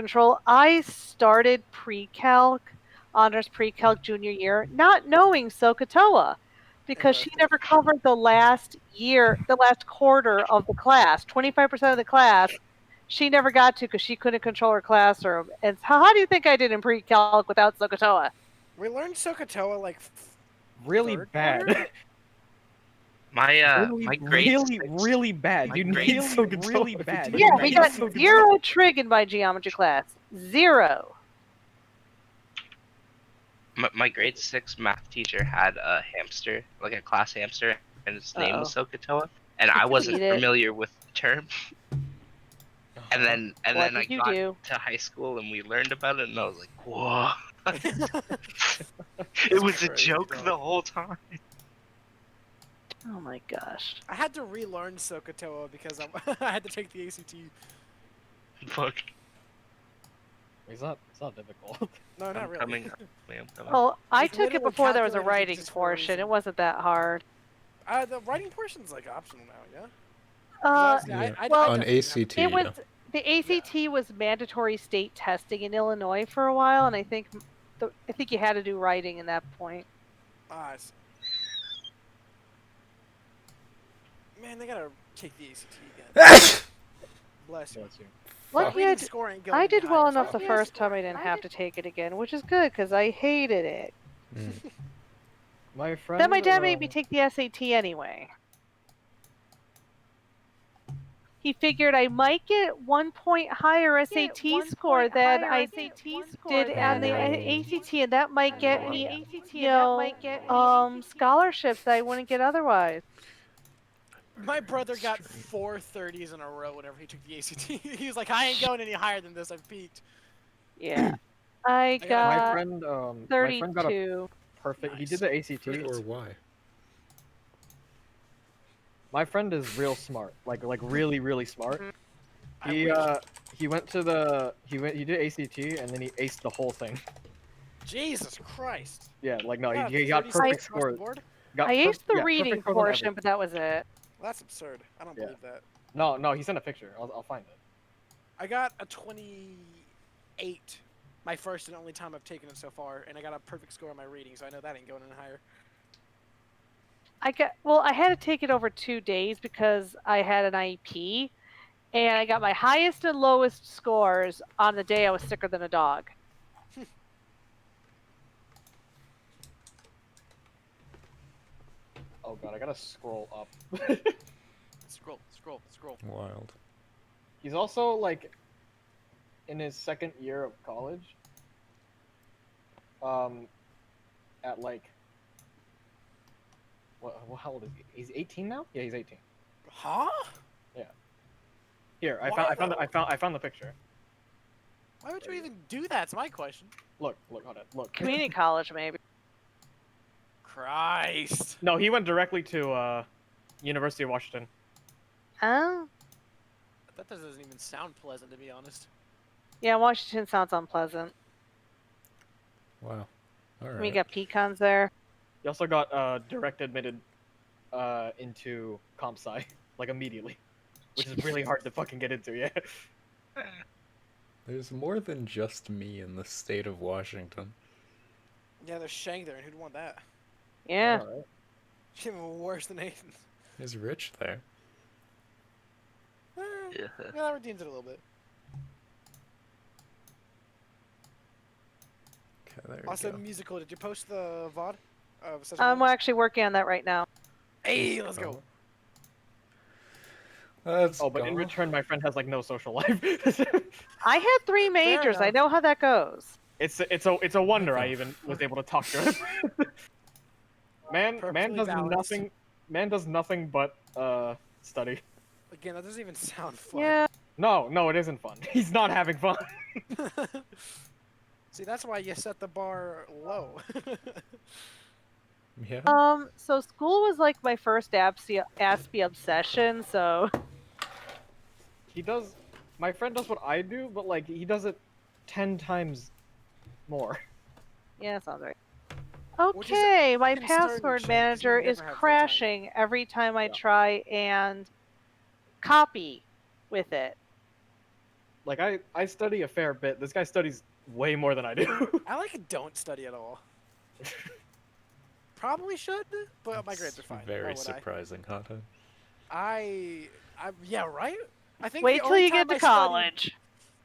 control. I started pre-calc, honors pre-calc junior year, not knowing SOHCAHTOA because she never covered the last quarter of the class, 25% of the class. She never got to because she couldn't control her classroom. And how do you think I did in pre-calc without SOHCAHTOA? We learned SOHCAHTOA like really bad. My grade really bad. You need SOHCAHTOA. Really bad. Yeah, we got 0 trig in my geometry class. 0. My grade 6 math teacher had a hamster, like a class hamster, and its name was SOHCAHTOA, and I wasn't familiar with the term. And then I got to high school and we learned about it, and I was like, whoa. It was a joke the whole time. Oh my gosh. I had to relearn SOHCAHTOA because I had to take the ACT. Fuck. It's not difficult. No, not really. I'm coming. Oh, I took it before there was a writing portion. It wasn't that hard. The writing portion's like optional now, yeah? On ACT. It was the ACT was mandatory state testing in Illinois for a while, and I think you had to do writing in that point. I see. Man, they gotta take the ACT again. Bless you. Lucky I did well enough the first time I didn't have to take it again, which is good because I hated it. My friend. Then my dad made me take the SAT anyway. He figured I might get 1 point higher SAT score than I did on the ACT, and that might get me, scholarships that I wouldn't get otherwise. My brother got 4 30s in a row whenever he took the ACT. He was like, I ain't going any higher than this, I've peaked. Yeah. I got my friend 32. My friend got a perfect. Nice. He did the ACT. Or why? My friend is real smart, like really smart. He went to he did ACT and then he aced the whole thing. Jesus Christ. Yeah, like no, he got perfect score. I aced the reading portion, but that was it. Well, that's absurd. I don't believe that. No, he sent a picture. I'll find it. I got a 28, my first and only time I've taken it so far, and I got a perfect score on my reading, so I know that ain't going any higher. I had to take it over 2 days because I had an IEP, and I got my highest and lowest scores on the day I was sicker than a dog. Oh god, I gotta scroll up. Scroll. Wild. He's also like in his second year of college. At like how old is he? He's 18 now? Yeah, he's 18. Huh? Yeah. Here, I found the picture. Why would you even do that? That's my question. Look, hold on. Look. Community college, maybe. Christ. No, he went directly to University of Washington. Oh. That doesn't even sound pleasant, to be honest. Yeah, Washington sounds unpleasant. Wow. All right. We got pecans there. He also got direct admitted into comp sci, like immediately, which is really hard to fucking get into. Yeah. There's more than just me in the state of Washington. Yeah, there's Shang there, and who'd want that? Yeah. Right. Even worse than Nathan. He's rich there. Yeah, that redeems it a little bit. Okay, there we Also, go. musical. Did you post the VOD? I'm actually working on that right now. Hey, let's go. But in return, my friend has like no social life. I had 3 majors. I know how that goes. It's a wonder I even was able to talk to him. Man does nothing. Man does nothing but study. Again, that doesn't even sound fun. Yeah. No, it isn't fun. He's not having fun. See, that's why you set the bar low. Yeah. So school was like my first Aspie obsession, so... My friend does what I do, but like, he does it 10 times more. Yeah, sounds right. Okay, my password manager is crashing every time I try and copy with it. like I study a fair bit. This guy studies way more than I do. I don't study at all. Probably should, but my grades are It's fine. Why very would surprising content. yeah, right. I think Wait the till only you get time to I studied- college.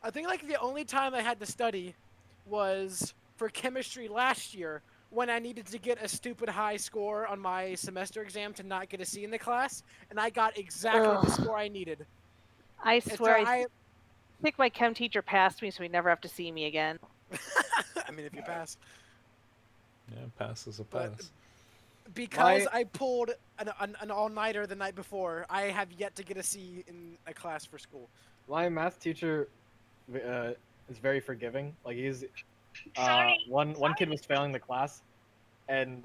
I think like the only time I had to study was for chemistry last year when I needed to get a stupid high score on my semester exam to not get a C in the class, and I got exactly the Ugh. score I needed. I And so swear, I think my chem teacher passed me, so he never have to see me again. I mean, if you pass. Yeah, pass is a But pass. because I pulled an all-nighter the night before, I have yet to get a C in a class for school. My math teacher is very forgiving. Like he's one kid was failing the class, and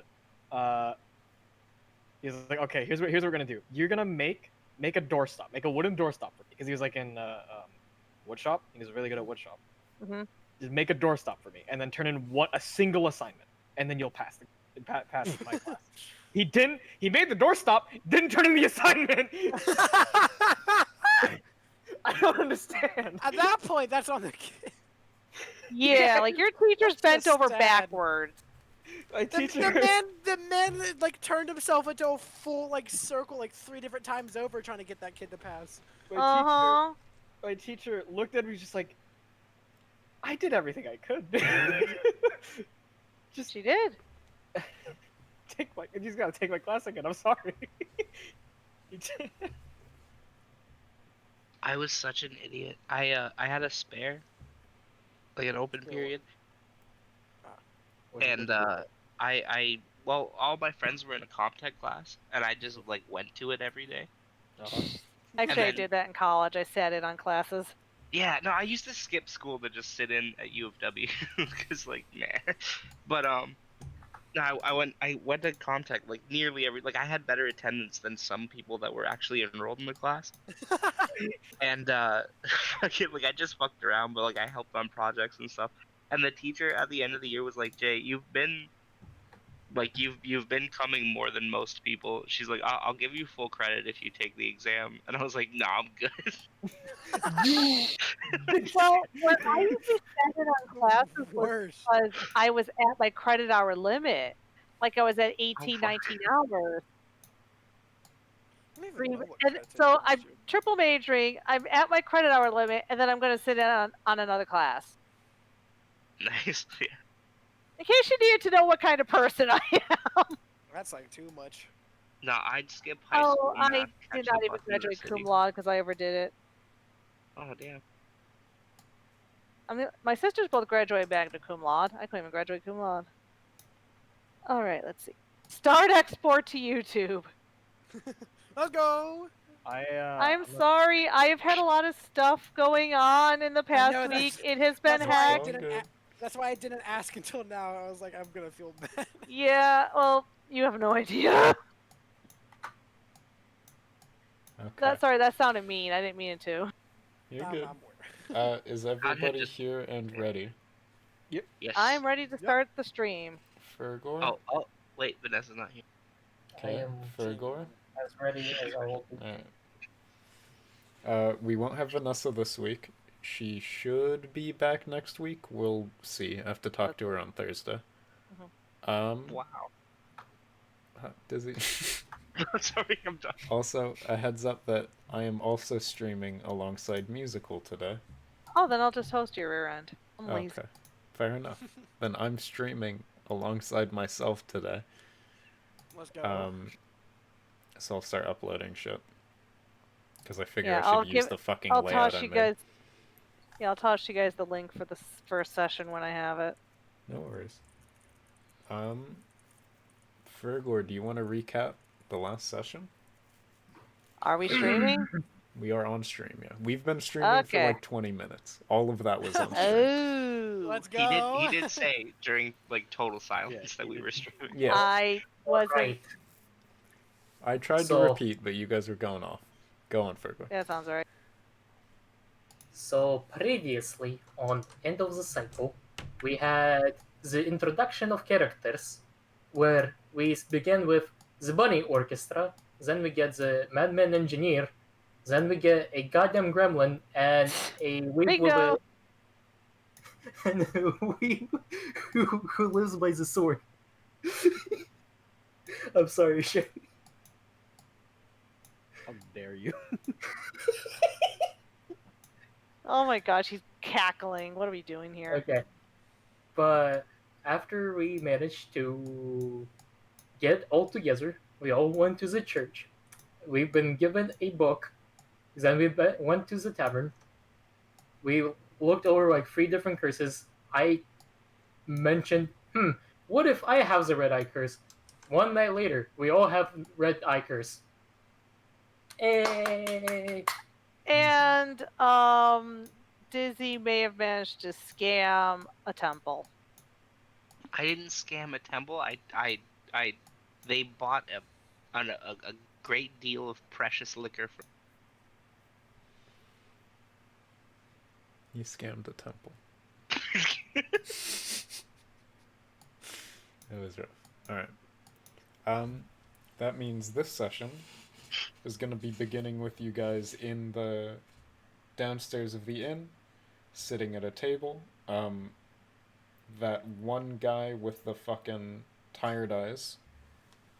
he's like, okay, here's what we're gonna do. You're gonna make a doorstop, make a wooden doorstop for me, because he was like in wood shop. He was really good at wood shop. Mm-hmm. Just make a doorstop for me, and then turn in a single assignment, and then you'll pass my class. He didn't. He made the doorstop, didn't turn in the assignment. I don't understand. At that point, that's on the kid. Yeah, like your teacher's That's bent over sad. backwards. My The teacher. man like turned himself into a full like circle like 3 different times over trying to get that kid to pass. Uh-huh. My teacher looked at me just like, I did everything I could. Just She did. you just gotta take my class again. I'm sorry. I was such an idiot. I had a spare, like an open period, and well, all my friends were in a Comtech class, and I just like went to it every day. Actually, I then- did that in college. I sat in on classes. Yeah, no, I used to skip school to just sit in at U of W because like nah. But no, I went to Comtech like nearly every I had better attendance than some people that were actually enrolled in the class. And like I just fucked around, but like I helped on projects and stuff. And the teacher at the end of the year was like, "Jay, you've been coming more than most people." She's like, I'll give you full credit if you take the exam." And I was like, "No, I'm good." Well, when I usually sat in on classes was Worse. because I was at my credit hour limit. Like I was at 18, fuck. 19 hours. I don't even know what And credits so I I'm triple majoring. I'm at my credit hour limit, and then I'm going to sit in on another class. Nice. Yeah. In case you needed to know what kind of person I am. That's like too much. No, I'd skip high school. I math, did catch not up even on graduate university. cum laude because I overdid it. Oh damn. I mean, my sisters both graduated back to cum laude. I couldn't even graduate cum laude. All right, let's see. Start export to YouTube. Let's go. I'm sorry. I have had a lot of stuff going on in the past know, week. that's- It has been That's why I hacked. didn't. Good. That's why I didn't ask until now. I was like, I'm gonna feel bad. Yeah, well, you have no idea. Okay. Sorry, that sounded mean. I didn't mean it to. You're I'm good. bored. Is everybody just- here and ready? Yes. I'm ready to start the stream. Fergor? Oh, wait, Vanessa's not here. Okay, I am Fergor? as ready as I will be. Alright. We won't have Vanessa this week. She should be back next week. We'll see. I have to talk to her on Thursday. Wow. Dizzy. Sorry, I'm done. Also, a heads up that I am also streaming alongside Musical today. Oh, then I'll just host your rear end. I'm lazy. Okay, fair enough. Then I'm streaming alongside myself today. Let's go. So I'll start uploading shit. Because I figure Yeah, I I'll should use give- the fucking I'll layout toss I you made. guys. Yeah, I'll toss you guys the link for the first session when I have it. No worries. Fergor, do you want to recap the last session? Are we streaming? We are on stream, yeah. We've been streaming for Okay. like 20 minutes. All of that was on stream. Oh. Let's He go. did say during like total silence that he we did. were streaming. Yeah, I wasn't. Right. I tried to So- repeat, but you guys were going off. Go on, Fergor. Yeah, that sounds right. So previously, on End of the Cycle, we had the introduction of characters, where we began with the Bunny Orchestra, then we get the Madman Engineer, Then we get a goddamn gremlin and a weeb with Bingo! a and a weeb who lives by the sword. I'm sorry, Shay. How dare you? Oh my gosh, he's cackling. What are we doing here? Okay. But after we managed to get all together, we all went to the church. We've been given a book. Then we went to the tavern. We looked over like 3 different curses. I mentioned, what if I have the red eye curse? One night later, we all have red eye curse. Hey! And Dizzy may have managed to scam a temple. I didn't scam a temple. They bought a great deal of precious liquor from. You scammed a temple. It was rough. Alright. That means this session is going to be beginning with you guys in the downstairs of the inn, sitting at a table. That one guy with the fucking tired eyes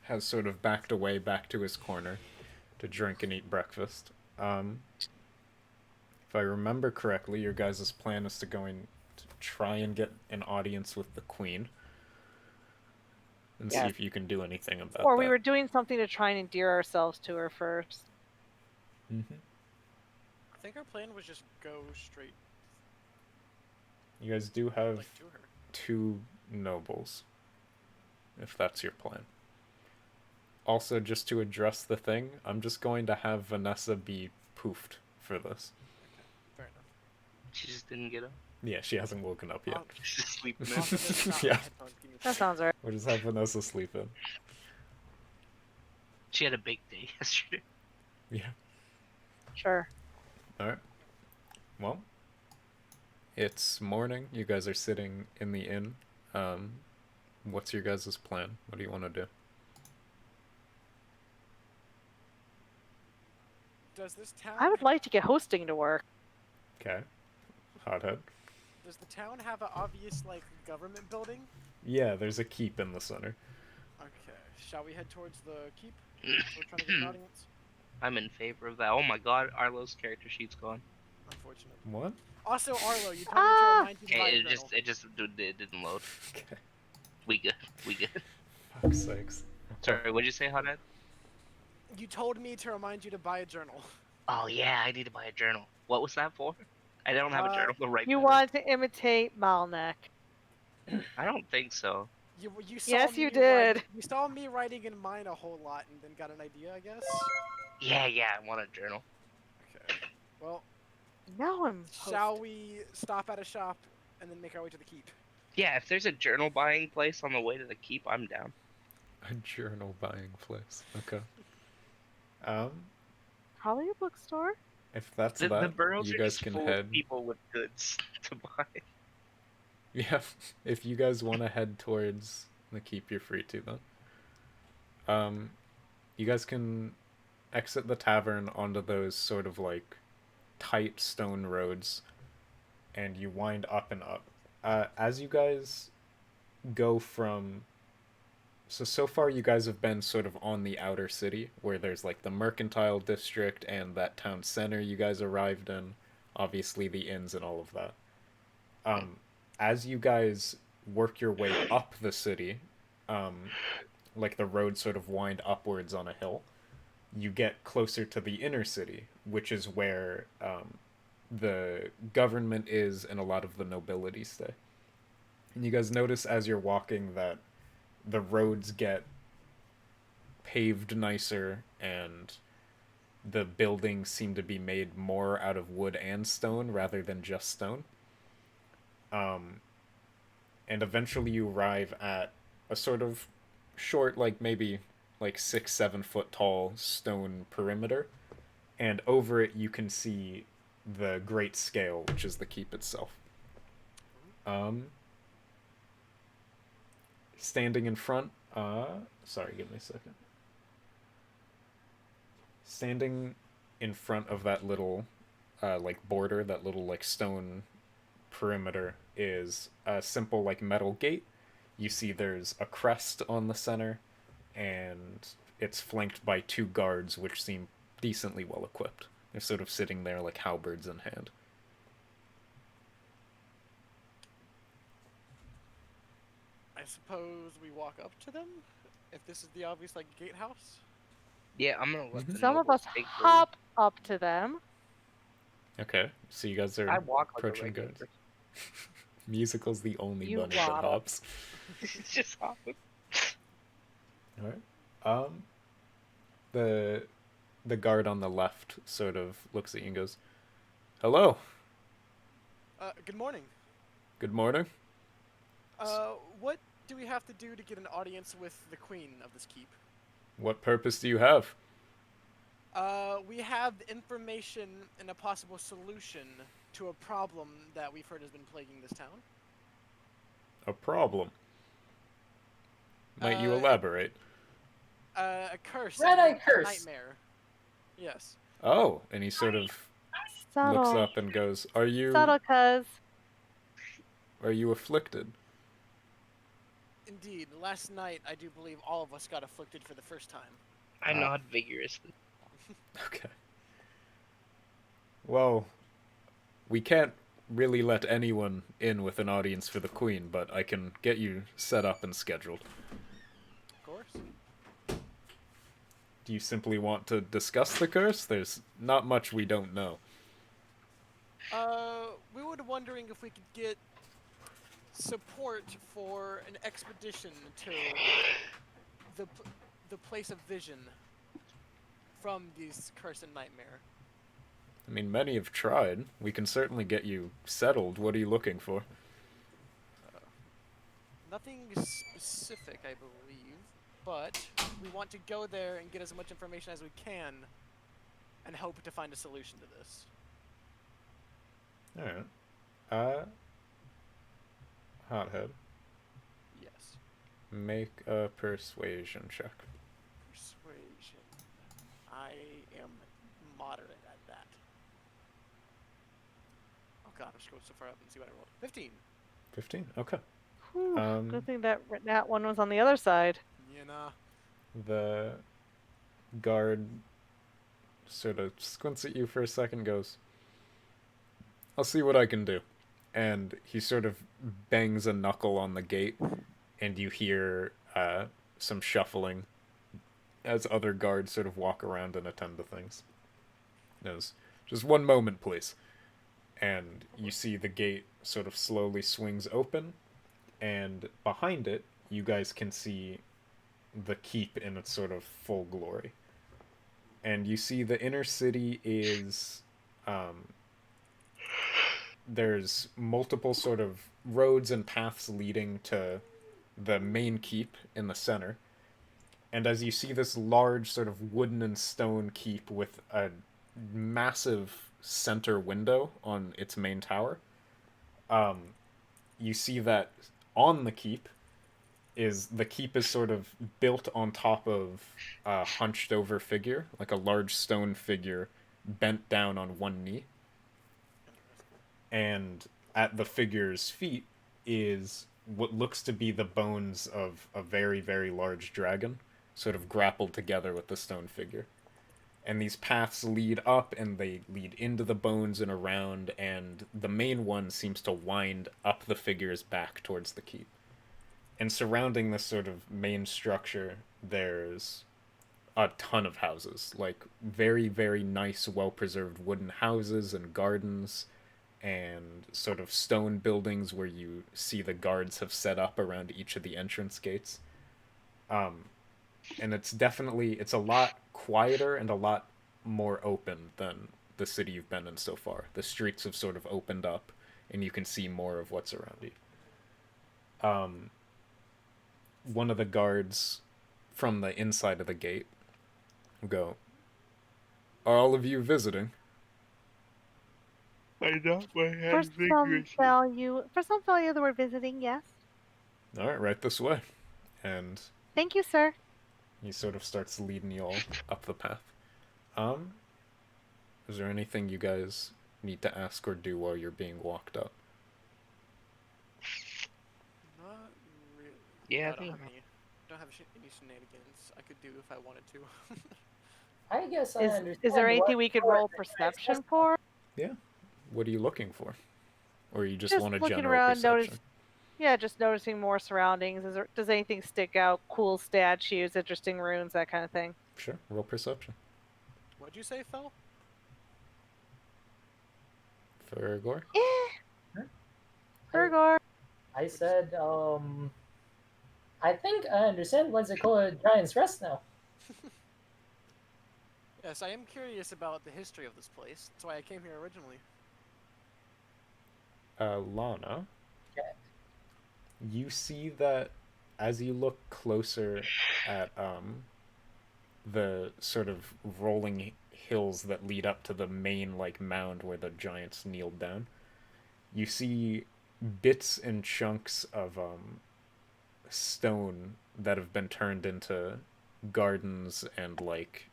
has sort of backed away back to his corner to drink and eat breakfast. If I remember correctly, your guys' plan is to go in to try and get an audience with the queen and see if you can do anything about that. Or we were doing something to try and endear ourselves to her first. Mm-hmm. I think our plan was just go straight You guys do have like to her. 2 nobles, if that's your plan. Also, just to address the thing, I'm just going to have Vanessa be poofed for this. Fair enough. She just didn't get up. Yeah, she hasn't woken up yet. She's just sleeping. I'll have to stop my Yeah. headphones, give me a That second. sounds right. We'll just have Vanessa sleep in. She had a big day yesterday. Yeah. Sure. Alright. Well, it's morning. You guys are sitting in the inn. What's your guys' plan? What do you want to do? Does this town? I would like to get hosting to work. Okay. Hothead. Does the town have an obvious like government building? Yeah, there's a keep in the center. Okay. Shall we head towards the keep? We're trying to get an audience. I'm in favor of that. Oh my god, Arlo's character sheet's gone. Unfortunate. What? Also, Arlo, you told me to remind you to buy Hey, a journal. it didn't load. Okay. We good. We good. Fuck's sakes. Sorry, what'd you say, Hothead? You told me to remind you to buy a journal. Oh yeah, I need to buy a journal. What was that for? I don't have a journal to write. You better. want to imitate Malnek. I don't think so. You saw Yes, me you did. You saw me writing in mine a whole lot and then got an idea, I guess. Yeah, I want a journal. Okay. Well, Now I'm. shall we stop at a shop and then make our way to the keep? Yeah, if there's a journal buying place on the way to the keep, I'm down. A journal buying place. Okay. Probably a bookstore. If that's The that, burrows you are guys just can full head. of people with goods to buy. Yeah, if you guys want to head towards the keep, you're free to then. You guys can exit the tavern onto those sort of like tight stone roads, and you wind up and up. As you guys go from. So far you guys have been sort of on the outer city, where there's like the mercantile district and that town center you guys arrived in, obviously the inns and all of that. As you guys work your way up the city, like the roads sort of wind upwards on a hill, you get closer to the inner city, which is where the government is and a lot of the nobility stay. And you guys notice as you're walking that the roads get paved nicer and the buildings seem to be made more out of wood and stone rather than just stone. And eventually you arrive at a sort of short, like maybe like 6-7 foot tall stone perimeter, and over it you can see the great scale, which is the keep itself. Standing in front, sorry, give me a second. Standing in front of that little like border, that little like stone perimeter, is a simple like metal gate. You see there's a crest on the center, and it's flanked by two guards which seem decently well equipped. They're sort of sitting there like halberds in hand. I suppose we walk up to them if this is the obvious like gatehouse. Yeah, I'm gonna let the Some of nobles us take the lead. hop up to them. Okay, so you guys are I walk like a approaching regular guards. person. Musical's the only You bunny that waddle. hops. It's just hopping. All right. The guard on the left sort of looks at you and goes, "Hello. Good morning. Good morning." What do we have to do to get an audience with the queen of this keep? What purpose do you have? We have information and a possible solution to a problem that we've heard has been plaguing this town. A problem. Might you Uh, elaborate? A curse. Red-eye a curse. Nightmare. Yes. Oh, and he sort of looks Subtle. up and goes, "Are Subtle, cuz. you afflicted?" Indeed. Last night, I do believe all of us got afflicted for the first time. I nod vigorously. Okay. Well, we can't really let anyone in with an audience for the queen, but I can get you set up and scheduled. Of course. Do you simply want to discuss the curse? There's not much we don't know. We were wondering if we could get support for an expedition to the place of vision from these curse and nightmare. I mean, many have tried. We can certainly get you settled. What are you looking for? Nothing specific, I believe, but we want to go there and get as much information as we can and hope to find a solution to this. Alright. Hothead, Yes. make a persuasion check. Persuasion. I am moderate at that. Oh god, I'm just going so far up and see what I rolled. 15. 15? Okay. Whew, good thing that one was on the other side. Yeah, nah. The guard sort of squints at you for a second, goes, "I'll see what I can do." And he sort of bangs a knuckle on the gate, and you hear some shuffling as other guards sort of walk around and attend to things. Goes, "Just one moment, please." And you see the gate sort of slowly swings open, and behind it, you guys can see the keep in its sort of full glory. And you see the inner city is there's multiple sort of roads and paths leading to the main keep in the center. And as you see this large sort of wooden and stone keep with a massive center window on its main tower, you see that on the keep is sort of built on top of a hunched over figure, like a large stone figure bent down on one knee. And at the figure's feet is what looks to be the bones of a very, very large dragon, sort of grappled together with the stone figure. And these paths lead up and they lead into the bones and around, and the main one seems to wind up the figure's back towards the keep. And surrounding this sort of main structure, there's a ton of houses, like very, very nice, well-preserved wooden houses and gardens, and sort of stone buildings where you see the guards have set up around each of the entrance gates. And it's a lot quieter and a lot more open than the city you've been in so far. The streets have sort of opened up, and you can see more of what's around you. One of the guards from the inside of the gate will go, "Are all of you visiting?" I nod my For head some vigorously. value that we're visiting, yes. Alright, right this way. And Thank you, sir. he sort of starts leading you all up the path. Is there anything you guys need to ask or do while you're being walked up? Not really. Yeah, I don't have any shenanigans I could do if I wanted to. I guess I understand. Is there anything what we could you roll were perception expressing. for? Yeah. What are you looking for? Or you just Just want a looking general around, perception? just noticing more surroundings. Does anything stick out? Cool statues, interesting runes, that kind of thing. Sure, roll perception. What'd you say, Phil? Fergor? Fergor. I said, I think I understand what's it called a Giant's Rest now. Yes, I am curious about the history of this place. That's why I came here originally. Lana, Yeah. you see that as you look closer at the sort of rolling hills that lead up to the main like mound where the giants kneeled down, you see bits and chunks of stone that have been turned into gardens and like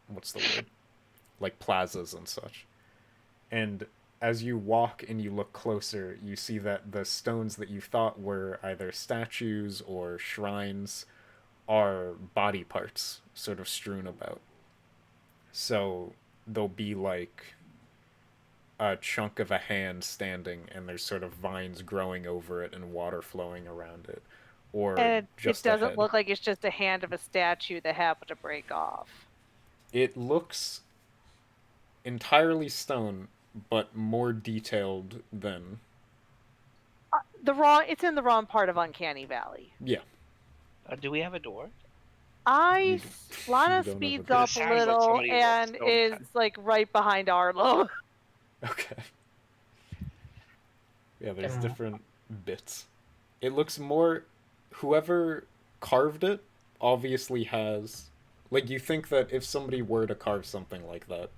what's the word, like plazas and such. And as you walk and you look closer, you see that the stones that you thought were either statues or shrines are body parts sort of strewn about. So there'll be like a chunk of a hand standing and there's sort of vines growing over it and water flowing around it. Or And it just doesn't ahead. look like it's just a hand of a statue that happened to break off. It looks entirely stone, but more detailed than It's in the wrong part of Uncanny Valley. yeah. Do we have a door? Lana you don't have a speeds door. up It a sounds like little somebody rolled and stone is 10. like right behind Arlo. Okay. Yeah, there's Yeah. different bits. It looks more. Whoever carved it obviously has. Like, you think that if somebody were to carve something like that,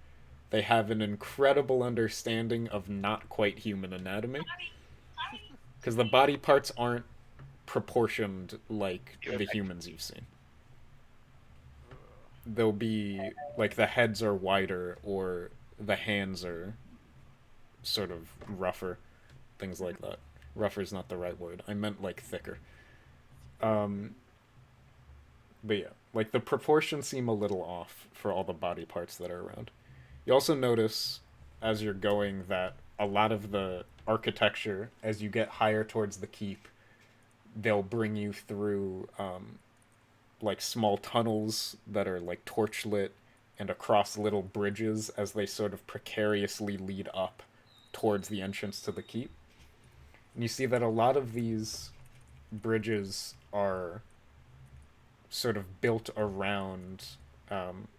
they have an incredible understanding of not quite human anatomy. Because the body parts aren't proportioned like the humans you've seen. They'll be. Like, the heads are wider, or the hands are sort of rougher. Things like that. Rougher's not the right word. I meant, like, thicker. But yeah, like the proportions seem a little off for all the body parts that are around. You also notice as you're going that a lot of the architecture, as you get higher towards the keep, they'll bring you through like small tunnels that are like torch lit and across little bridges as they sort of precariously lead up towards the entrance to the keep. And you see that a lot of these bridges are sort of built around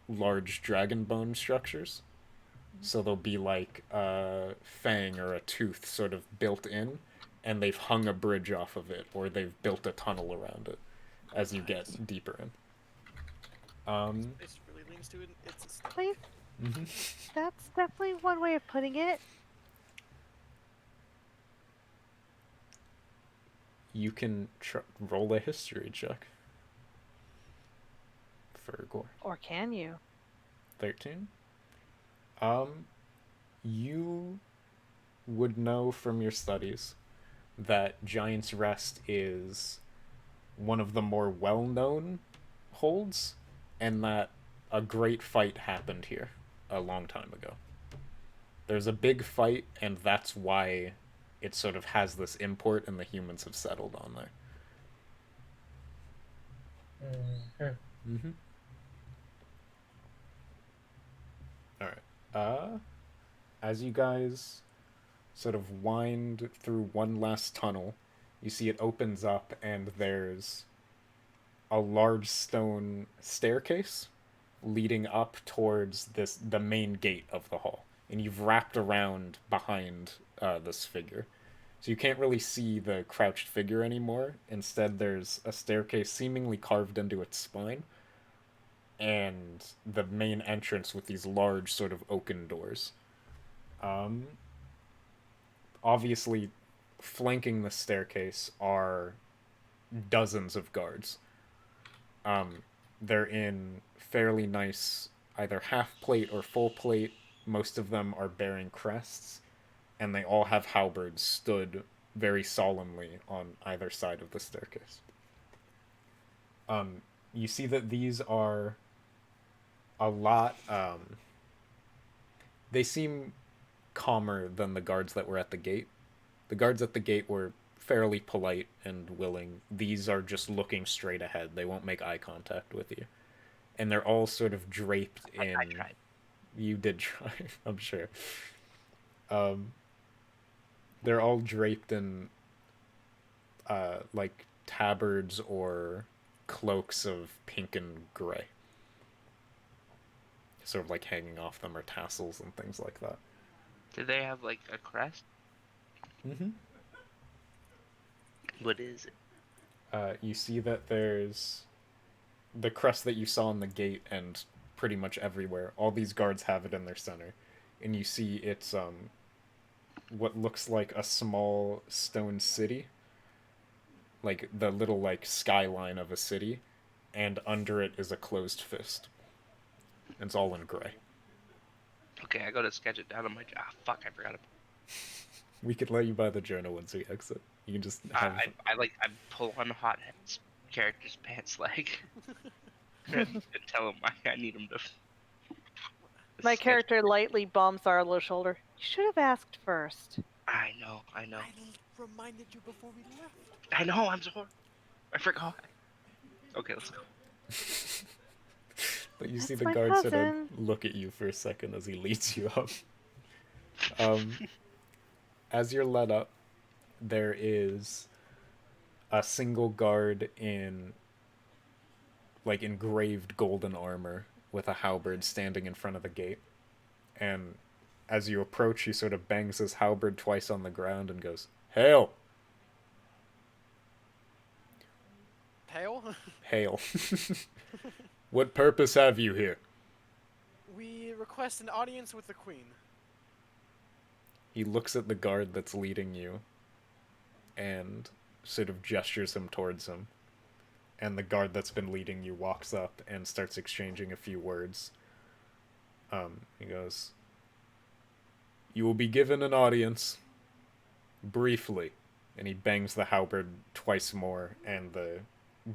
large dragon bone structures. So there'll be like a fang or a tooth sort of built in, and they've hung a bridge off of it, or they've built a tunnel around it as you get deeper in. This really leans to its aesthetic. Please. Mm-hmm. That's definitely one way of putting it. You can roll a history check. Fergor. Or can you? 13. You would know from your studies that Giant's Rest is one of the more well-known holds, and that a great fight happened here a long time ago. There's a big fight, and that's why it sort of has this import, and the humans have settled on there. Mm-hmm. Alright. As you guys sort of wind through one last tunnel, you see it opens up, and there's a large stone staircase leading up towards the main gate of the hall. And you've wrapped around behind this figure. So you can't really see the crouched figure anymore. Instead, there's a staircase seemingly carved into its spine, and the main entrance with these large sort of oaken doors. Obviously, flanking the staircase are dozens of guards. They're in fairly nice either half plate or full plate. Most of them are bearing crests, and they all have halberds stood very solemnly on either side of the staircase. You see that these are a lot. They seem calmer than the guards that were at the gate. The guards at the gate were fairly polite and willing. These are just looking straight ahead. They won't make eye contact with you. And they're all sort of draped in. I tried. You did try, I'm sure. They're all draped in like tabards or cloaks of pink and gray. Sort of like hanging off them, or tassels and things like that. Do they have like a crest? Mm-hmm. What is it? You see that there's the crest that you saw on the gate and pretty much everywhere. All these guards have it in their center. And you see it's what looks like a small stone city. Like the little like skyline of a city, and under it is a closed fist. It's all in gray. Okay, I gotta sketch it down on my. Ah, fuck! I forgot. We could let you buy the journal once we exit. You can just have. I pull on Hothead's character's pants leg and tell him I need him to. My sketch. character lightly bumps Arlo's shoulder. You should have asked first. I know. I reminded you before we left. I know. I'm sorry. I forgot. Okay, let's go. But you see That's the my guard sort of cousin. look at you for a second as he leads you up. As you're led up, there is a single guard in like engraved golden armor with a halberd standing in front of the gate. And as you approach, he sort of bangs his halberd twice on the ground and goes, "Hail!" Hail? Hail. What purpose have you here? We request an audience with the queen. He looks at the guard that's leading you and sort of gestures him towards him. And the guard that's been leading you walks up and starts exchanging a few words. He goes, "You will be given an audience, briefly." And he bangs the halberd twice more, and the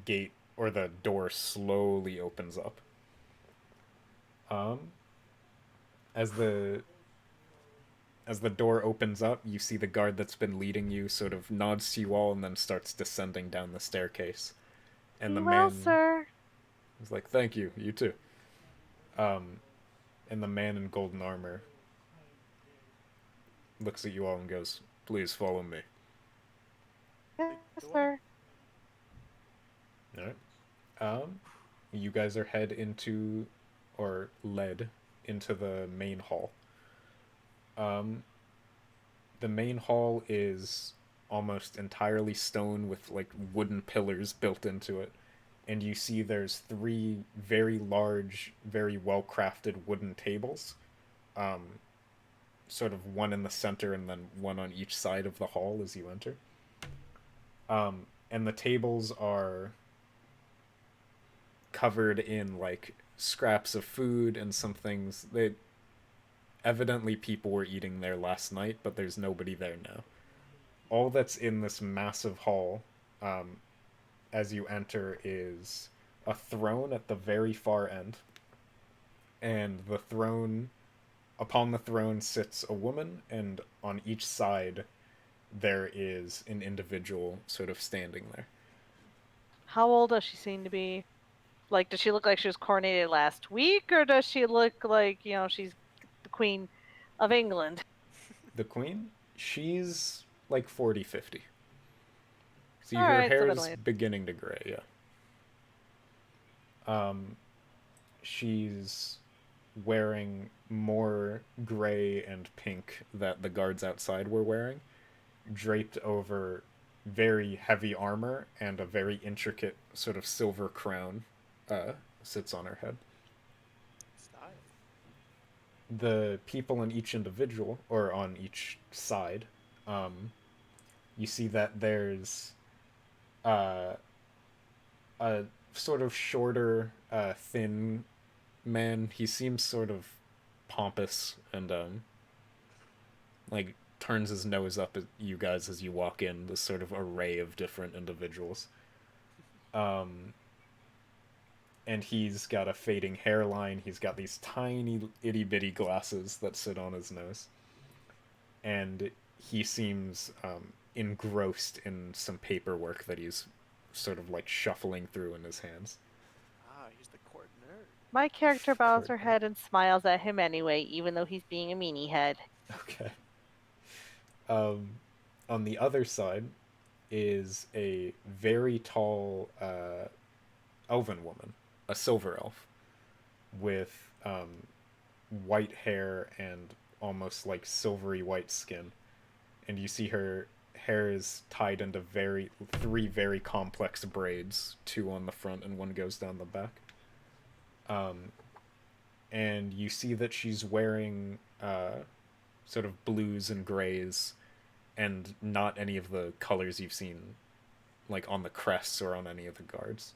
gate, or the door, slowly opens up. As the door opens up, you see the guard that's been leading you sort of nods to you all and then starts descending down the staircase. And the Well, man sir. is like, "Thank you, you too." And the man in golden armor looks at you all and goes, "Please follow me." Yes, sir. Alright. You guys are led into the main hall. The main hall is almost entirely stone with like wooden pillars built into it. And you see there's 3 very large, very well-crafted wooden tables. Sort of one in the center and then one on each side of the hall as you enter. And the tables are covered in like scraps of food and some things that evidently people were eating there last night, but there's nobody there now. All that's in this massive hall, as you enter, is a throne at the very far end. And upon the throne sits a woman, and on each side there is an individual sort of standing there. How old does she seem to be? Like, does she look like she was coronated last week, or does she look like, she's the Queen of England? The queen? She's like 40, 50. See, All her right, so hair is middle-aged. beginning to gray, yeah. She's wearing more gray and pink that the guards outside were wearing, draped over very heavy armor, and a very intricate sort of silver crown sits on her head. Style. The people in each individual, or on each side, you see that there's a sort of shorter, thin man, he seems sort of pompous and like turns his nose up at you guys as you walk in, this sort of array of different individuals. Um, and he's got a fading hairline. He's got these tiny itty bitty glasses that sit on his nose. And he seems engrossed in some paperwork that he's sort of like shuffling through in his hands. Ah, he's the court nerd. My character bows her head and smiles at him anyway, even though he's being a meanie head. Okay. On the other side is a very tall elven woman, a silver elf, with white hair and almost like silvery white skin. And you see her hair is tied into three very complex braids, two on the front and one goes down the back. And you see that she's wearing sort of blues and grays and not any of the colors you've seen like on the crests or on any of the guards.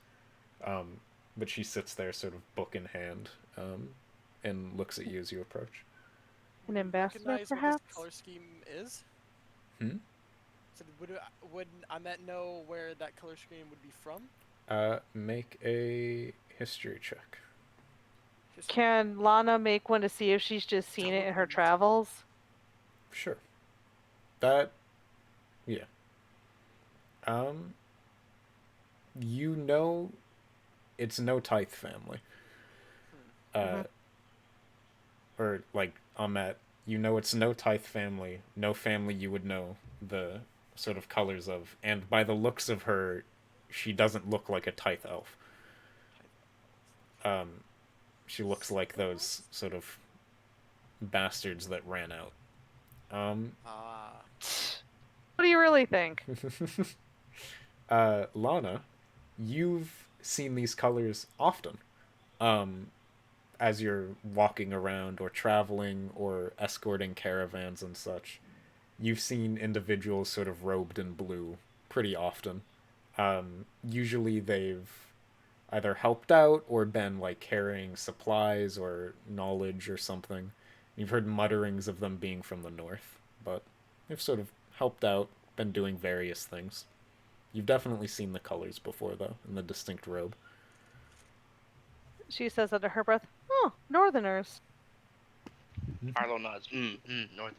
But she sits there sort of book in hand and looks at you as you approach. An ambassador, Recognize perhaps? what this color scheme is? Hmm? So would Ahmet know where that color scheme would be from? Make a history check. Can Lana make one to see if she's just seen it in her travels? Sure. That, yeah. You know, it's no Tithe family. Or like Ahmet, you know it's no Tithe family, no family you would know the sort of colors of, and by the looks of her, she doesn't look like a Tithe elf. She looks like those sort of bastards that ran out. What do you really think? Lana, you've seen these colors often. As you're walking around or traveling or escorting caravans and such. You've seen individuals sort of robed in blue pretty often. Usually they've either helped out or been like carrying supplies or knowledge or something. You've heard mutterings of them being from the north, but they've sort of helped out, been doing various things. You've definitely seen the colors before, though, in the distinct robe. She says under her breath, "Oh, Northerners." Arlo nods. Northern.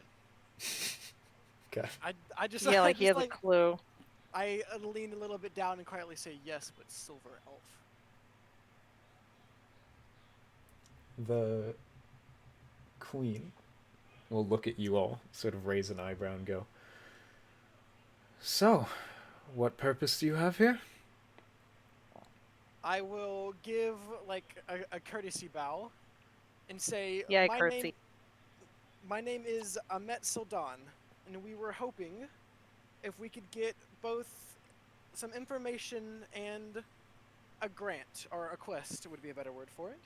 Okay. I just Yeah, I like he just, has a clue. I lean a little bit down and quietly say yes, but silver elf. The queen will look at you all, sort of raise an eyebrow and go, "So, what purpose do you have here?" I will give like a courtesy bow and say, Yeah, curtsy. My name is Ahmet Sildan, and we were hoping if we could get both some information and a grant, or a quest would be a better word for it.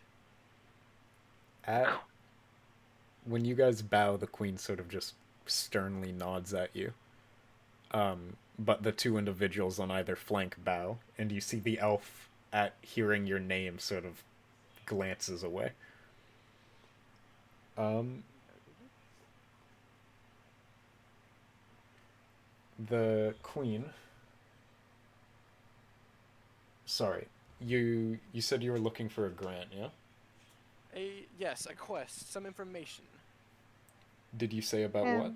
When you guys bow, the queen sort of just sternly nods at you. But the two individuals on either flank bow, and you see the elf, at hearing your name, sort of glances away. The queen... Sorry, you said you were looking for a grant, yeah? Yes, a quest, some information. Did you say about what?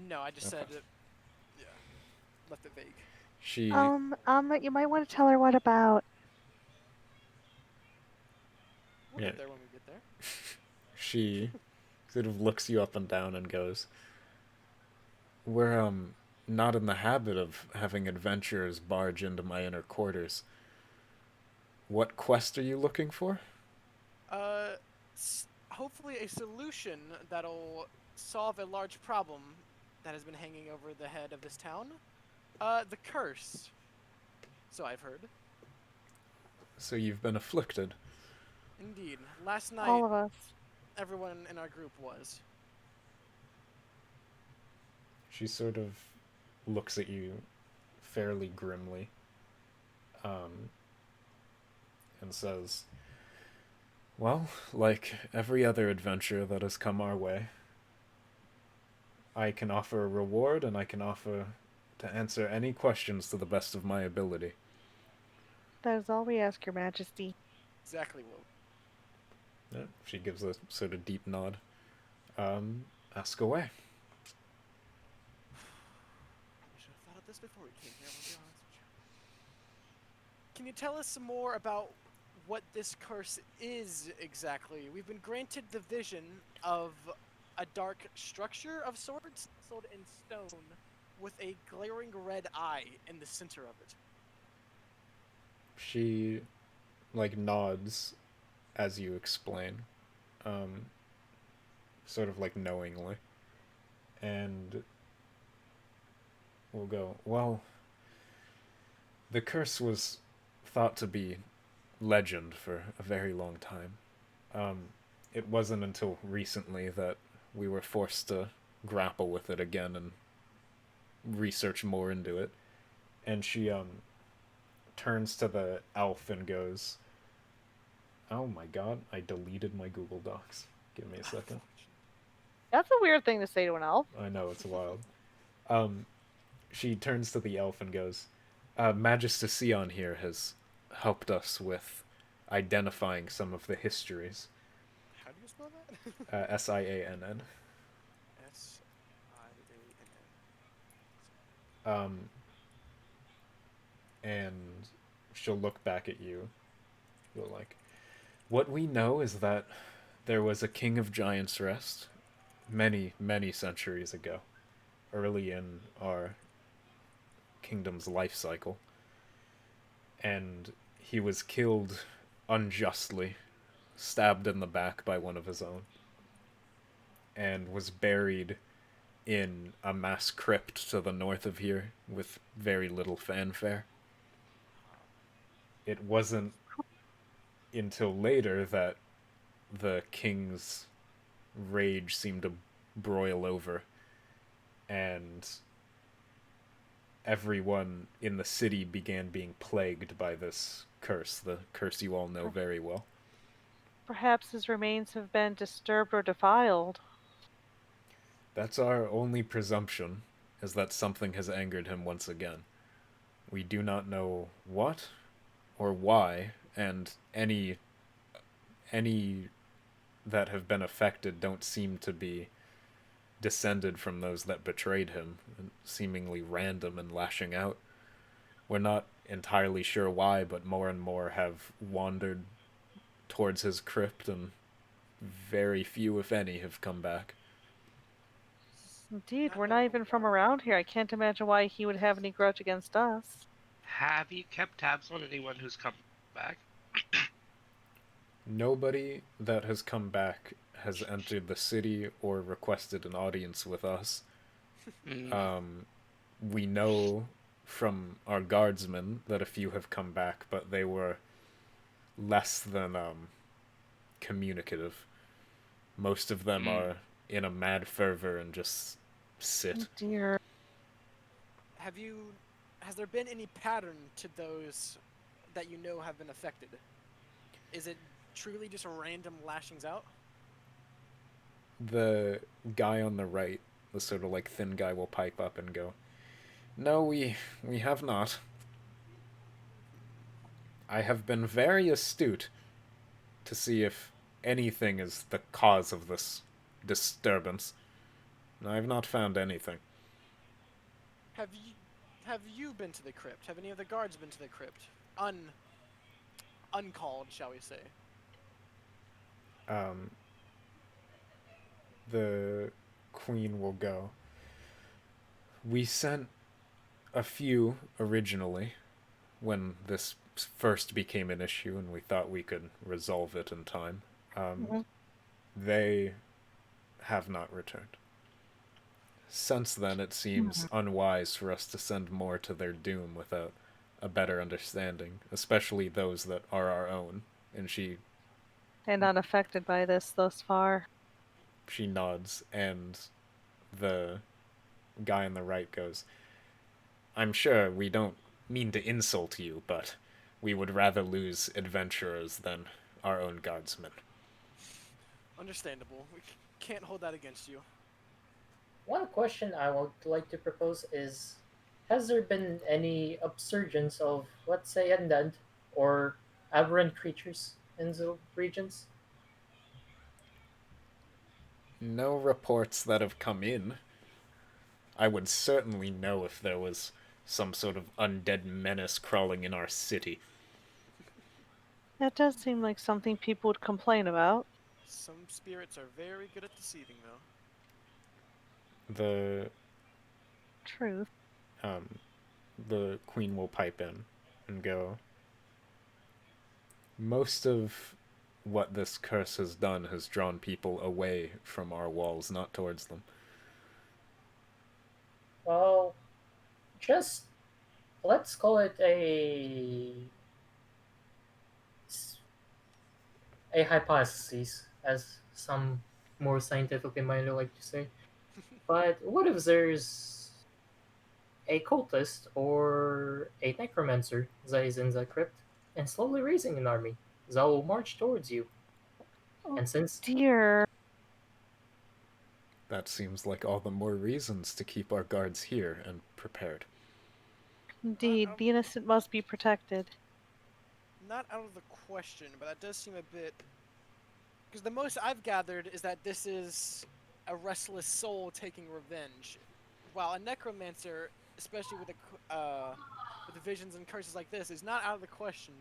No, I just Okay. said, yeah, left it vague. She... You might want to tell her what about. We'll Yeah. get there when we get there. She sort of looks you up and down and goes, "We're, not in the habit of having adventurers barge into my inner quarters. What quest are you looking for?" Hopefully a solution that'll solve a large problem that has been hanging over the head of this town. The curse. So I've heard. So you've been afflicted. Indeed. Last night, All of us. everyone in our group was. She sort of looks at you fairly grimly, and says, Well, like every other adventure that has come our way, I can offer a reward and I can offer to answer any questions to the best of my ability. That is all we ask, Your Majesty. Exactly what. Yeah, she gives a sort of deep nod. Ask away. We should have thought of this before we came here. I'll be honest with you. Can you tell us some more about what this curse is exactly? We've been granted the vision of a dark structure of sorts, sealed in stone, with a glaring red eye in the center of it. She, like, nods as you explain, sort of like knowingly, and we'll go, well, the curse was thought to be legend for a very long time. It wasn't until recently that we were forced to grapple with it again and research more into it. And she turns to the elf and goes, "Oh my god, I deleted my Google Docs. Give me a second." That's a weird thing to say to an elf. I know, it's wild. She turns to the elf and goes, Magister Sion here has helped us with identifying some of the histories. How do you spell that? Siann. S-I-A-N-N. And she'll look back at you. You're like, what we know is that there was a king of Giants Rest many, many centuries ago, early in our kingdom's life cycle. And he was killed unjustly, stabbed in the back by one of his own, and was buried in a mass crypt to the north of here with very little fanfare. It wasn't until later that the king's rage seemed to broil over, and everyone in the city began being plagued by this curse, the curse you all know very well. Perhaps his remains have been disturbed or defiled. That's our only presumption, is that something has angered him once again. We do not know what or why, and any that have been affected don't seem to be descended from those that betrayed him, seemingly random and lashing out. We're not entirely sure why, but more and more have wandered towards his crypt, and very few, if any, have come back. Indeed, we're not even from around here. I can't imagine why he would have any grudge against us. Have you kept tabs on anyone who's come back? Nobody that has come back has entered the city or requested an audience with us. We know from our guardsmen that a few have come back, but they were less than communicative. Most of them are in a mad fervor and just sit. Oh dear. Has there been any pattern to those that you know have been affected? Is it truly just random lashings out? The guy on the right, the sort of like thin guy, will pipe up and go, "No, we have not. I have been very astute to see if anything is the cause of this disturbance. I have not found anything." Have you been to the crypt? Have any of the guards been to the crypt? Uncalled, shall we say? The queen will go, "We sent a few originally when this first became an issue and we thought we could resolve it in time. They have not returned. Since then, it seems unwise for us to send more to their doom without a better understanding, especially those that are our own." And unaffected by this thus far. She nods, and the guy on the right goes, "I'm sure we don't mean to insult you, but we would rather lose adventurers than our own guardsmen." Understandable. We can't hold that against you. One question I would like to propose is, has there been any upsurgence of, let's say, undead or aberrant creatures in the regions? No reports that have come in. I would certainly know if there was some sort of undead menace crawling in our city. That does seem like something people would complain about. Some spirits are very good at deceiving, though. The Truth. the queen will pipe in and go, most of what this curse has done has drawn people away from our walls, not towards them. Well, just let's call it a hypothesis, as some more scientifically minded like to say. But what if there's a cultist or a necromancer that is in the crypt and slowly raising an army that will march towards you? Oh, And since dear. That seems like all the more reasons to keep our guards here and prepared. Indeed, the innocent must be protected. Not out of the question, but that does seem a bit. Because the most I've gathered is that this is a restless soul taking revenge, while a necromancer, especially with the visions and curses like this, is not out of the question.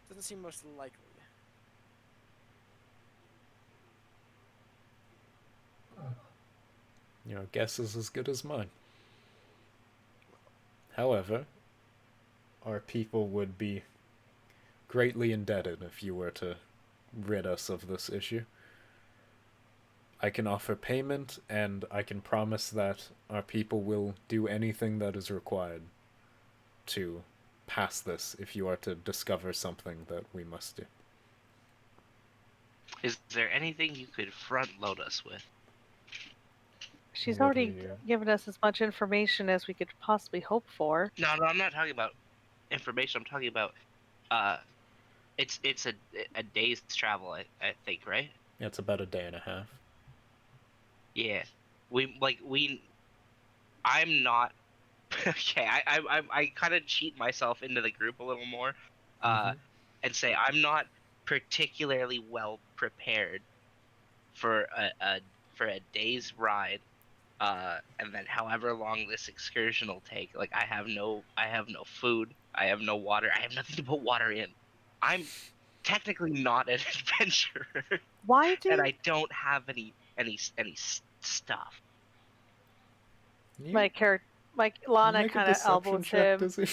Doesn't seem most likely. Your guess is as good as mine. However, our people would be greatly indebted if you were to rid us of this issue. I can offer payment, and I can promise that our people will do anything that is required to pass this if you are to discover something that we must do. Is there anything you could front load us with? She's What already are you- given us as much information as we could possibly hope for. No, I'm not talking about information. I'm talking about it's a day's travel, I think, right? Yeah, it's about a day and a half. Yeah, I'm not okay. I kind of cheat myself into the group a little more, and say I'm not particularly well prepared for a day's ride, and then however long this excursion will take. Like I have no food, I have no water, I have nothing to put water in. I'm technically not an adventurer, Why and did I don't have any stuff. You Lana make a kind of deception elbows check, him? does he?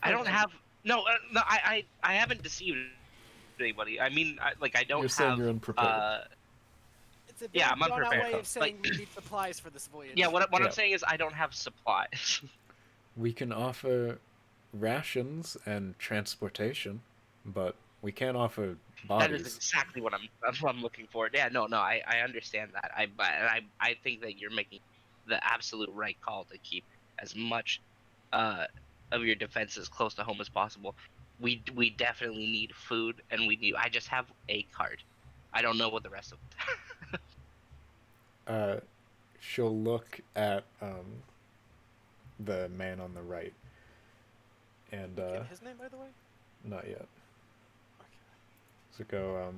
I don't have no, I haven't deceived anybody. I mean, I don't You're saying have you're unprepared. It's a very Yeah, I'm drawn-out unprepared. way of saying we need supplies for this voyage. Yeah, what Yeah. I'm saying is I don't have supplies. We can offer rations and transportation, but we can't offer That is bodies. exactly what I'm looking for. Yeah, no, I understand that. I think that you're making the absolute right call to keep as much of your defenses close to home as possible. We definitely need food, and I just have a card. I don't know what the rest of She'll look at the man on the right, and Get his name, by the way. not yet. Okay. So go.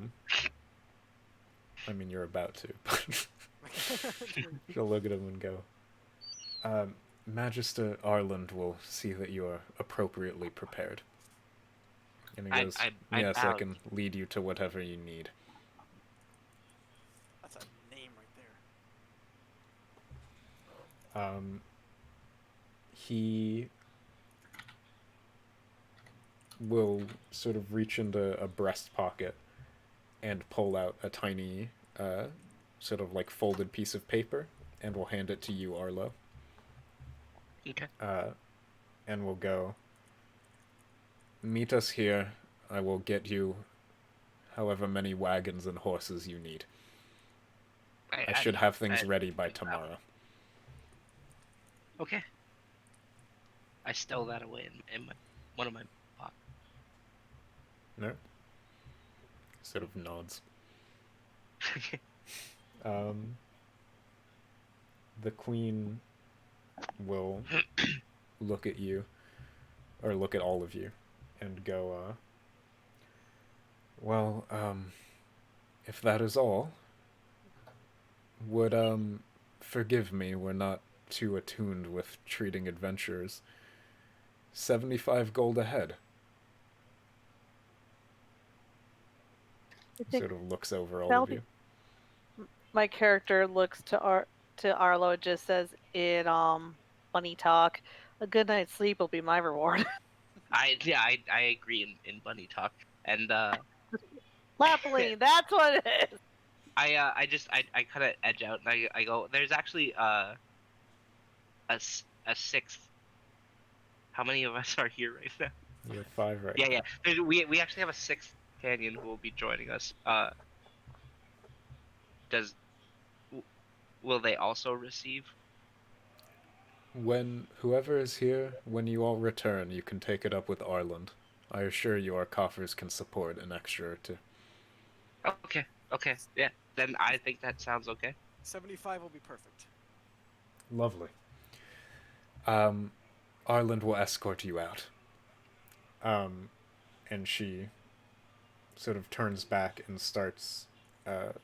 I mean, you're about to. But she'll look at him and go. Magister Arland will see that you are appropriately prepared. And he goes, I yes, I bowed. can lead you to whatever you need. That's a name right there. He will sort of reach into a breast pocket and pull out a tiny, sort of like folded piece of paper, and will hand it to you, Arlo. Okay. And we'll go, meet us here. I will get you however many wagons and horses you need. I should have things ready by tomorrow. Okay. I stole that away in one of my pockets. No? sort of nods. The queen will look at you, or look at all of you, and go, well, if that is all, would, forgive me, we're not too attuned with treating adventurers. 75 gold ahead. Sort of looks over all of you. My character looks to Arlo and just says in bunny talk, a good night's sleep will be my reward. I agree in bunny talk. And Lapling, that's what it is. I kind of edge out and I go, there's actually a sixth. How many of us are here right now? You have 5 right Yeah, now. yeah. We actually have a sixth companion who will be joining us. Will they also receive? When whoever is here, when you all return, you can take it up with Arland. I assure you our coffers can support an extra or two. Okay, yeah. Then I think that sounds okay. 75 will be perfect. Lovely. Arland will escort you out. And she sort of turns back and starts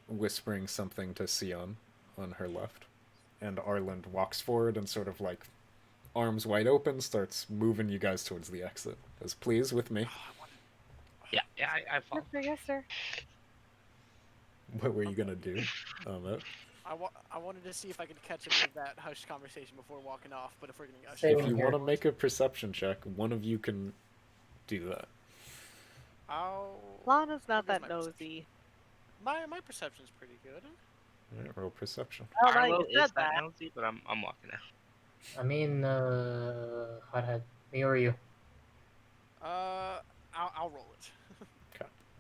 whispering something to Sion on her left. And Arland walks forward and sort of like arms wide open starts moving you guys towards the exit. Goes, please, with me. Yeah, I follow. Yes, sir. What were you gonna do? I wanted to see if I could catch a bit of that hushed conversation before walking off, but if we're getting ushered Same If you here. want to make a perception check, one of you can do that. Lana's not Where's that my nosy. My perception's pretty good. Alright, roll perception. I don't know Arlo you is said that that. nosy, but I'm walking out. I mean, hothead, me or you? I'll roll it.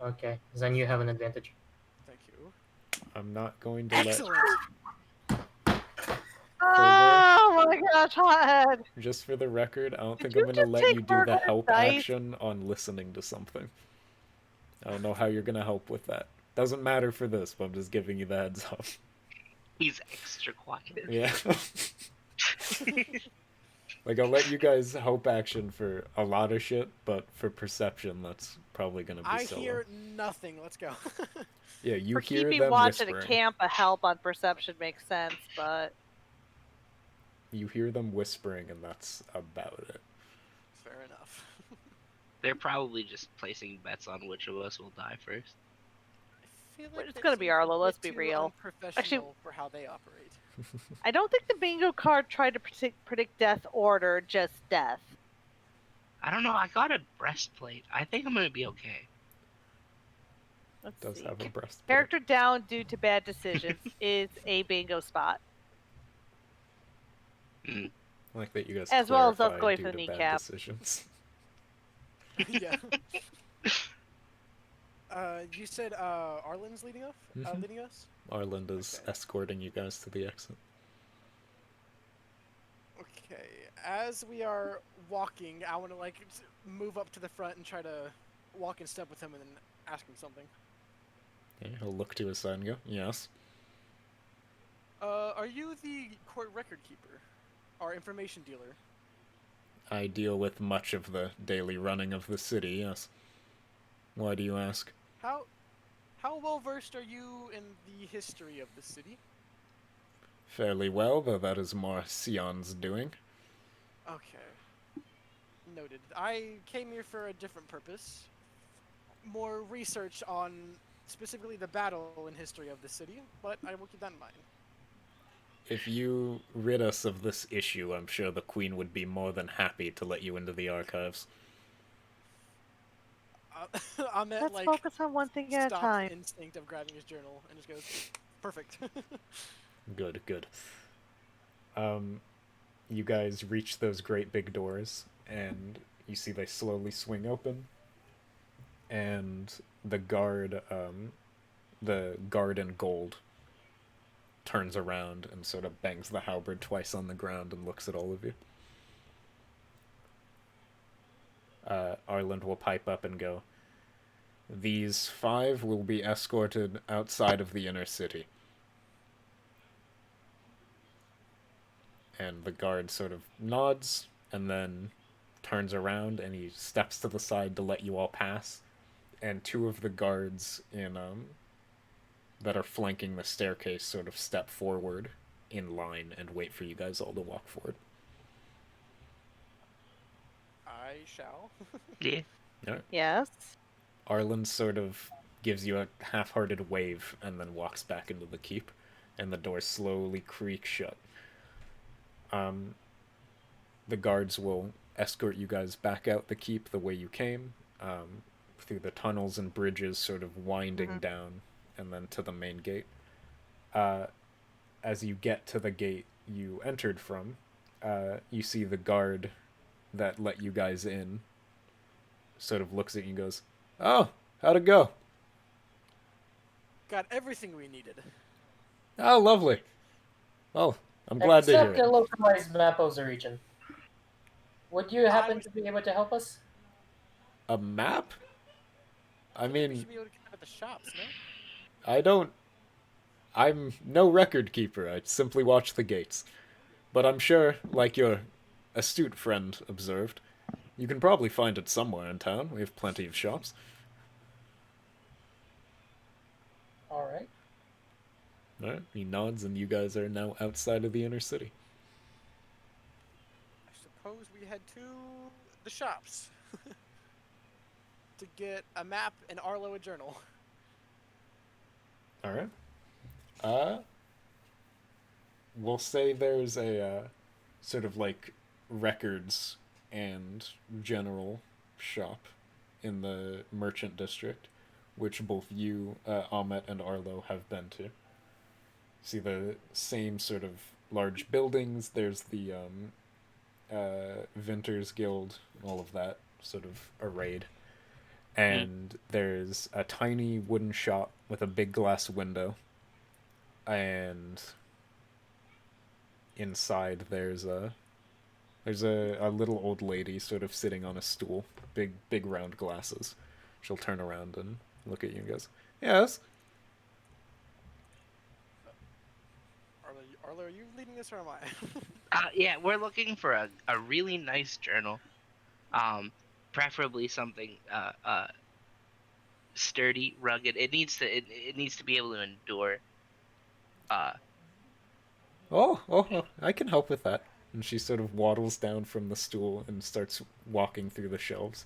Okay, then you have an advantage. Thank you. I'm not going to Excellent. Oh my gosh, hothead! Just for the record, I don't Did think you I'm gonna just let take you do the Margaret's help dice? action on listening to something. I don't know how you're gonna help with that. Doesn't matter for this, but I'm just giving you the heads up. He's extra quiet. Yeah. Like, I'll let you guys help action for a lot of shit, but for perception, that's probably gonna be I solo. hear nothing. Let's go. Yeah, you For hear keeping them watch at a whispering. camp, a help on perception makes sense, but You hear them whispering, and that's about it. Fair enough. They're probably just placing bets on which of us will die first. I feel It's that gonna be seems a Arlo, let's bit be too real. unprofessional Actually- for how they operate. I don't think the bingo card tried to predict death order, just death. I don't know. I got a breastplate. I think I'm gonna be okay. Let's Does see. have a breastplate. Character down due to bad decisions is a bingo spot. I like that you guys As well as us clarify going due for the to bad kneecap. decisions. Yeah. You said Arlen's leading us. Mhm. Leading us. Arland is Okay. escorting you guys to the exit. Okay. As we are walking, I want to like move up to the front and try to walk in step with him and then ask him something. Okay, he'll look to his side and go, yes. Are you the court record keeper, or information dealer? I deal with much of the daily running of the city, yes. Why do you ask? How well versed are you in the history of the city? Fairly well, though that is more Sion's doing. Okay. Noted. I came here for a different purpose. More research on specifically the battle and history of the city, but I will keep that in mind. If you rid us of this issue, I'm sure the Queen would be more than happy to let you into the archives. Ahmet Let's like focus on one thing at a stops time. the instinct of grabbing his journal and just goes, "Perfect." Good, good. You guys reach those great big doors, and you see they slowly swing open, and the guard in gold turns around and sort of bangs the halberd twice on the ground and looks at all of you. Arland will pipe up and go, These 5 will be escorted outside of the inner city. And the guard sort of nods and then turns around and he steps to the side to let you all pass. And 2 of the guards in that are flanking the staircase sort of step forward in line and wait for you guys all to walk forward. I shall. Yeah. Alright. Yes. Arlen sort of gives you a half-hearted wave and then walks back into the keep, and the door slowly creaks shut. The guards will escort you guys back out the keep the way you came, through the tunnels and bridges sort of winding down, and then to the main gate. As you get to the gate you entered from, you see the guard that let you guys in sort of looks at you and goes, "Oh, how'd it go?" Got everything we needed. "Oh, lovely. Well, I'm glad to hear Except the it." localized map of the region. Would you happen to be able to help us? A map? I We mean, should be able to get them at the shops, no? I'm no record keeper. I simply watch the gates. But I'm sure, like your astute friend observed, you can probably find it somewhere in town. We have plenty of shops. Alright. Alright, he nods and you guys are now outside of the inner city. I suppose we head to the shops to get a map and Arlo a journal. Alright. We'll say there's a sort of like records and general shop in the merchant district, which both you, Ahmet, and Arlo have been to. See the same sort of large buildings. There's the Vinters Guild, all of that sort of arrayed. And there's a tiny wooden shop with a big glass window. And inside there's a little old lady sort of sitting on a stool, big round glasses. She'll turn around and look at you and goes, "Yes." Arlo, are you leading this or am I? Yeah, we're looking for a really nice journal. Preferably something sturdy, rugged. It needs to be able to endure. Oh, I can help with that. And she sort of waddles down from the stool and starts walking through the shelves.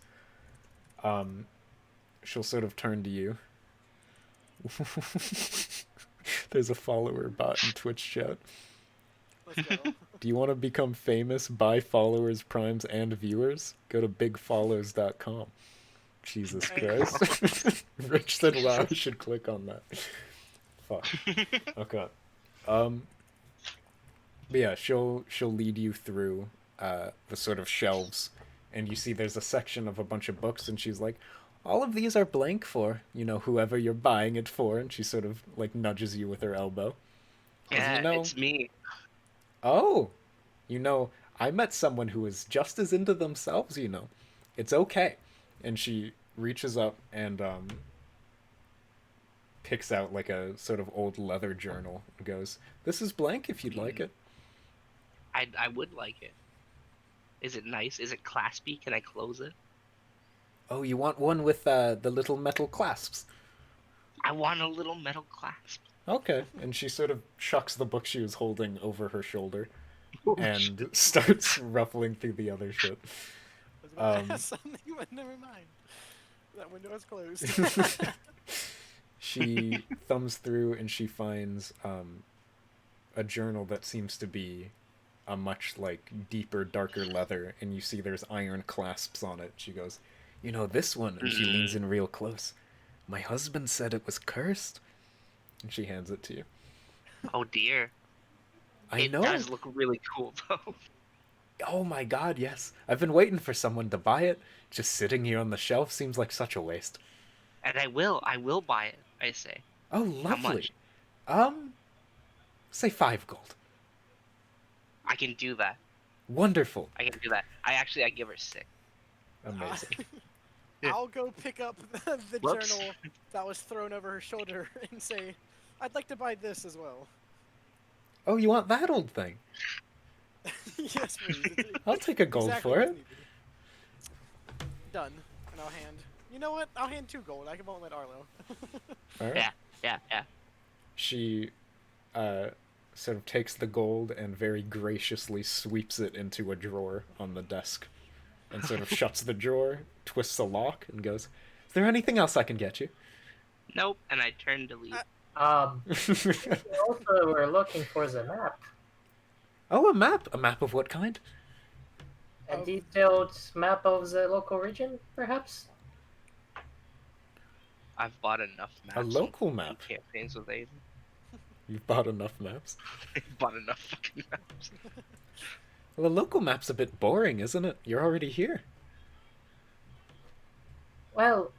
She'll sort of turn to you. There's a follower bot in Twitch chat. Let's go. Do you want to become famous, buy followers, primes, and viewers? Go to bigfollows.com. Jesus Christ. Rich said, "Wow, I should click on that." Fuck. Okay. But yeah, she'll lead you through the sort of shelves, and you see there's a section of a bunch of books, and she's like, "All of these are blank for, whoever you're buying it for," and she sort of like nudges you with her elbow. Yeah, it's me. Oh, I met someone who is just as into themselves, It's okay. And she reaches up and picks out like a sort of old leather journal and goes, "This is blank if you'd like it." I would like it. Is it nice? Is it claspy? Can I close it? Oh, you want one with the little metal clasps? I want a little metal clasp. Okay. And she sort of chucks the book she was holding over her shoulder and starts ruffling through the other shit. I was about to ask something, but never mind. That window is closed. She thumbs through and she finds a journal that seems to be a much like deeper, darker leather, and you see there's iron clasps on it. She goes, "This one," and she leans in real close. "My husband said it was cursed." And she hands it to you. Oh dear. I know. It does look really cool though. Oh my god, yes. I've been waiting for someone to buy it. Just sitting here on the shelf seems like such a waste. And I will buy it, I say. Oh, How lovely. much? Say 5 gold. I can do that. Wonderful. I can do that. I give her 6. Amazing. I'll go pick up the Whoops. journal that was thrown over her shoulder and say, "I'd like to buy this as well." Oh, you want that old thing? Yes, please. I'll take a gold exactly for what's it. needed. Done. And I'll hand. You know what? I'll hand 2 gold. I won't let Arlo. All right. Yeah. She sort of takes the gold and very graciously sweeps it into a drawer on the desk and sort of shuts the drawer, twists a lock, and goes, "Is there anything else I can get you?" Nope. And I turn to leave. We also were looking for the map. Oh, a map? A map of what kind? A detailed map of the local region, perhaps? I've bought enough maps. A local map? Campaigns with Aiden. You've bought enough maps? Bought enough fucking maps. Well, the local map's a bit boring, isn't it? You're already here. Well,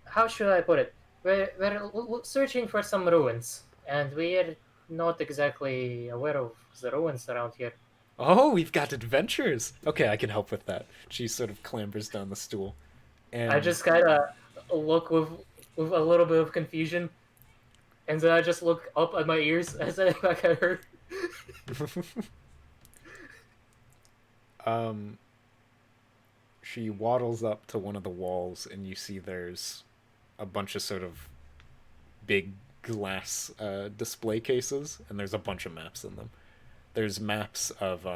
how should I put it? We're searching for some ruins, and we're not exactly aware of the ruins around here. Oh, we've got adventures! Okay, I can help with that. She sort of clambers down the stool. And I just kind of look with a little bit of confusion, and then I just look up at my ears as I like I heard. She waddles up to one of the walls, and you see there's a bunch of sort of big glass display cases, and there's a bunch of maps in them. There's maps of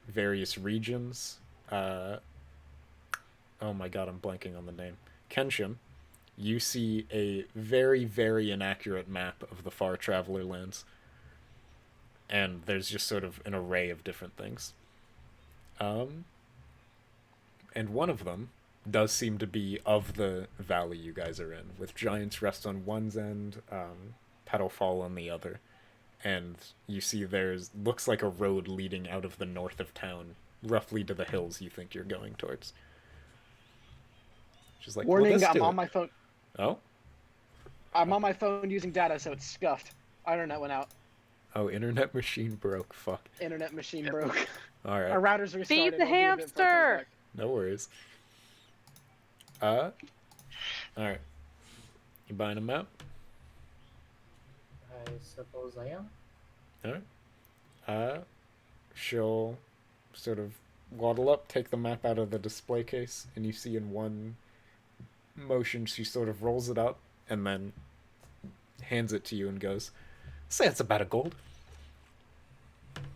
various regions. Oh my god, I'm blanking on the name. Kenshin. You see a very, very inaccurate map of the Far Traveler lands. And there's just sort of an array of different things. And one of them does seem to be of the valley you guys are in, with Giant's Rest on one's end, Petalfall on the other. And you see there's looks like a road leading out of the north of town, roughly to the hills you think you're going towards. She's like, warning, well, I'm on my phone. Oh? I'm on my phone using data, so it's scuffed. Internet went out. Oh, internet machine broke. Fuck. Internet machine broke. All right. Our router's restarted. Feed the It'll be a bit before it comes hamster! back. No worries. All right. You buying a map? I suppose I am. All right. She'll sort of waddle up, take the map out of the display case, and you see in one motion she sort of rolls it up and then hands it to you and goes, "Say it's about a gold."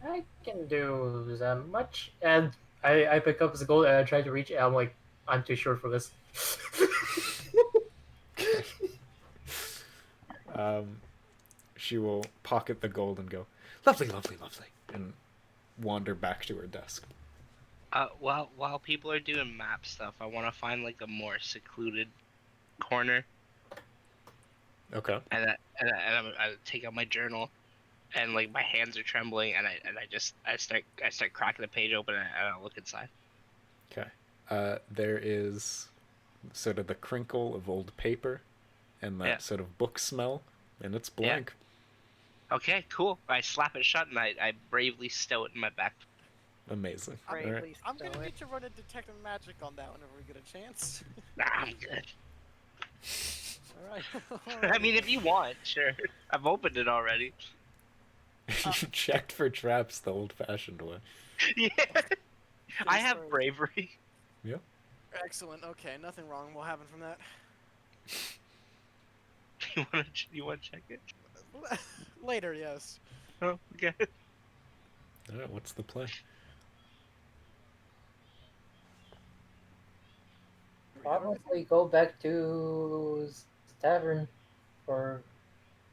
I can do that much. And I pick up the gold and I try to reach it. I'm like, I'm too short for this. She will pocket the gold and go, "Lovely, lovely, lovely," and wander back to her desk. While people are doing map stuff, I want to find like a more secluded corner, Okay. and I take out my journal, and like my hands are trembling, and I start cracking the page open, and I look inside. Okay. There is sort of the crinkle of old paper and that sort of book smell, and it's blank. Okay, cool. I slap it shut and I bravely stow it in my back. Amazing. All right. Bravely I'm gonna stow it. need to run a detect magic on that whenever we get a chance. Nah, I'm good. Alright. I mean, if you want, sure. I've opened it already. You checked for traps the old-fashioned way. Yeah. I have bravery. Yeah. Excellent. Okay, nothing wrong will happen from that. You want to check it? Later, yes. Oh, okay. All right. What's the play? Probably go back to the tavern for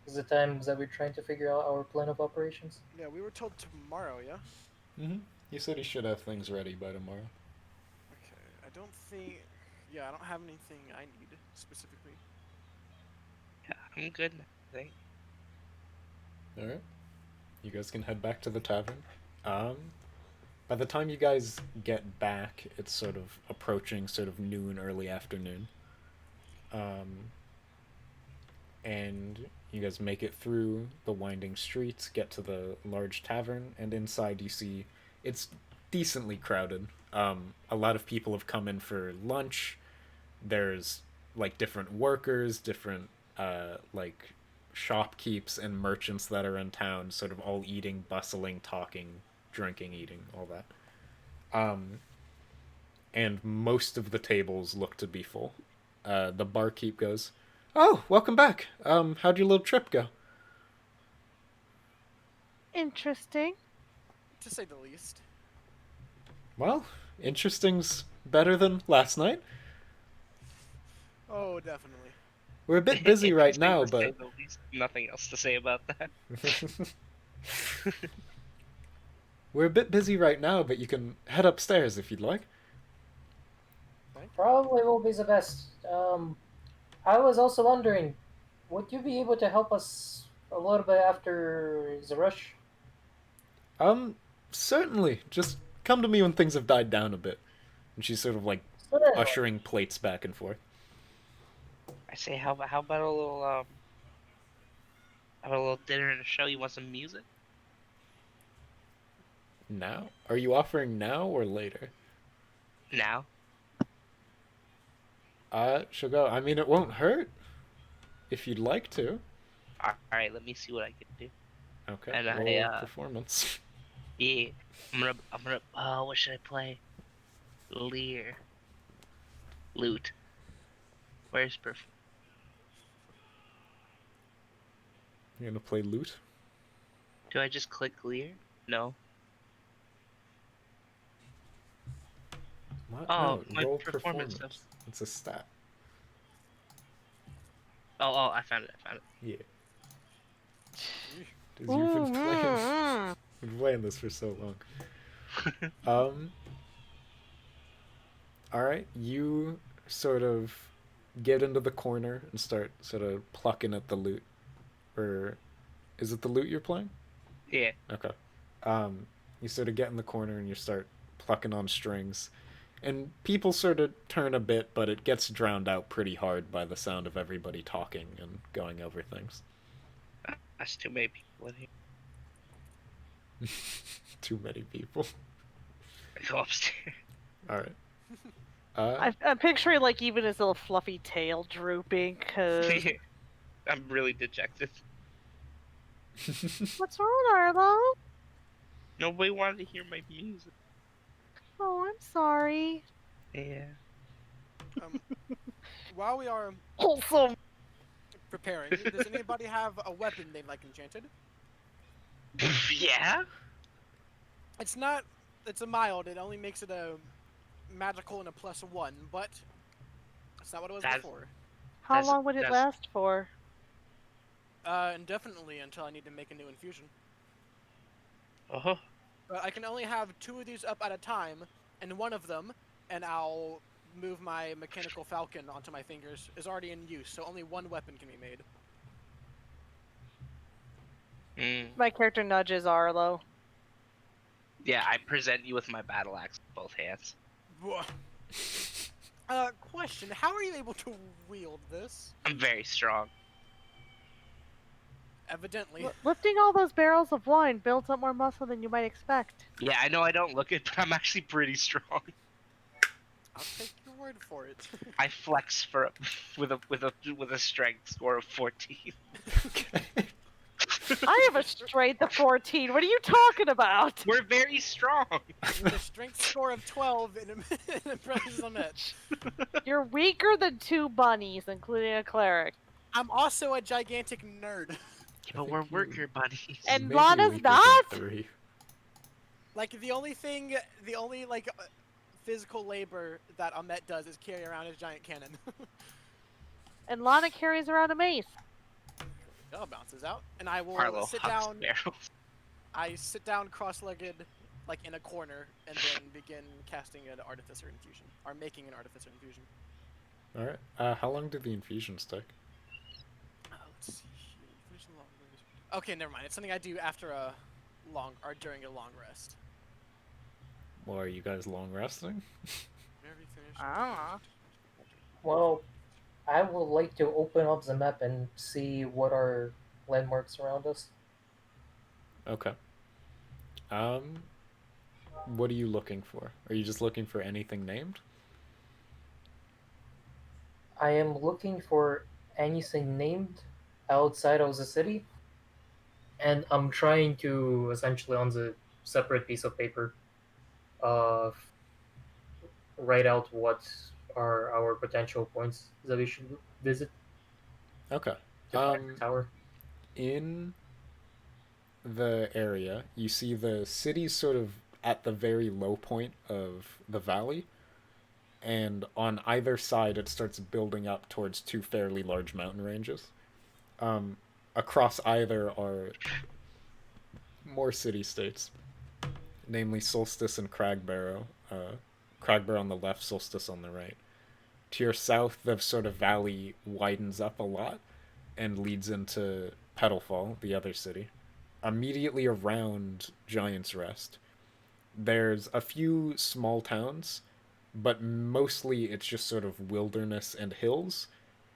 the times that we're trying to figure out our plan of operations. Yeah, we were told tomorrow, yeah? Mm-hmm. You said he should have things ready by tomorrow. Okay, I don't think... Yeah, I don't have anything I need, specifically. Yeah, I'm good, I think. All right. You guys can head back to the tavern. By the time you guys get back, it's sort of approaching sort of noon, early afternoon. And you guys make it through the winding streets, get to the large tavern, and inside you see it's decently crowded. A lot of people have come in for lunch. there's like different workers, different like shopkeepes and merchants that are in town, sort of all eating, bustling, talking, drinking, eating, all that. And most of the tables look to be full. The barkeep goes, "Oh, welcome back. How'd your little trip go?" Interesting. To say the least. Well, interesting's better than last night. Oh, definitely. We're a bit busy right Interesting now, to say but the least. Nothing else to say about that. we're a bit busy right now, but you can head upstairs if you'd like. Probably will be the best. I was also wondering, would you be able to help us a little bit after the rush? Certainly. Just come to me when things have died down a bit. And she's sort of like Certainly. ushering plates back and forth. I say, how about a little have a little dinner and a show? You want some music? Now? Are you offering now or later? Now? She'll go. I mean, it won't hurt if you'd like to. All right, let me see what I can do. Okay. And Roll performance. Yeah, I'm gonna. Oh, what should I play? Lear. Loot. Where's perf? You're gonna play loot. Do I just click Lear? No. What? Oh, No, my roll performance performance. It's a stat. Oh, I found it. Yeah. 'Cause you've been playing this for so long. Alright, you sort of get into the corner and start sort of plucking at the loot. Or is it the loot you're playing? Yeah. Okay. You sort of get in the corner and you start plucking on strings. And people sort of turn a bit, but it gets drowned out pretty hard by the sound of everybody talking and going over things. That's too many people in here. Too many people. I go upstairs. Alright. I'm picturing like even his little fluffy tail drooping. Cause I'm really dejected. what's wrong, Arlo? Nobody wanted to hear my music. Oh, I'm sorry. Yeah. While we are Wholesome. preparing, does anybody have a weapon they'd like enchanted? Yeah. It's not. It's a mild. It only makes it a magical and a +1, but that's not what it was before. How long would it last for? Indefinitely until I need to make a new infusion. Uh-huh. But I can only have 2 of these up at a time, and one of them, and I'll move my mechanical falcon onto my fingers, is already in use, so only one weapon can be made. My character nudges Arlo. Yeah, I present you with my battle axe with both hands. Question, how are you able to wield this? I'm very strong. Evidently. Lifting all those barrels of wine builds up more muscle than you might expect. Yeah, I know I don't look it, but I'm actually pretty strong. I'll take your word for it. I flex with a strength score of 14. I have a strength of 14. What are you talking about? We're very strong. With a strength score of 12 in a presence of match. You're weaker than 2 bunnies, including a cleric. I'm also a gigantic nerd. Yeah, but we're worker buddies. And Lana's not? Like the only physical labor that Ahmet does is carry around his giant cannon. And Lana carries around a mace. That bounces out, and I will Arlo sit hucks down. barrels. I sit down cross-legged, like in a corner, and then begin casting an artificer infusion, or making an artificer infusion. All right. How long do the infusions take? Let's see here. Infusion long rest. Okay, never mind. It's something I do after a long or during a long rest. Well, are you guys long resting? Very finished. Ah. Well, I would like to open up the map and see what are landmarks around us. Okay. What are you looking for? Are you just looking for anything named? I am looking for anything named outside of the city, and I'm trying to essentially on the separate piece of paper, uh, write out what are our potential points that we should visit Okay. to find the tower. In the area, you see the city's sort of at the very low point of the valley, and on either side it starts building up towards two fairly large mountain ranges. Um, Across either are more city states, namely Solstice and Cragbarrow. Cragbarrow on the left, Solstice on the right. To your south, the sort of valley widens up a lot and leads into Petalfall, the other city. Immediately around Giant's Rest, there's a few small towns, but mostly it's just sort of wilderness and hills,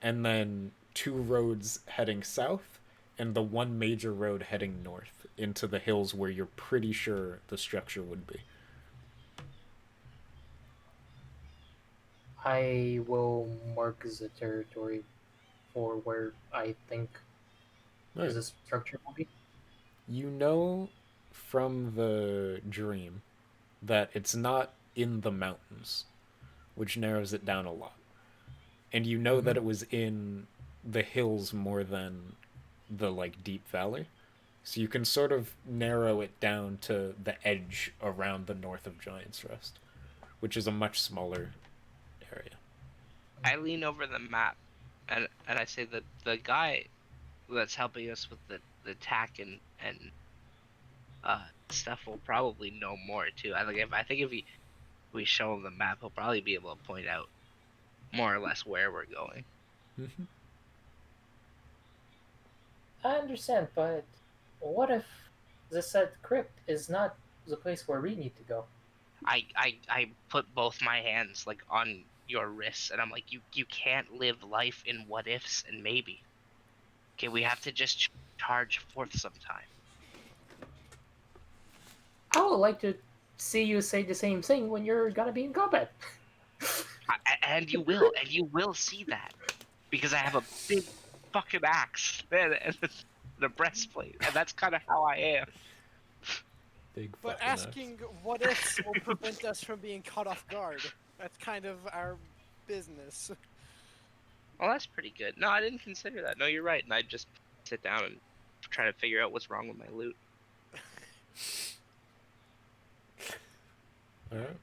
and then two roads heading south, and the one major road heading north into the hills where you're pretty sure the structure would be. I will mark the territory for where I think Right. the structure will be. You know from the dream that it's not in the mountains, which narrows it down a lot. And you know that it was in the hills more than the like deep valley. So you can sort of narrow it down to the edge around the north of Giant's Rest, which is a much smaller area. I lean over the map, and I say that the guy that's helping us with the tack and stuff will probably know more too. I think if we show him the map, he'll probably be able to point out more or less where we're going. Mm-hmm. I understand, but what if the said crypt is not the place where we need to go? I put both my hands like on your wrists, and I'm like, you can't live life in what ifs and maybe. Okay, we have to just charge forth sometime. I would like to see you say the same thing when you're gonna be in combat. And you will see that, because I have a big fucking axe and the breastplate, and that's kind of how I am. Big But fucking axe. asking what ifs will prevent us from being caught off guard. That's kind of our business. Well, that's pretty good. No, I didn't consider that. No, you're right. And I just sit down and try to figure out what's wrong with my loot. Alright.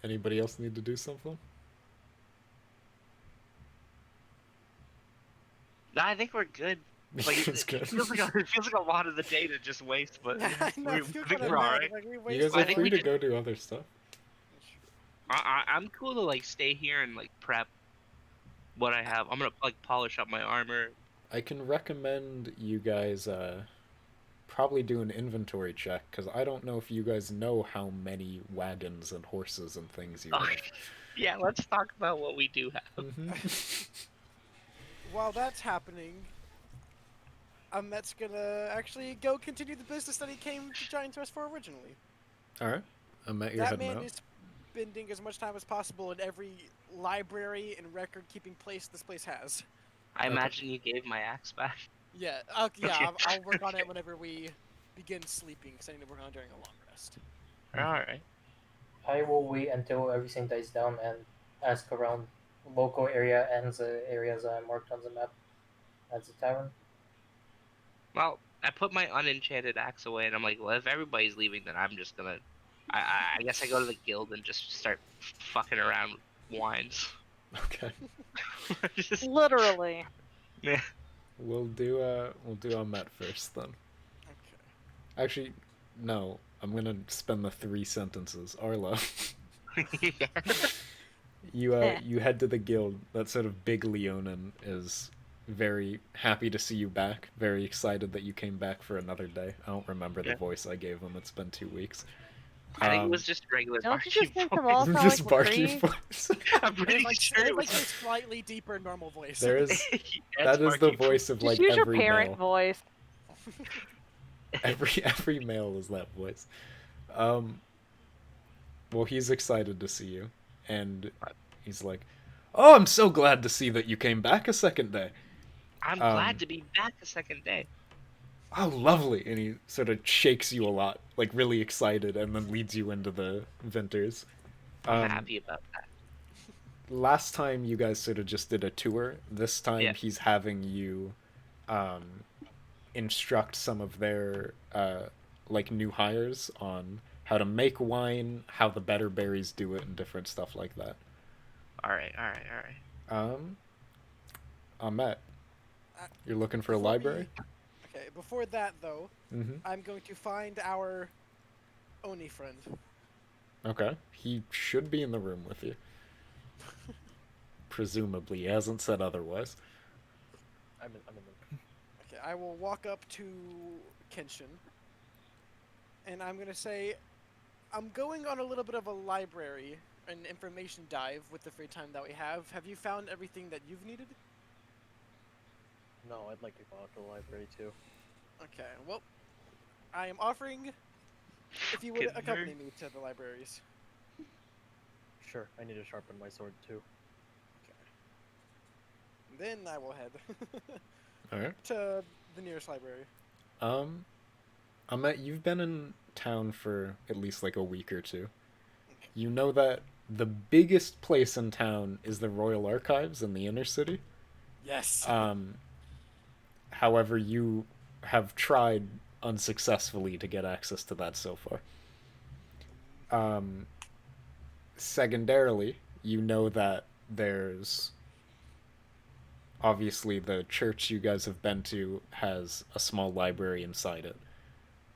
Anybody else need to do something? No, I think we're good. Like, It's it good. feels like a lot of the day to just waste, but I know, we I feel think kinda we're bad, alright. like, we You wasted guys I are think free we to did- go do other stuff. I'm cool to like stay here and like prep what I have. I'm gonna like polish up my armor. I can recommend you guys probably do an inventory check, because I don't know if you guys know how many wagons and horses and things you have. Yeah, let's talk about what we do have. While that's happening, Met's gonna actually go continue the business that he came to Giant Rest for originally. Alright. I'm at your That heading man out. is spending as much time as possible in every library and record-keeping place this place has. I imagine you gave my axe back. Yeah, I'll work on it whenever we begin sleeping, because I need to work on it during a long rest. Alright. I will wait until everything dies down and ask around local area and the areas I marked on the map at the tavern. Well, I put my unenchanted axe away, and I'm like, well, if everybody's leaving, then I'm just gonna. I guess I go to the guild and just start fucking around with wines. Okay. Just- Literally. yeah. We'll do a met first then. Okay. Actually, no. I'm gonna spend the 3 sentences. Arlo, you head to the guild. That sort of big Leonin is very happy to see you back. Very excited that you came back for another day. I don't remember the Yeah. voice I gave him. It's been 2 weeks. I think it was just regular Don't you barkeep just make them voice. all sound Just like barkeep Latree? voice. I'm pretty Like, sure it like was. a slightly deeper normal voice. There is That's that is the barkeep. voice of Just like use your every parent male. voice. Every male is that voice. Well, he's excited to see you, and he's like, Oh, I'm so glad to see that you came back a second day. I'm glad to be back a second day. Oh, lovely. And he sort of shakes you a lot, like really excited, and then leads you into the Vinters. I'm happy about that. Last time you guys sort of just did a tour. This time Yeah. he's having you instruct some of their like new hires on how to make wine, how the better berries do it, and different stuff like that. All right. Ahmet, Uh, you're looking for a before library? Okay, before that though, Mm-hmm. I'm going to find our Oni friend. Okay. He should be in the room with you. Presumably, he hasn't said otherwise. I'm in the... Okay, I will walk up to Kenshin, and I'm gonna say, I'm going on a little bit of a library, an information dive with the free time that we have. Have you found everything that you've needed? No, I'd like to go out to the library too. Okay, well, I am offering if you would Good accompany nerd. me to the libraries. Sure, I need to sharpen my sword too. Then I will head Alright. to the nearest library. Ahmet, you've been in town for at least like a week or two. You know that the biggest place in town is the Royal Archives in the inner city. Yes. However, you have tried unsuccessfully to get access to that so far. Secondarily, you know that there's obviously the church you guys have been to has a small library inside it.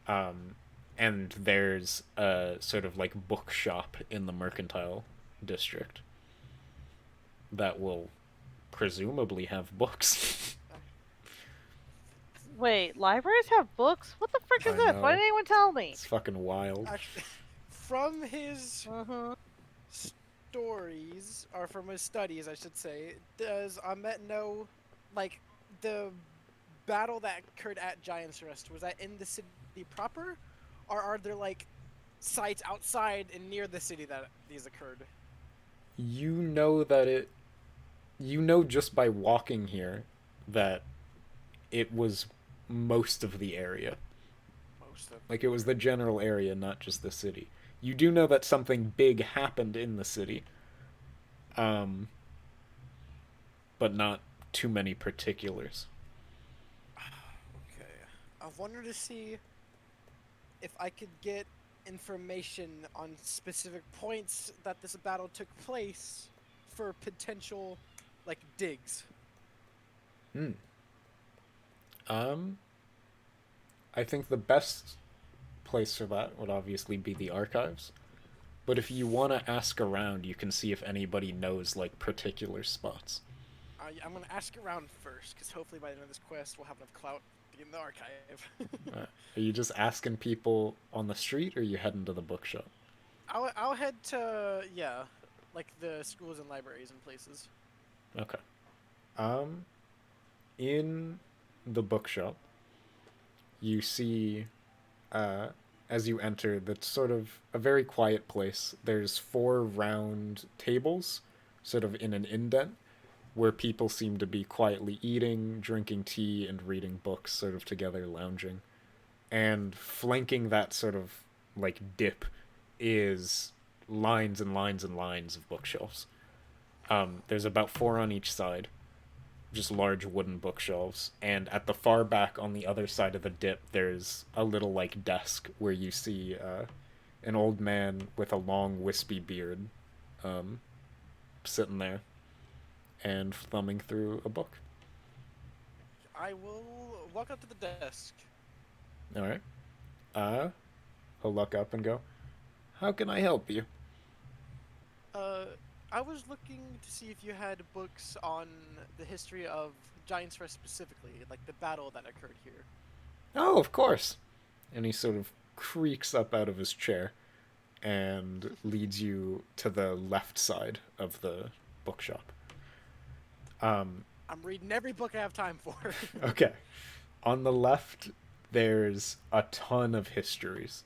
And there's a sort of like bookshop in the mercantile district that will presumably have books. Wait, libraries have books? What the frick is I this? Why know. didn't anyone tell me? It's fucking wild. Actually, from his Mm-hmm. stories, or from his studies, I should say, does Ahmet know, like, the battle that occurred at Giant's Rest? Was that in the city proper, or are there like sites outside and near the city that these occurred? You know that it. You know just by walking here that it was most of the area. Most of. Like it was the general area, not just the city. You do know that something big happened in the city. But not too many particulars. Okay. I wanted to see if I could get information on specific points that this battle took place for potential, like, digs. I think the best place for that would obviously be the archives. But if you want to ask around, you can see if anybody knows like particular spots. I'm gonna ask around first, because hopefully by the end of this quest we'll have enough clout to get in the archive. Are you just asking people on the street, or are you heading to the bookshop? I'll head to, yeah, like the schools and libraries and places. Okay. In the bookshop, you see, as you enter, that's sort of a very quiet place. There's 4 round tables, sort of in an indent, where people seem to be quietly eating, drinking tea, and reading books, sort of together, lounging. And flanking that sort of, like, dip is lines and lines and lines of bookshelves. There's about 4 on each side, just large wooden bookshelves, and at the far back on the other side of the dip, there's a little, like, desk where you see an old man with a long, wispy beard sitting there and thumbing through a book. I will walk up to the desk. Alright. He'll look up and go, "How can I help you?" I was looking to see if you had books on the history of Giant's Rest specifically, like the battle that occurred here. "Oh, of course." And he sort of creaks up out of his chair and leads you to the left side of the bookshop. I'm reading every book I have time for. Okay. On the left, there's a ton of histories.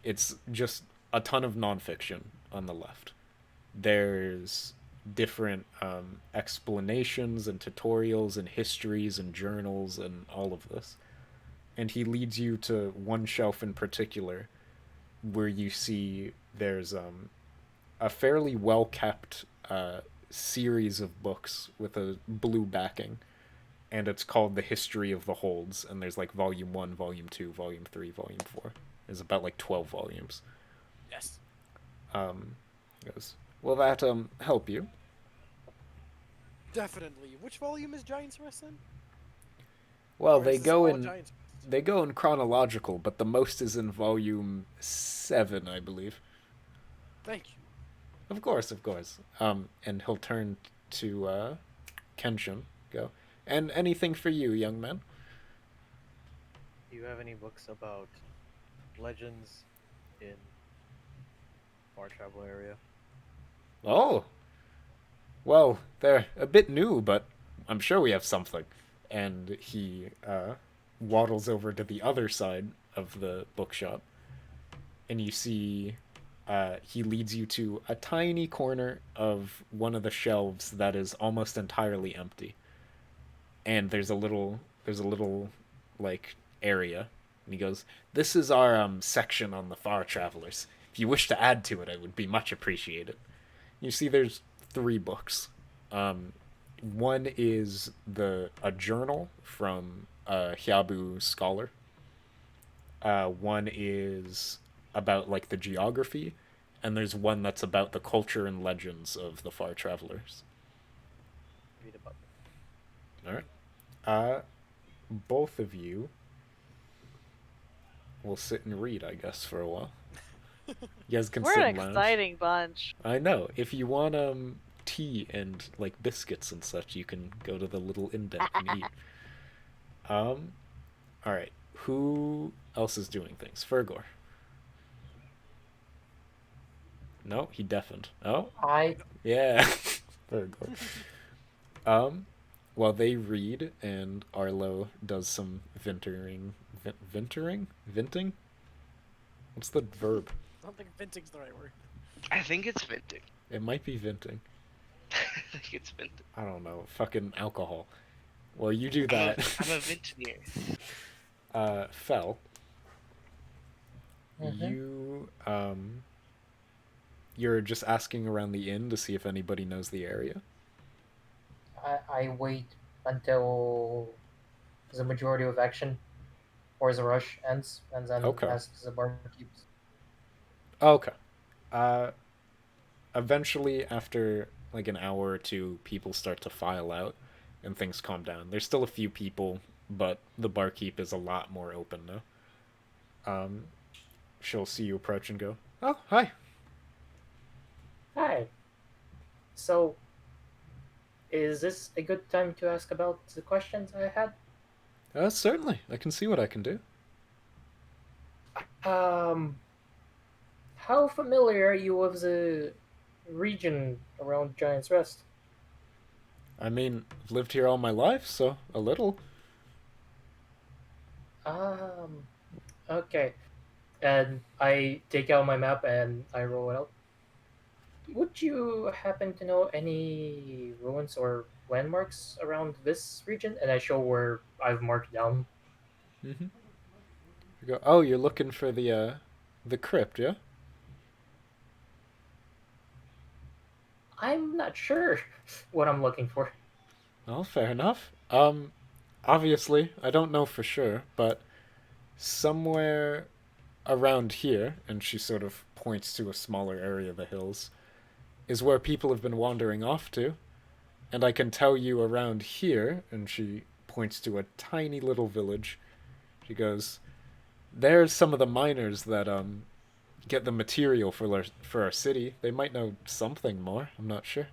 It's just a ton of nonfiction on the left. There's different explanations and tutorials and histories and journals and all of this. And he leads you to one shelf in particular where you see there's a fairly well kept series of books with a blue backing, and it's called The History of the Holds, and there's like volume 1, volume 2, volume 3, volume 4. There's about like 12 volumes. Yes. Goes, will that help you? Definitely. Which volume is Giant's Rest in? Well, Or they is this go all in Giant's Rest? they go in chronological, but the most is in volume 7, I believe. Thank you. Of course, of course. And he'll turn to Kenshin. Go. And anything for you, young man? Do you have any books about legends in Far Travel area? Oh. Well, they're a bit new, but I'm sure we have something. And he waddles over to the other side of the bookshop, and you see he leads you to a tiny corner of one of the shelves that is almost entirely empty. And there's a little like area, and he goes, "This is our section on the Far Travelers. If you wish to add to it, I would be much appreciated." You see, there's 3 books. One is a journal from a Hyabu scholar. One is about like the geography, and there's one that's about the culture and legends of the Far Travelers. Read about them. All right. Both of you will sit and read, I guess, for a while. You guys can We're sit an and lounge. exciting bunch. I know. If you want tea and like biscuits and such, you can go to the little indent and eat. All right. Who else is doing things? Fergor. No, he deafened. Oh, yeah. Fergor. While they read and Arlo does some venting. What's the verb? I don't think venting's the right word. I think it's venting. It might be venting. I think it's venting. I don't know. Fucking alcohol. Well, you do that. I'm a ventineer. Fel. Mhm. You're just asking around the inn to see if anybody knows the area. I wait until the majority of action or the rush ends, and then Okay. ask the barkeeps. Okay. Eventually, after like an hour or two, people start to file out and things calm down. There's still a few people, but the barkeep is a lot more open now. She'll see you approach and go, "Oh, hi." Hi. So, is this a good time to ask about the questions I had? Certainly. I can see what I can do. How familiar are you with the region around Giant's Rest? I mean, I've lived here all my life, so a little. Okay. And I take out my map and I roll it out. Would you happen to know any ruins or landmarks around this region? And I show where I've marked down. Mm-hmm. You go, "Oh, you're looking for the crypt, yeah?" I'm not sure what I'm looking for. Well, fair enough. Obviously, I don't know for sure, but somewhere around here, and she sort of points to a smaller area of the hills, is where people have been wandering off to. And I can tell you around here, and she points to a tiny little village. She goes, "There's some of the miners that get the material for our city. They might know something more. I'm not sure."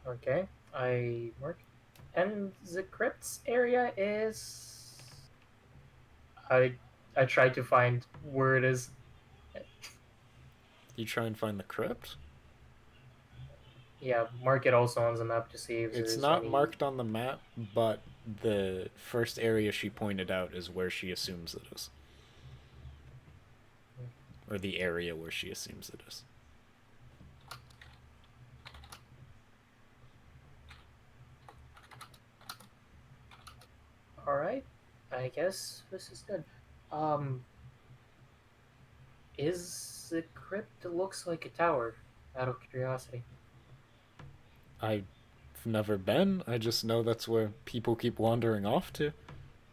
Okay, I mark. And the crypts area is. I try to find where it is. You try and find the crypt? Yeah, mark it also on the map to see if It's there's not any... marked on the map, but the first area she pointed out is where she assumes it is. Or the area where she assumes it is. Alright, I guess this is good. Um, is the crypt that looks like a tower, out of curiosity? I've never been. I just know that's where people keep wandering off to.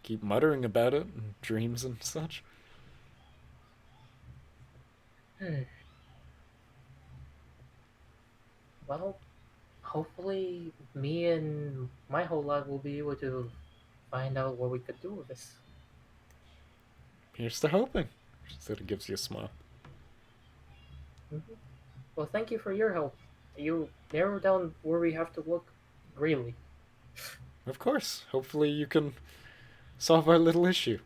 Keep muttering about it in dreams and such. Hmm. Well, hopefully me and my whole lot will be able to find out what we could do with this. Here's to hoping. She sort of gives you a smile. Mhm. Well, thank you for your help. You narrowed down where we have to look greatly. Of course. Hopefully you can solve our little issue.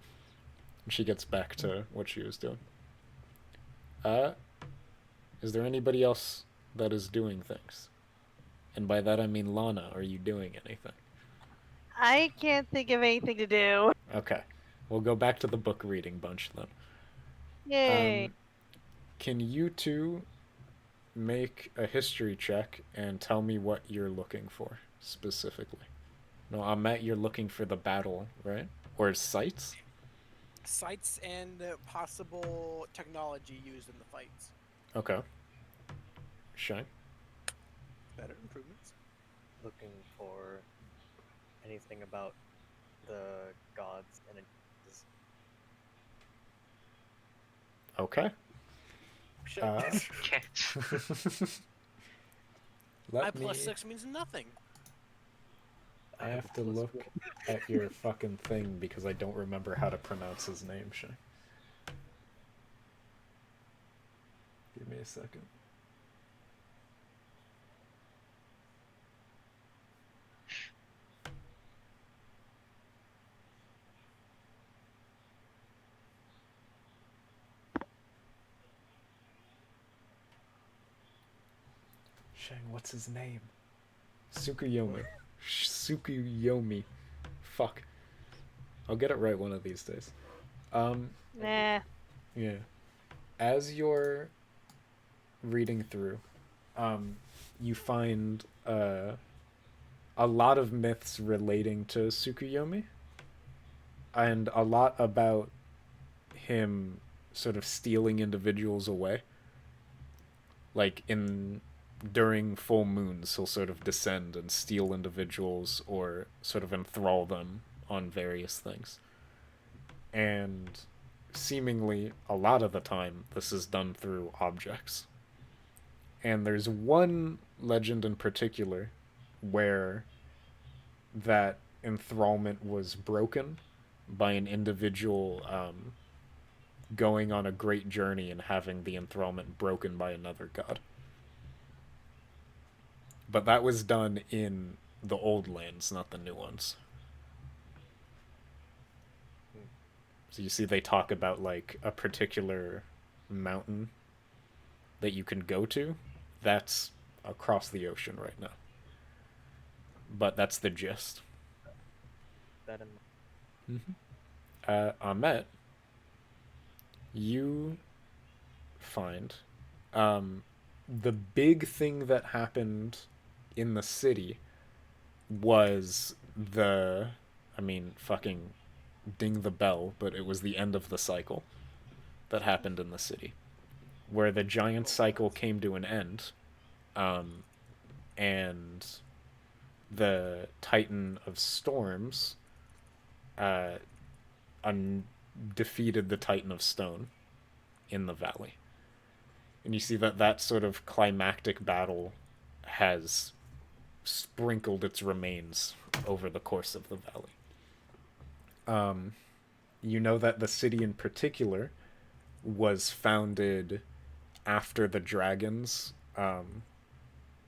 And she gets back to what she was doing. Is there anybody else that is doing things? And by that I mean Lana, are you doing anything? I can't think of anything to do. Okay. We'll go back to the book reading bunch then. Yay. Can you two make a history check and tell me what you're looking for specifically? No, Ahmet, you're looking for the battle, right? Or sites? Sites and possible technology used in the fights. Okay. Shine. Better improvements. Looking for anything about the gods and Okay. Shit. Okay. I Let me. plus 6 means nothing. I have to look at your fucking thing because I don't remember how to pronounce his name, Shane. Give me a second. Shane, what's his name? Tsukuyomi. Tsukuyomi. Fuck. I'll get it right one of these days. Nah. Yeah. As you're reading through, you find a lot of myths relating to Tsukuyomi, and a lot about him sort of stealing individuals away. Like during full moons, he'll sort of descend and steal individuals or sort of enthrall them on various things. And seemingly a lot of the time, this is done through objects. And there's one legend in particular where that enthrallment was broken by an individual going on a great journey and having the enthrallment broken by another god. But that was done in the old lands, not the new ones. So you see they talk about like a particular mountain that you can go to. That's across the ocean right now. But that's the gist. that in Ahmet, you find the big thing that happened in the city was fucking ding the bell, but it was the end of the cycle that happened in the city, where the giant cycle came to an end, and the Titan of Storms defeated the Titan of Stone in the valley. And you see that sort of climactic battle has sprinkled its remains over the course of the valley. You know that the city in particular was founded after the dragons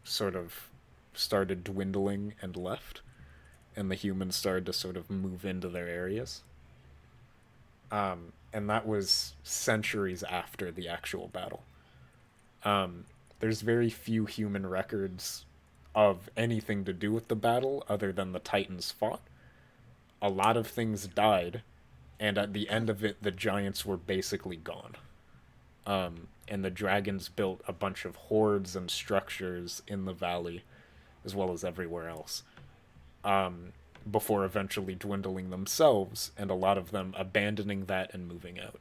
sort of started dwindling and left, and the humans started to sort of move into their areas. And that was centuries after the actual battle. There's very few human records of anything to do with the battle other than the Titans fought. A lot of things died, and at the end of it, the giants were basically gone. And the dragons built a bunch of hordes and structures in the valley, as well as everywhere else. before eventually dwindling themselves, and a lot of them abandoning that and moving out.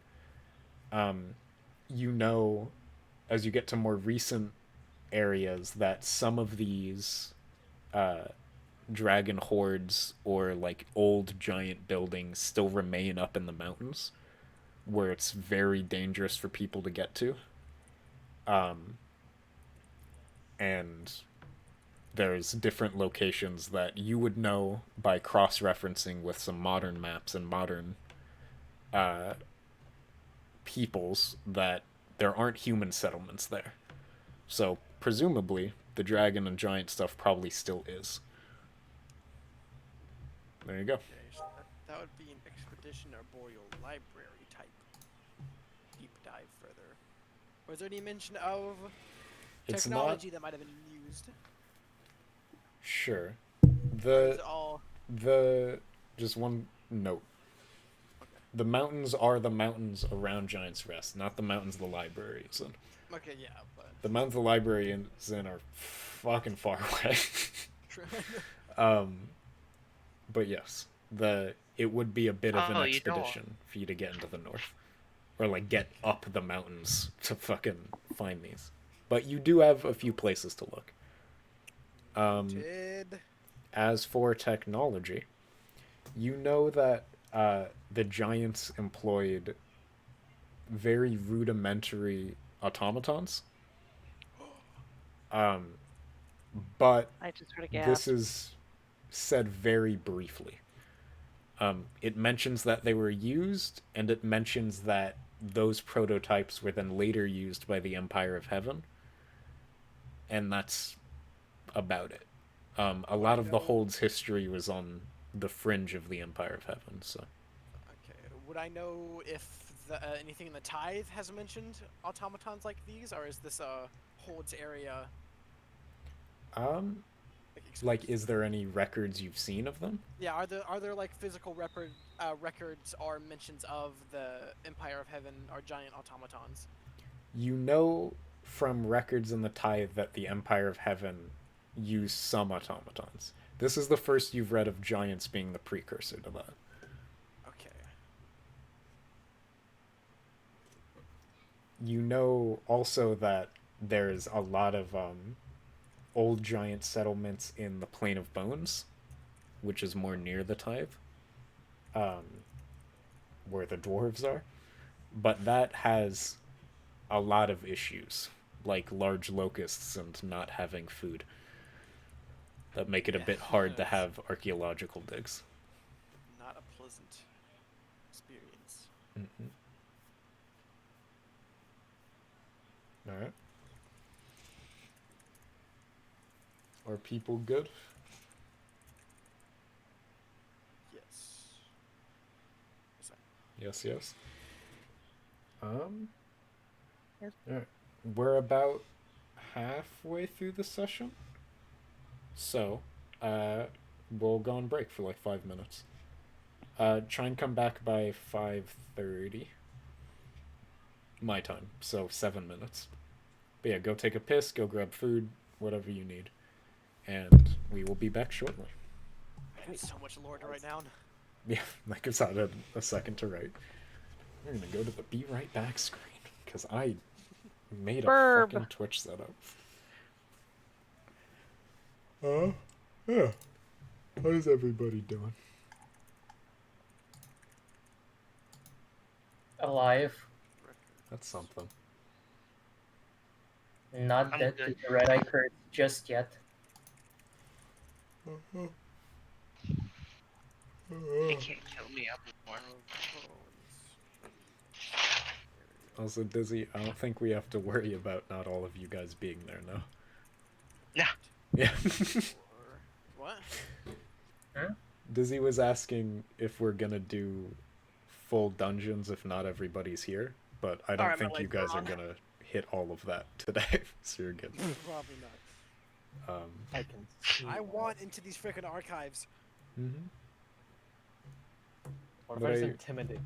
You know, as you get to more recent areas, that some of these dragon hordes or like old giant buildings still remain up in the mountains, where it's very dangerous for people to get to. And there's different locations that you would know by cross-referencing with some modern maps and modern peoples that there aren't human settlements there. So presumably the dragon and giant stuff probably still is. There you go. Okay, so that would be an expedition arboreal library type deep dive further. Was there any mention of It's technology not that might have been used? sure. Or is it all The just one note. okay? The mountains are the mountains around Giant's Rest, not the mountains the library is in. Okay, yeah, but The mountains the library is in are fucking far away. But yes, it would be a bit of an Oh, you don't. expedition for you to get into the north, or like get up the mountains to fucking find these. But you do have a few places to look. did As for technology, you know that the giants employed very rudimentary automatons. But I just heard a gasp. this is said very briefly. It mentions that they were used, and it mentions that those prototypes were then later used by the Empire of Heaven. And that's about it. A lot of the Hold's history was on the fringe of the Empire of Heaven, so. okay. Would I know if anything in the Tithe has mentioned automatons like these, or is this a Hold's area? Like, is there any records you've seen of them? Yeah, are there like physical records or mentions of the Empire of Heaven or giant automatons? You know from records in the Tithe that the Empire of Heaven used some automatons. This is the first you've read of giants being the precursor to that. Okay. You know also that there's a lot of old giant settlements in the Plain of Bones, which is more near the Tithe, where the dwarves are. But that has a lot of issues, like large locusts and not having food, that make it a bit hard to have archaeological digs. Not a pleasant experience. Mm-hmm. All right. Are people good? Yes. Yes, yes. Yes. All right. We're about halfway through the session, so we'll go on break for like 5 minutes. Try and come back by 5:30 my time, so 7 minutes. But yeah, go take a piss, go grab food, whatever you need, and we will be back shortly. I have so much lore to write down. Yeah, like it's had a second to write. We're gonna go to the be right back screen because I made a Burb. fucking Twitch setup. Yeah. How's everybody doing? Alive. That's something. Not I'm dead to good. the red eye curse just yet. You can't kill me anymore. Also, Dizzy, I don't think we have to worry about not all of you guys being there now. Nah. Yeah. What? Dizzy was asking if we're gonna do full dungeons if not everybody's here, but I don't Alright, think my you lights guys are are on. gonna hit all of that today, so you're good. Probably not. I can see. I want into these freaking archives. Mm-hmm. What if But I just I- intimidate?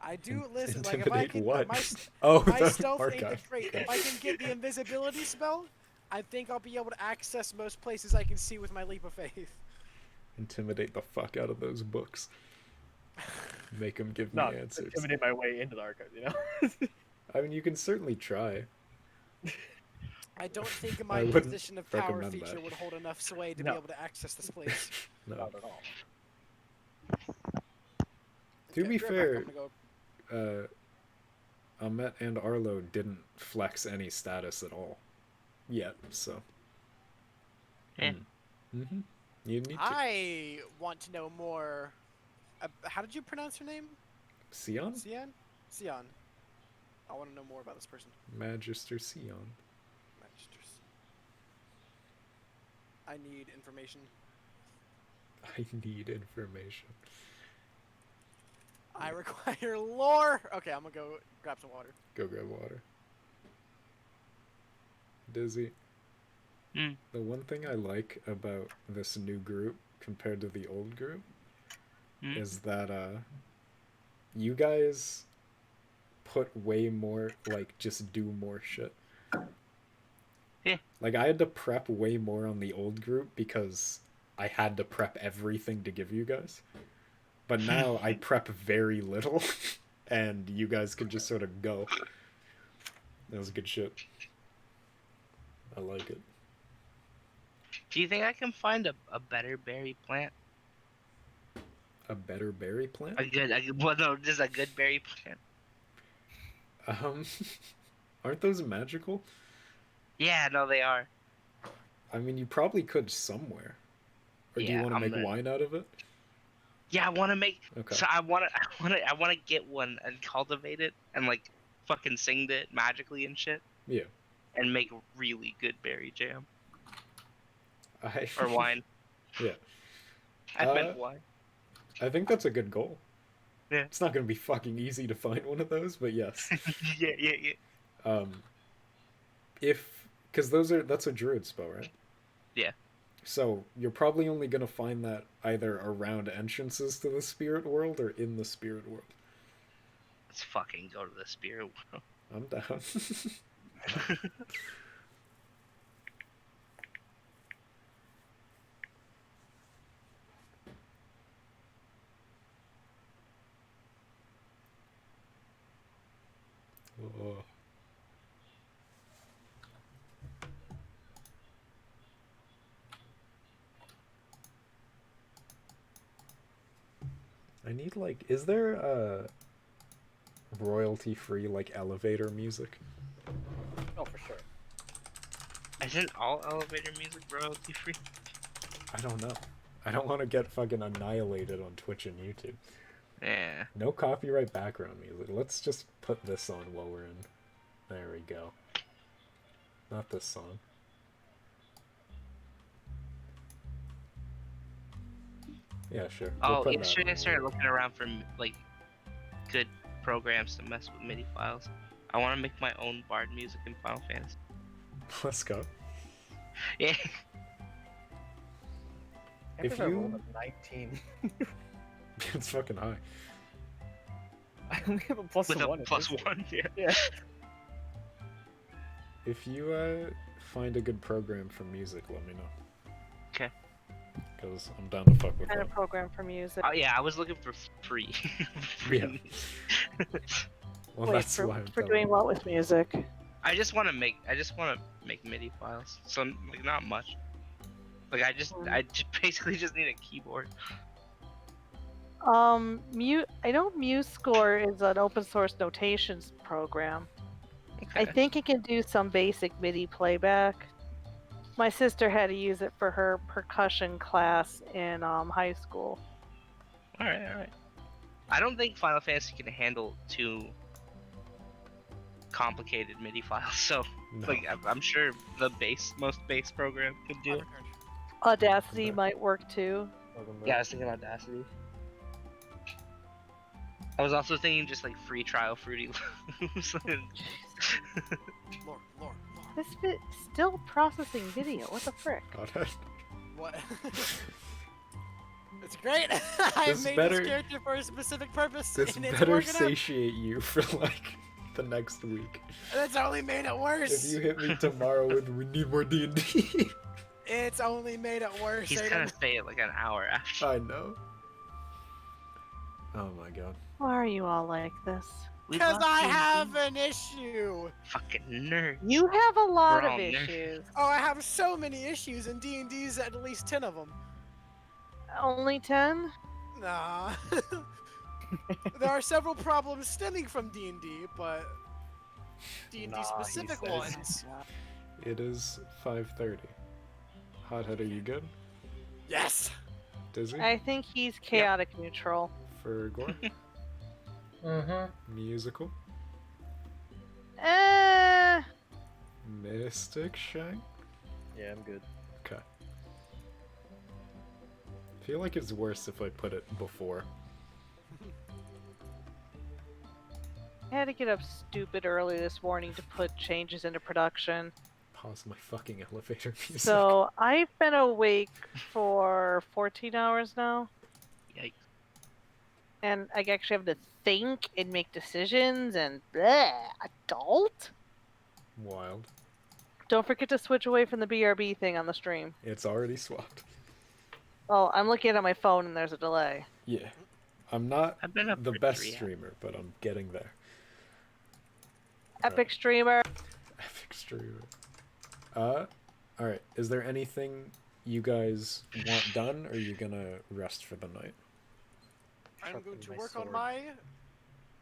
I do listen. Like if I Intimidate can, what? my Oh, my the stealth ain't the archive. trait. If I can get the invisibility spell, I think I'll be able to access most places I can see with my leap of faith. intimidate the fuck out of those books. Make them give me Not answers. intimidate my way into the archives, you know. I mean, you can certainly try. I don't think I my wouldn't position of power recommend feature that. would hold enough sway to No. be able to access this place. No. Not at all. To Okay, be be right back, fair, I'm gonna go. Ahmet and Arlo didn't flex any status at all yet, so. Yeah. Mm-hmm. You need to. I want to know more. How did you pronounce her name? Sion? Sion? Sion. I want to know more about this person. Magister Sion. Magisters. I need information. I need information. I require lore. Okay, I'm gonna go grab some water. Go grab water. Dizzy. Hmm. The one thing I like about this new group compared to the old group is that you guys put way more, like, just do more shit. Yeah. Like, I had to prep way more on the old group because I had to prep everything to give you guys. But now I prep very little, and you guys can just sort of go. That was good shit. I like it. Do you think I can find a better berry plant? A better berry plant? Well, no, just a good berry plant. Aren't those magical? Yeah, no, they are. I mean, you probably could somewhere. Or do you Yeah, want to I'm make gonna- wine out of it? Yeah, I want to make. Okay. So I want to get one and cultivate it and like fucking sing it magically and shit Yeah. and make really good berry jam I or wine. Yeah. I meant wine. I think that's a good goal. Yeah. It's not going to be fucking easy to find one of those, but yes. yeah. Because that's a druid spell, right? Yeah. So you're probably only going to find that either around entrances to the spirit world or in the spirit world. Let's fucking go to the spirit world. I'm down. Oh. I need, like, is there royalty-free, like, elevator music? Oh, for sure. Isn't all elevator music royalty free? I don't know. I don't want to get fucking annihilated on Twitch and YouTube. Yeah. No copyright background music. Let's just put this on while we're in. There we go. Not this song. Yeah, sure. Oh, yesterday I started looking around for like good programs to mess with MIDI files. I want to make my own bard music in Final Fantasy. Let's go. Yeah. If I you- rolled a 19. It's fucking high. I only have a plus With one. a plus one. Yeah. Yeah. If you find a good program for music, let me know. Okay. Because I'm down to fuck with Kind that. of program for music. Oh yeah, I was looking for free. Yeah. Well, Wait, that's for, why I'm for telling doing you. what with music? I just want to make MIDI files. So like not much. Like I just basically just need a keyboard. I know MuseScore is an open source notations program. I Okay. think it can do some basic MIDI playback. My sister had to use it for her percussion class in high school. All right. I don't think Final Fantasy can handle too complicated MIDI files. So No. like I'm sure the most base program could do it. Audacity Okay. might work too. Yeah, I was thinking Audacity. I was also thinking just like free trial Fruity Loops. Lore. This bit still processing video. What the frick? God, What? It's great. I This made better- this character for a specific purpose, this and it's better working out. satiate you for like the next week. That's only made it worse. If you hit me tomorrow with "we need more D&D," It's only made it worse. He's Aiden. gonna say it like an hour after. I know. Oh my god. Why are you all like this? We Because love I D&D. have an issue. Fucking nerd. You have a lot We're of all nerds. issues. Oh, I have so many issues, and D&D's at least 10 of them. Only 10? Nah. There are several problems stemming from D&D, but D&D Nah, he specific says. ones. It is 5:30. Hothead, are you good? Yes. Dizzy? I think he's chaotic neutral. For Gore? Mm-hmm. Musical? Eh. Mystic Shank? Yeah, I'm good. Okay. I feel like it's worse if I put it before. I had to get up stupid early this morning to put changes into production. Pause my fucking elevator music. So I've been awake for 14 hours now. Yikes. And I actually have to think and make decisions and bleh, adult? Wild. Don't forget to switch away from the BRB thing on the stream. It's already swapped. Oh, I'm looking at my phone and there's a delay. Yeah. I'm not I've been up the for best 3 hours. streamer, but I'm getting there. Epic streamer. Epic streamer. Alright. Is there anything you guys want done, or are you gonna rest for the night? I'm going Sharpen to my work on sword. my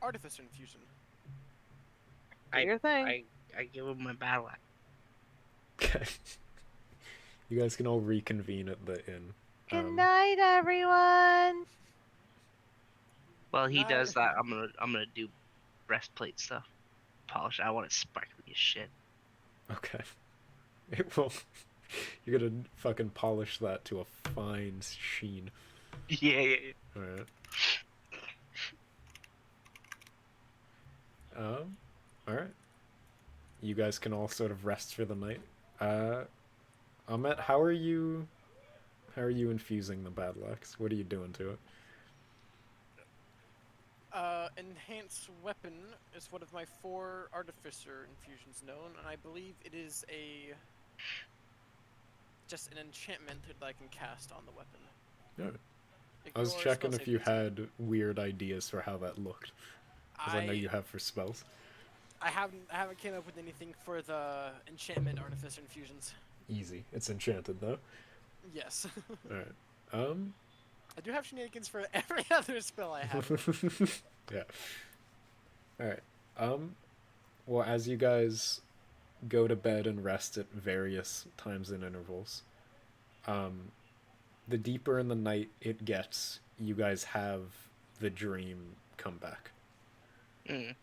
Artificer Infusion. Do your thing. I give him my battle axe. Okay. You guys can all reconvene at the inn. Good night, everyone. Well, he Nice. does that. I'm gonna do breastplate stuff. Polish. I want it sparkly as shit. Okay. It will. You're gonna fucking polish that to a fine sheen. Yeah. Alright. Alright. You guys can all sort of rest for the night. Ahmet, how are you infusing the battle axe? What are you doing to it? Enhanced Weapon is one of my 4 Artificer infusions known, and I believe it is just an enchantment that I can cast on the weapon. Yeah. I was Ignore checking spell if you saving throws. had weird ideas for how that looked, because I know you have for spells. I haven't came up with anything for the enchantment Artificer infusions. Easy. It's enchanted though. Yes. Alright. I do have shenanigans for every other spell I have. Yeah. Alright. Well, as you guys go to bed and rest at various times and intervals, the deeper in the night it gets, you guys have the dream come back. Mm.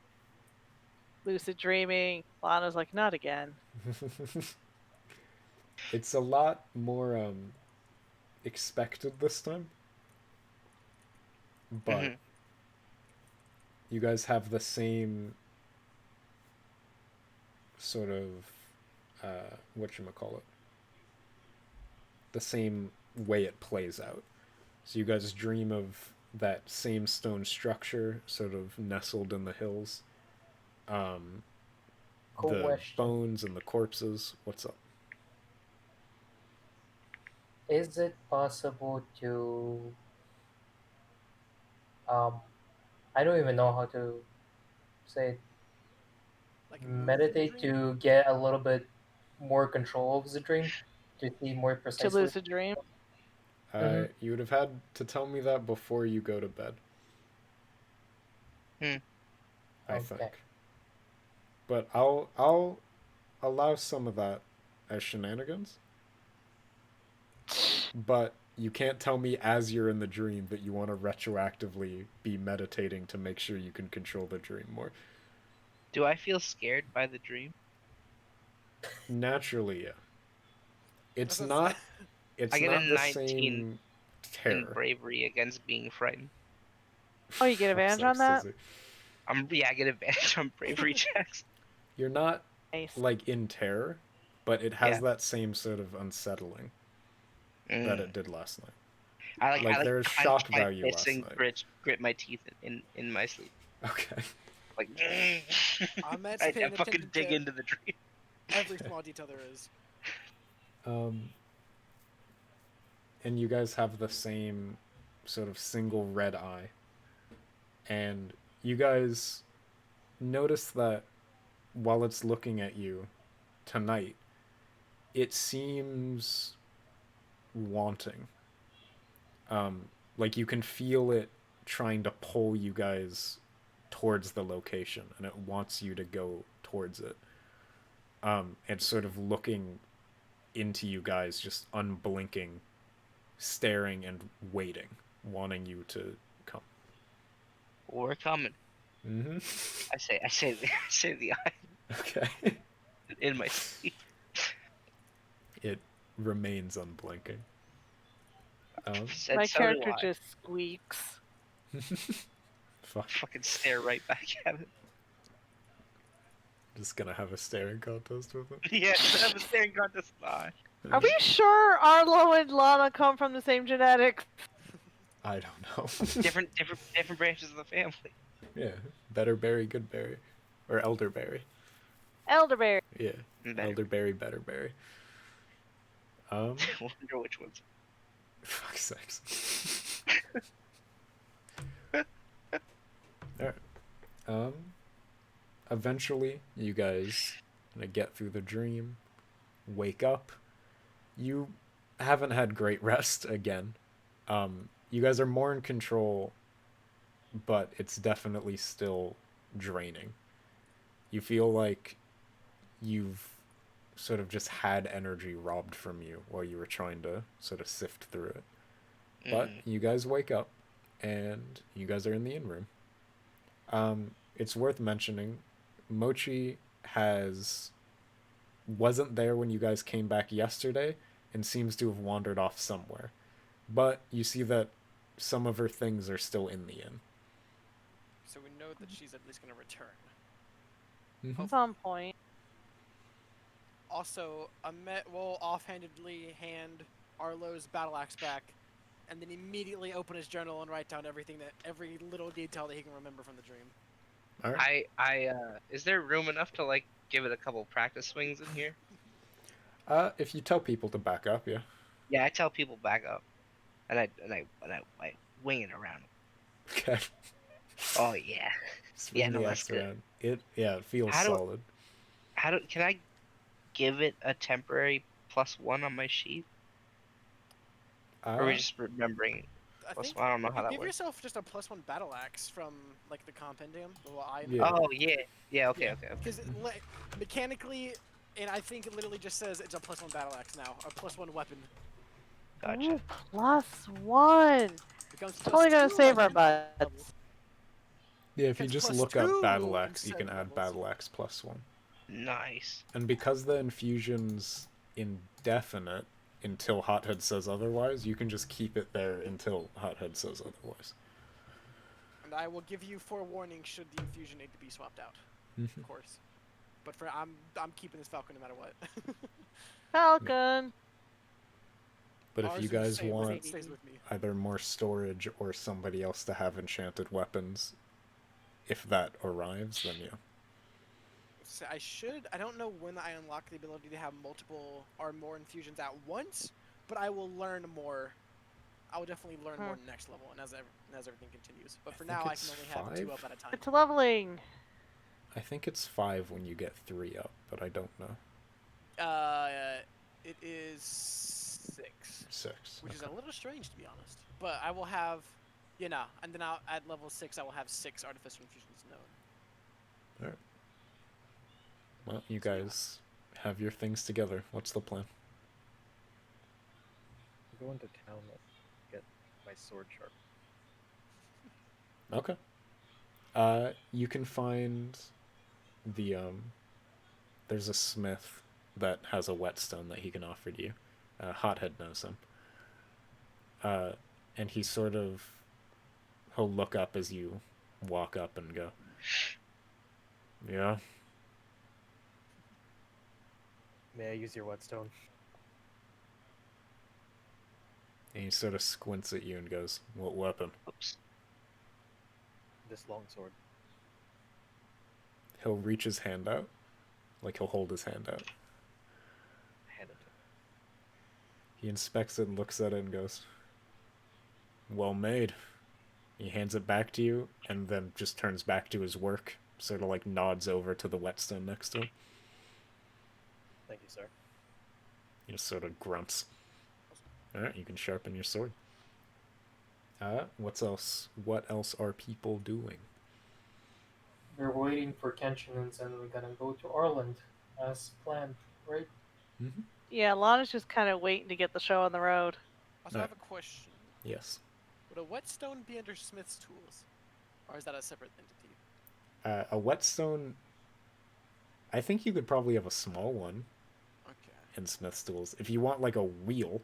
Lucid dreaming. Lana's like, not again. It's a lot more expected this time, but Mhm. you guys have the same sort of whatchamacallit, the same way it plays out. So you guys dream of that same stone structure sort of nestled in the hills, the Question. bones and the corpses. What's up? Is it possible to I don't even know how to say it. Like move through the Meditate dream? to get a little bit more control of the dream, to see more To precisely? lucid dream. Mhm. You would have had to tell me that before you go to bed. Hmm. I Okay. think. But I'll allow some of that as shenanigans. But you can't tell me as you're in the dream that you want to retroactively be meditating to make sure you can control the dream more. Do I feel scared by the dream? Naturally, yeah. It's That's- not. It's I get not a the 19 same In terror. bravery against being frightened. Oh, you get advantage on that? I get advantage on bravery checks. You're not Nice. like in terror, but it has Yeah. that same sort of unsettling that it did last night. I like, there's clench shock my value fists last and night. grit my teeth in my sleep. Okay. Like Ahmet's I paying fucking attention dig to into the dream. every small detail there is. and you guys have the same sort of single red eye. And you guys notice that while it's looking at you tonight, it seems wanting. Like you can feel it trying to pull you guys towards the location, and it wants you to go towards it. It's sort of looking into you guys, just unblinking, staring and waiting, wanting you to come. We're coming. Mm-hmm. I say the eye Okay. in my sleep. It remains unblinking. Said My so character do I. just squeaks. Fuck. Fucking stare right back at it. Just gonna have a staring contest with it. Yeah, I have a staring contest eye. Are we sure Arlo and Lana come from the same genetics? I don't know. Different branches of the family. Yeah, better berry, good berry, or elderberry. Elderberry. Yeah, Better. elderberry, better berry. I wonder which ones. Fuck's sakes. Alright. Eventually, you guys gonna get through the dream, wake up. You haven't had great rest again. You guys are more in control, but it's definitely still draining. You feel like you've sort of just had energy robbed from you while you were trying to sort of sift through it. But you guys wake up, and you guys are in the inn room. It's worth mentioning, Mochi wasn't there when you guys came back yesterday, and seems to have wandered off somewhere. But you see that some of her things are still in the inn. So we know that she's at least going to return. At some point. Also, Ahmet will offhandedly hand Arlo's battle axe back, and then immediately open his journal and write down every little detail that he can remember from the dream. All right. Is there room enough to like give it a couple practice swings in here? If you tell people to back up, yeah. Yeah, I tell people back up, and I wing it around. Okay. Oh yeah. Swing Yeah, no, the that's axe good. around. It feels How do- solid. Can I give it a temporary +1 on my sheet? Or are we just remembering? I don't know how that give works. yourself just a +1 battle axe from like the compendium, the little eye. Yeah. Oh yeah. Okay. Because mechanically, and I think it literally just says it's a +1 battle axe now, a +1 weapon. Gotcha. Ooh, +1. Becomes Totally gonna +2 save our on level. butts. Yeah, if you It's just plus look up 2 battle axe, you instead can of add levels. battle axe +1. Nice. And because the infusion's indefinite until Hothead says otherwise, you can just keep it there until Hothead says otherwise. And I will give you forewarning should the infusion need to be swapped out, Mhm. of course. But I'm keeping this Falcon no matter what. Falcon. But if Ours you is guys stay with want me, stays with me. either more storage or somebody else to have enchanted weapons, if that arrives, then yeah. So I don't know when I unlock the ability to have multiple or more infusions at once, but I will learn more. I will definitely learn more next level and as everything continues. But for now, I can only have 2 up at a time. It's leveling. I think it's 5 when you get 3 up, but I don't know. It is 6. 6. Which is a little strange, to be honest. But I will have, and then at level 6, I will have 6 artificial infusions known. Alright. Well, you guys have your things together. What's the plan? Go into town and get my sword sharp. Okay. You can find the there's a smith that has a whetstone that he can offer to you. Hothead knows him. And he'll look up as you walk up and go, yeah. May I use your whetstone? And he sort of squints at you and goes, what weapon? Oops. This longsword. He'll reach his hand out. Like he'll hold his hand out. Hand it to He inspects it and looks at it and goes, "Well made." He hands it back to you and then just turns back to his work, sort of like nods over to the whetstone next to him. Thank you, sir. He just sort of grunts. Alright, you can sharpen your sword. What else are people doing? We're waiting for Kenshin's and we're gonna go to Orland as planned, right? Mm-hmm. Yeah, Lana's just kind of waiting to get the show on the road. Also, I have a question. Yes. Would a whetstone be under Smith's tools? Or is that a separate entity? A whetstone... I think you could probably have a small one Okay. in Smith's tools. If you want, like, a wheel...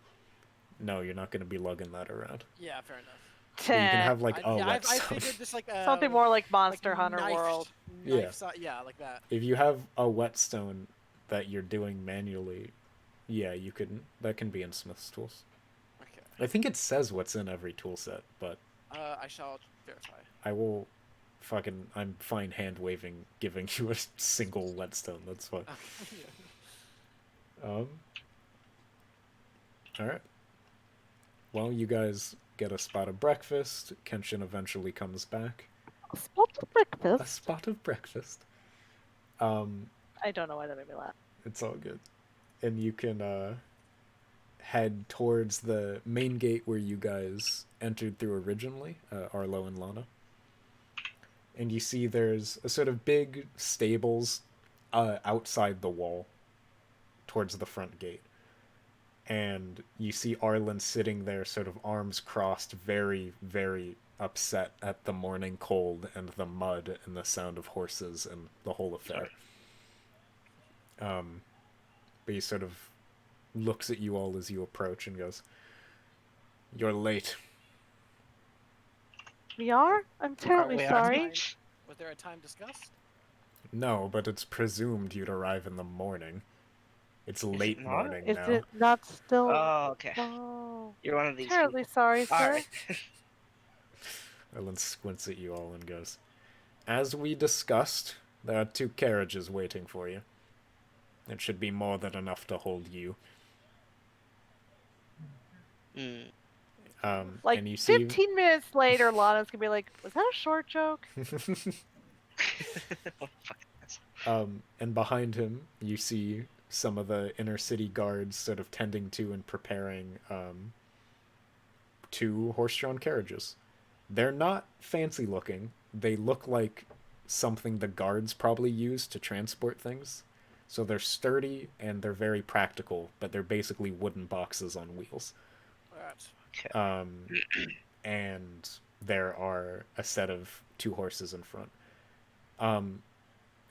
No, you're not going to be lugging that around. Yeah, fair enough. But you can have, like, a I whetstone. figured just like Something more like Monster like Hunter knifed- World. knife yeah, like that. If you have a whetstone that you're doing manually, yeah, you can. That can be in Smith's tools. Okay. I think it says what's in every tool set, but I shall verify. I will I'm fine hand waving giving you a single whetstone. That's fine. Yeah. Alright. Well, you guys get a spot of breakfast. Kenshin eventually comes back. A spot of A breakfast? spot of breakfast. I don't know why that made me laugh. It's all good. And you can head towards the main gate where you guys entered through originally, Arlo and Lana. And you see there's a sort of big stables outside the wall towards the front gate. And you see Arlen sitting there, sort of arms crossed, very, very upset at the morning cold and the mud and the sound of horses and the whole affair. But he sort of looks at you all as you approach and goes, "You're late." We are? I'm terribly we sorry. Was there a time discussed? No, but it's presumed you'd arrive in the morning. It's late not? morning Is now. it not still? Oh, okay. Oh. You're one of these Terribly people. sorry, sir. Alright. Ellen squints at you all and goes, "As we discussed, there are 2 carriages waiting for you. It should be more than enough to hold you." Like and you see 15 minutes later, Lana's gonna be like, "Was that a short joke?" and behind him, you see some of the inner city guards sort of tending to and preparing 2 horse-drawn carriages. They're not fancy looking. They look like something the guards probably use to transport things. So they're sturdy and they're very practical, but they're basically wooden boxes on wheels. Alright. And there are a set of 2 horses in front. And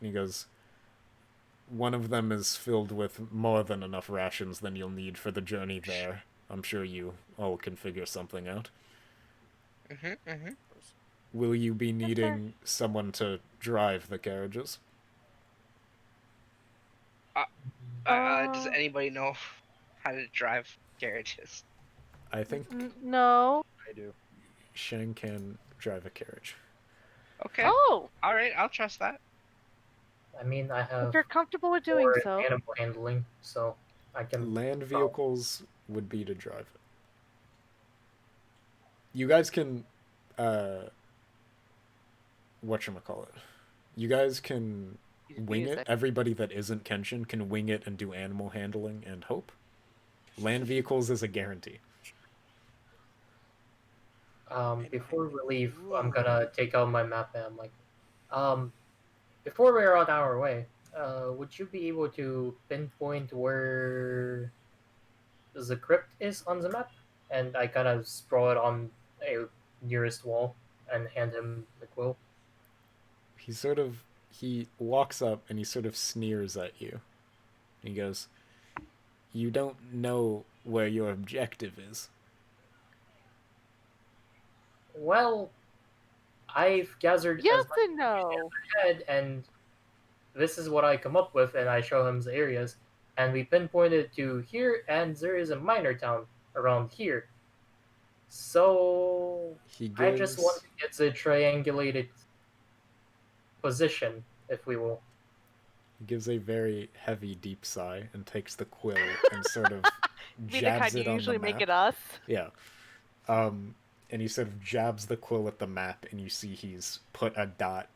he goes, "One of them is filled with more than enough rations than you'll need for the journey there. I'm sure you all can figure something out. Will you be needing someone to drive the carriages?" Does anybody know how to drive carriages? I think No. I do. Shang can drive a carriage. Okay. Oh, Alright, I'll trust that. I mean, I have if you're comfortable with doing 4 so. animal handling, so I can. Land vehicles would be to drive it. You guys can, whatchamacallit. You guys can wing it. Everybody that isn't Kenshin can wing it and do animal handling and hope. Land vehicles is a guarantee. Before we leave, I'm gonna take out my map and I'm like, before we're on our way, would you be able to pinpoint where the crypt is on the map? And I kind of sprawl it on a nearest wall and hand him the quill. He walks up and he sort of sneers at you. He goes, "You don't know where your objective is." Well, I've gathered Yes as much and no. head, and this is what I come up with, and I show him the areas, and we pinpointed to here, and there is a minor town around here. So I just want to get the triangulated position, if we will. He gives a very heavy, deep sigh and takes the quill and sort of the jabs kind you it on the usually make map. it us. Yeah. And he sort of jabs the quill at the map, and you see he's put a dot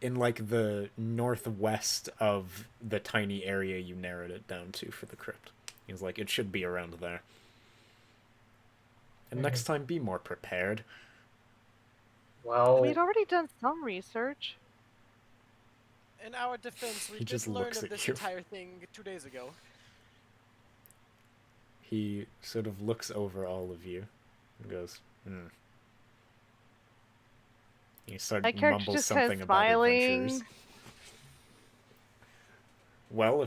in like the northwest of the tiny area you narrowed it down to for the crypt. He's like, it should be around there. And next time, be more prepared. Well, We'd already done some research. In our defense, we He just did learn looks of at this you. entire thing 2 days ago. He sort of looks over all of you and goes, He My character mumbles just kind something of about smiling. adventures. Well,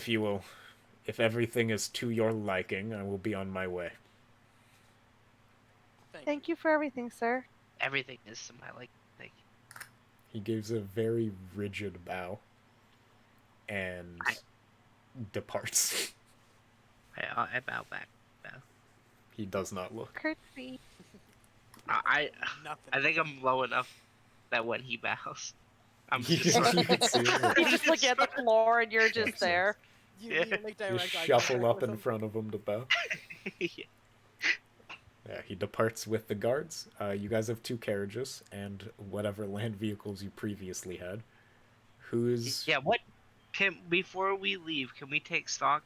if everything is to your liking, I will be on my way. Thank you for everything, sir. Everything is to my like. He gives a very rigid bow and departs. I bow back. He does not look. Curtsy. Nothing. I think I'm low enough that when he bows, I'm You just can see him. You just look at the floor and you're just Makes there. You make You direct eye shuffle contact up with in him. front of him to bow. Yeah. Yeah, he departs with the guards. You guys have 2 carriages and whatever land vehicles you previously had. Who's... Yeah, what? Before we leave, can we take stock?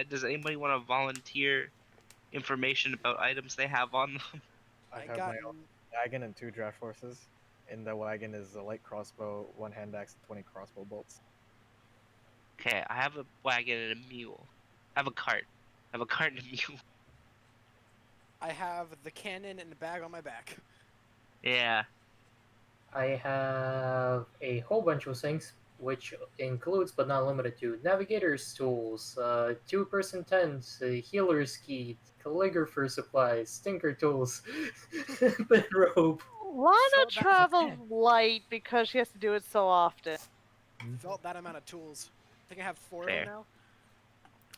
Does anybody want to volunteer information about items they have on them? I I have got my own wagon and 2 draft horses. In the wagon is a light crossbow, 1 hand axe, and 20 crossbow bolts. Okay, I have a wagon and a mule. I have a cart. I have a cart and a mule. I have the cannon and the bag on my back. Yeah. I have a whole bunch of things, which includes but not limited to navigator's tools, 2-person tents, a healer's kit, calligrapher supplies, stinker tools, bedrobe. Lana So that's travels okay. light because she has to do it so often. Felt that amount of tools. I think I have 4 Fair. of them now.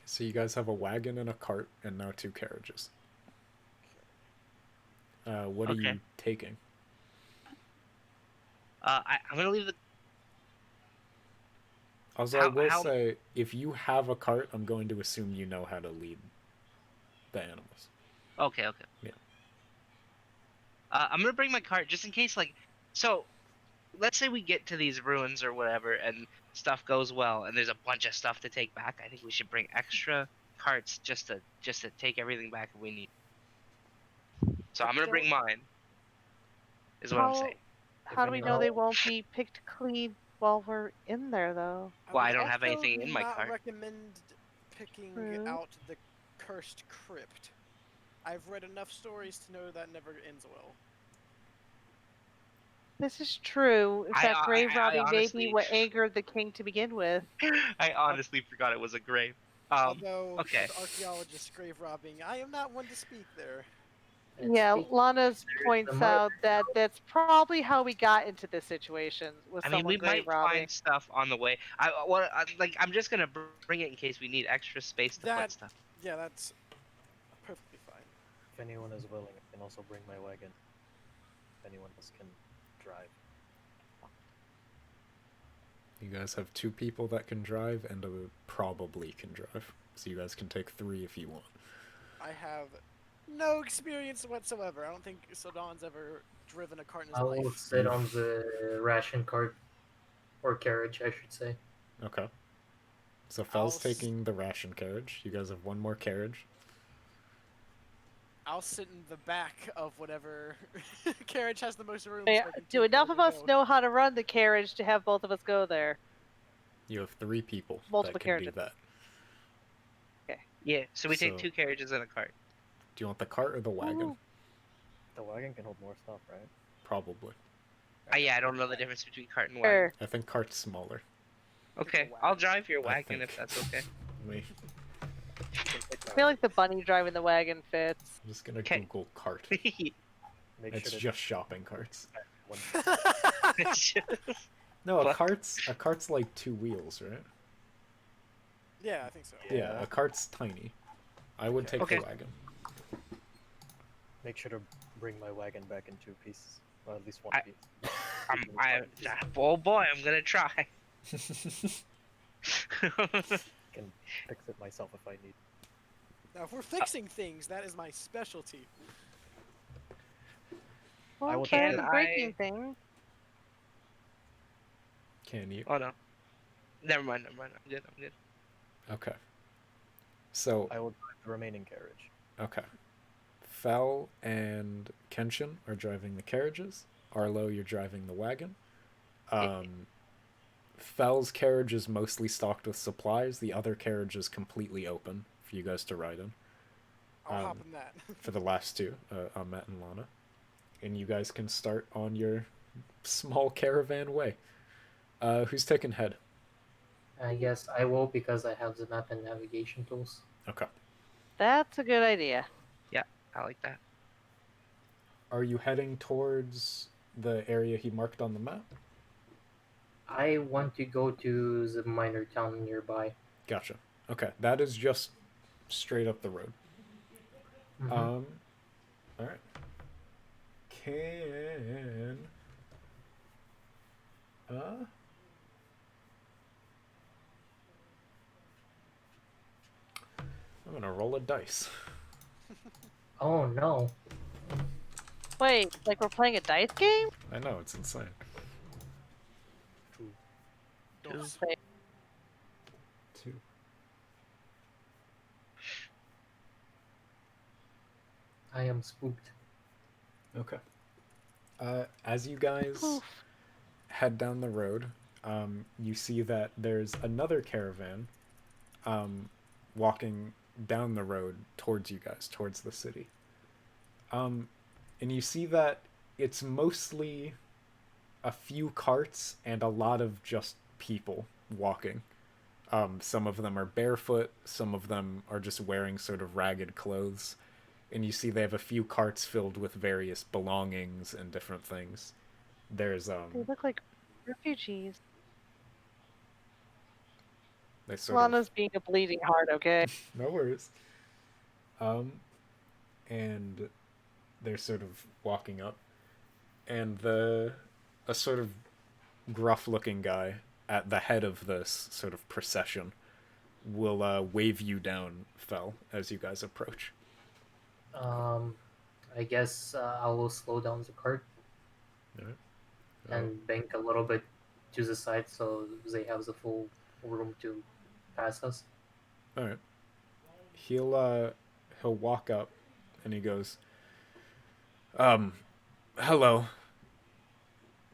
So you guys have a wagon and a cart and now 2 carriages. What are you taking? I'm gonna leave the. Also, I will say, if you have a cart, I'm going to assume you know how to lead the animals. Okay. Yeah. I'm gonna bring my cart just in case, like, so. Let's say we get to these ruins or whatever, and stuff goes well, and there's a bunch of stuff to take back. I think we should bring extra carts just to take everything back if we need. So I'm gonna bring mine. Is what I'm saying. How do we know they won't be picked clean while we're in there, though? Well, I would don't have also anything in my not cart. recommend picking out the cursed crypt. I've read enough stories to know that never ends well. This is true. In fact, grave robbing may be what angered the king to begin with. I honestly forgot it was a grave. Although, okay. the archaeologist grave robbing, I am not one to speak there. Yeah, Lana's points out that that's probably how we got into this situation with someone we grave might robbing. find stuff on the way. I'm just gonna bring it in case we need extra space to put stuff. Yeah, that's perfectly fine. If anyone is willing, I can also bring my wagon. If anyone else can drive. You guys have 2 people that can drive and probably can drive. So you guys can take 3 if you want. I have no experience whatsoever. I don't think Sodan's ever driven a cart in his I life. will sit on the ration cart, or carriage, I should say. Okay. So Fel's taking the ration carriage. You guys have 1 more carriage. I'll sit in the back of whatever carriage has the most room. Yeah, do enough of us know how to run the carriage to have both of us go there? You have 3 people Multiple that can carriages. do that. Okay. Yeah, so we take 2 carriages and a cart. Do you want the cart or the wagon? Ooh. The wagon can hold more stuff, right? Probably. Yeah, I don't know the difference between cart and wagon. I think cart's smaller. Okay, I'll drive your wagon if that's okay. Me. I feel like the bunny driving the wagon fits. I'm just gonna Google cart. It's just shopping carts. No, a cart's like 2 wheels, right? Yeah, I think so. Yeah, a cart's tiny. I would take the wagon. Make sure to bring my wagon back in 2 pieces. Well, at least 1 piece. Oh boy, I'm gonna try. I can fix it myself if I need. Now, if we're fixing things, that is my specialty. Well, would- better Can than breaking I? things. Can you? Oh no. Never mind. I'm good. Okay. So, I will drive the remaining carriage. okay. Fel and Kenshin are driving the carriages. Arlo, you're driving the wagon. Fel's carriage is mostly stocked with supplies. The other carriage is completely open for you guys to ride in. I'll hop in that. For the last two, Matt and Lana. And you guys can start on your small caravan way. Who's taking head? I guess I will because I have the map and navigation tools. Okay. That's a good idea. Yeah, I like that. Are you heading towards the area he marked on the map? I want to go to the minor town nearby. Gotcha. Okay, that is just straight up the road. Mhm. All right. Can I'm gonna roll a dice. Oh no. Wait, like we're playing a dice game? I know, it's insane. Dos. Wait, 2. I am spooked. Okay. As you guys poof. head down the road, you see that there's another caravan walking down the road towards you guys, towards the city. And you see that it's mostly a few carts and a lot of just people walking. Some of them are barefoot, some of them are just wearing sort of ragged clothes. And you see they have a few carts filled with various belongings and different things. There's They look like refugees. they sort of Lana's being a bleeding heart, okay? no worries. And they're sort of walking up, and a sort of gruff-looking guy at the head of this sort of procession will wave you down, Fel, as you guys approach. I guess I will slow down the cart Alright. and bank a little bit to the side so they have the full room to pass us. All right. He'll walk up, and he goes, hello.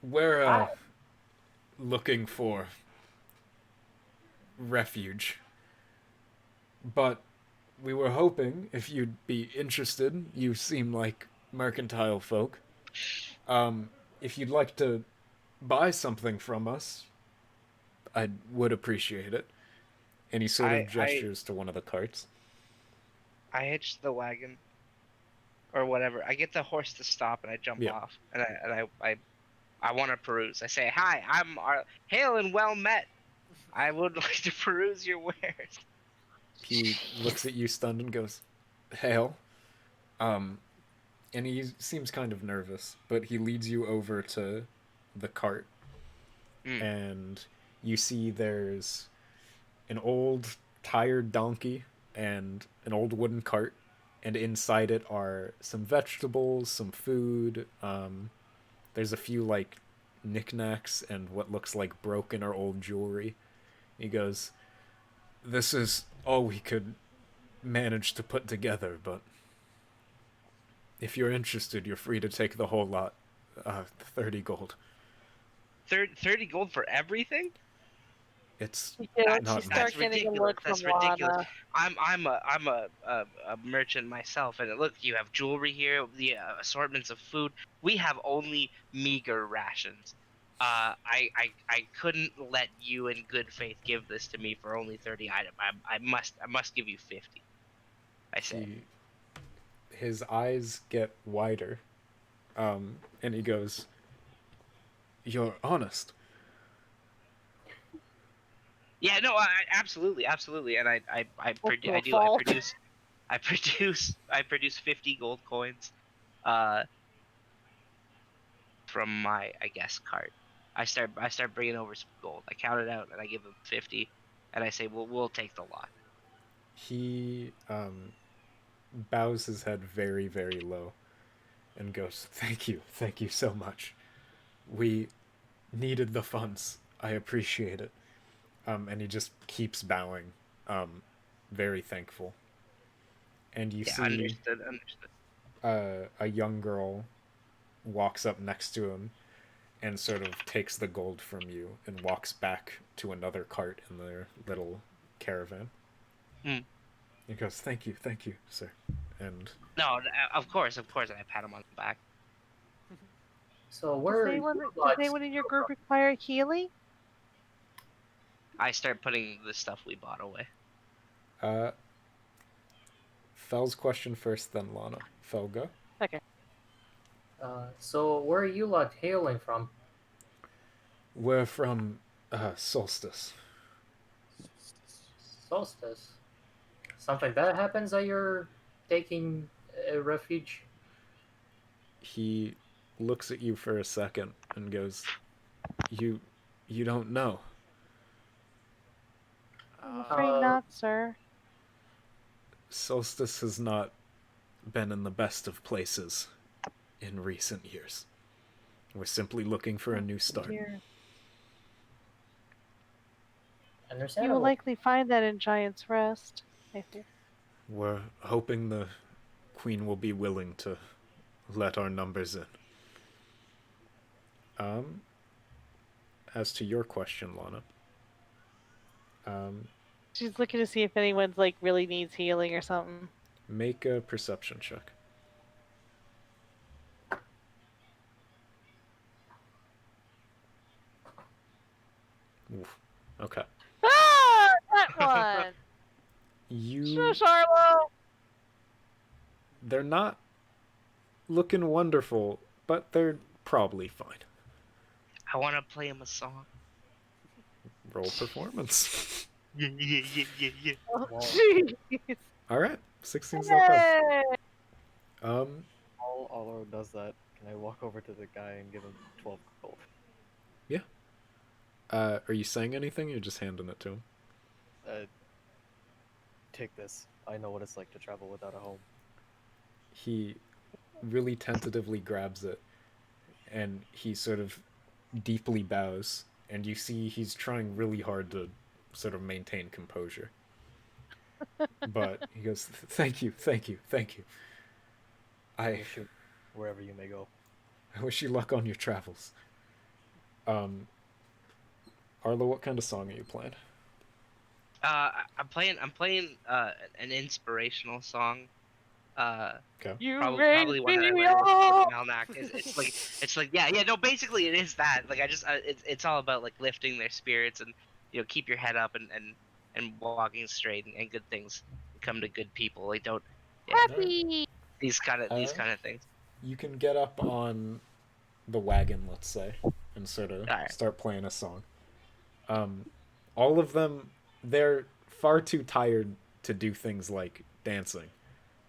We're Hi. looking for refuge, but we were hoping if you'd be interested. You seem like mercantile folk. If you'd like to buy something from us, I would appreciate it. And he sort of gestures to one of the carts. I hitch the wagon, or whatever. I get the horse to stop, and I jump Yeah. off, and I want to peruse. I say, "Hi, hail and well met. I would like to peruse your wares." He looks at you stunned and goes, "Hail." And he seems kind of nervous, but he leads you over to the cart. And you see there's an old tired donkey and an old wooden cart, and inside it are some vegetables, some food. There's a few like knickknacks and what looks like broken or old jewelry. He goes, "This is all we could manage to put together, but if you're interested, you're free to take the whole lot. 30 gold. 30 gold for everything? It's Yeah, not she starts That's getting a ridiculous. look That's from ridiculous. Lana. I'm a merchant myself, and look, you have jewelry here, the assortments of food. We have only meager rations. I couldn't let you in good faith give this to me for only 30 items. I must give you 50. I say. His eyes get wider, and he goes, "You're honest." Yeah, no, absolutely, and I produce 50 gold coins, from my, I guess, cart. I start bringing over some gold. I count it out and I give him 50, and I say, we'll take the lot. He bows his head very, very low and goes, thank you so much. We needed the funds. I appreciate it. And he just keeps bowing, very thankful. And you Yeah, see understood. a young girl walks up next to him and sort of takes the gold from you and walks back to another cart in their little caravan. Mm. He goes, thank you, sir. And No, of course, and I pat him on the back. So Does where anyone in your group require healing? I start putting the stuff we bought away. Fel's question first, then Lana. Fel, go. Okay. So where are you lot hailing from? We're from Solstice. Solstice. Something that happens that you're taking a refuge? He looks at you for a second and goes, You don't know. I'm afraid not, sir. Solstice has not been in the best of places in recent years. We're simply looking for a new start. Dear. You will Understandable. likely find that in Giant's Rest, I think. We're hoping the Queen will be willing to let our numbers in. As to your question, Lana, she's looking to see if anyone's like really needs healing or something. make a perception check. Oof. Okay. Ah, that one. You. Shush, Arlo. They're not looking wonderful, but they're probably fine. I want to play him a song. Roll performance. Yeah. Oh, Well, jeez. All right, 16's not bad. Yay. While Olo does that, can I walk over to the guy and give him 12 gold? Yeah. Are you saying anything? Or you're just handing it to him. Take this. I know what it's like to travel without a home. He really tentatively grabs it, and he sort of deeply bows, and you see he's trying really hard to sort of maintain composure. But he goes, thank you. I wish you wherever you may go. I wish you luck on your travels. Arlo, what kind of song are you playing? I'm playing an inspirational song. Okay. You Probably one that I learned with Malnak. It's like yeah, no, basically it is that. Like I just it's all about like lifting their spirits and keep your head up and walking straight and good things come to good people. Like don't happy. these kind of things. You can get up on the wagon, let's say, and sort of Alright. start playing a song. All of them, they're far too tired to do things like dancing.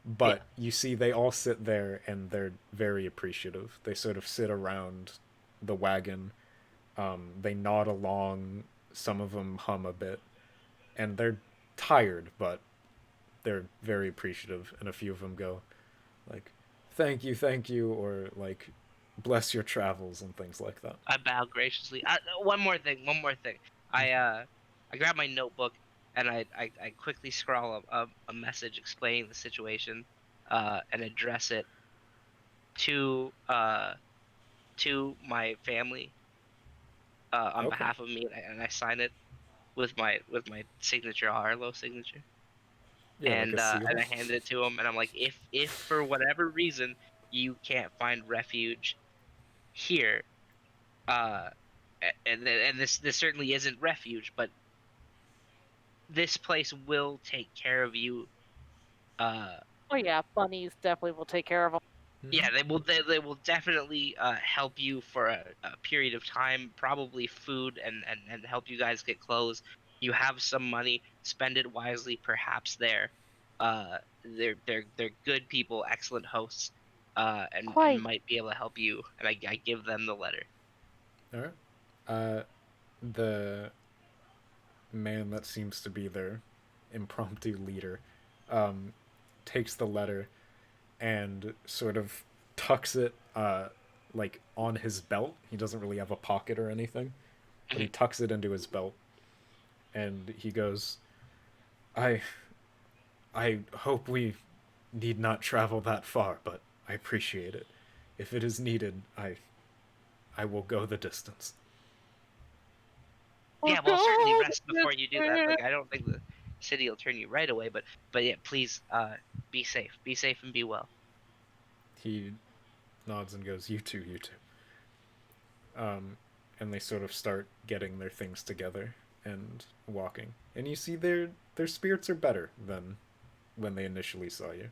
But you see, they all sit there and they're very appreciative. They sort of sit around the wagon. They nod along. Some of them hum a bit. And they're tired, but they're very appreciative. And a few of them go, like, thank you, or like, bless your travels and things like that. I bow graciously. One more thing. I grab my notebook and I quickly scrawl a message explaining the situation, and address it to my family, on Okay. behalf of me, and I sign it with my signature, Harlow signature. Yeah, like a seal. And I handed it to him, and I'm like, if for whatever reason you can't find refuge here, and this certainly isn't refuge, but this place will take care of you. Oh yeah, bunnies definitely will take care of them. Yeah, they will definitely help you for a period of time, probably food and help you guys get clothes. You have some money, spend it wisely, perhaps there. They're good people, excellent hosts, and Quite. might be able to help you. And I give them the letter. All right. The man that seems to be their impromptu leader takes the letter and sort of tucks it like on his belt. He doesn't really have a pocket or anything, but he tucks it into his belt, and he goes, I hope we need not travel that far, but I appreciate it. If it is needed, I will go the distance. Yeah, well, certainly rest before you do that. Like, I don't think the city will turn you right away, but yeah, please, be safe. Be safe and be well. He nods and goes, "You too, you too." And they sort of start getting their things together and walking. And you see their spirits are better than when they initially saw you.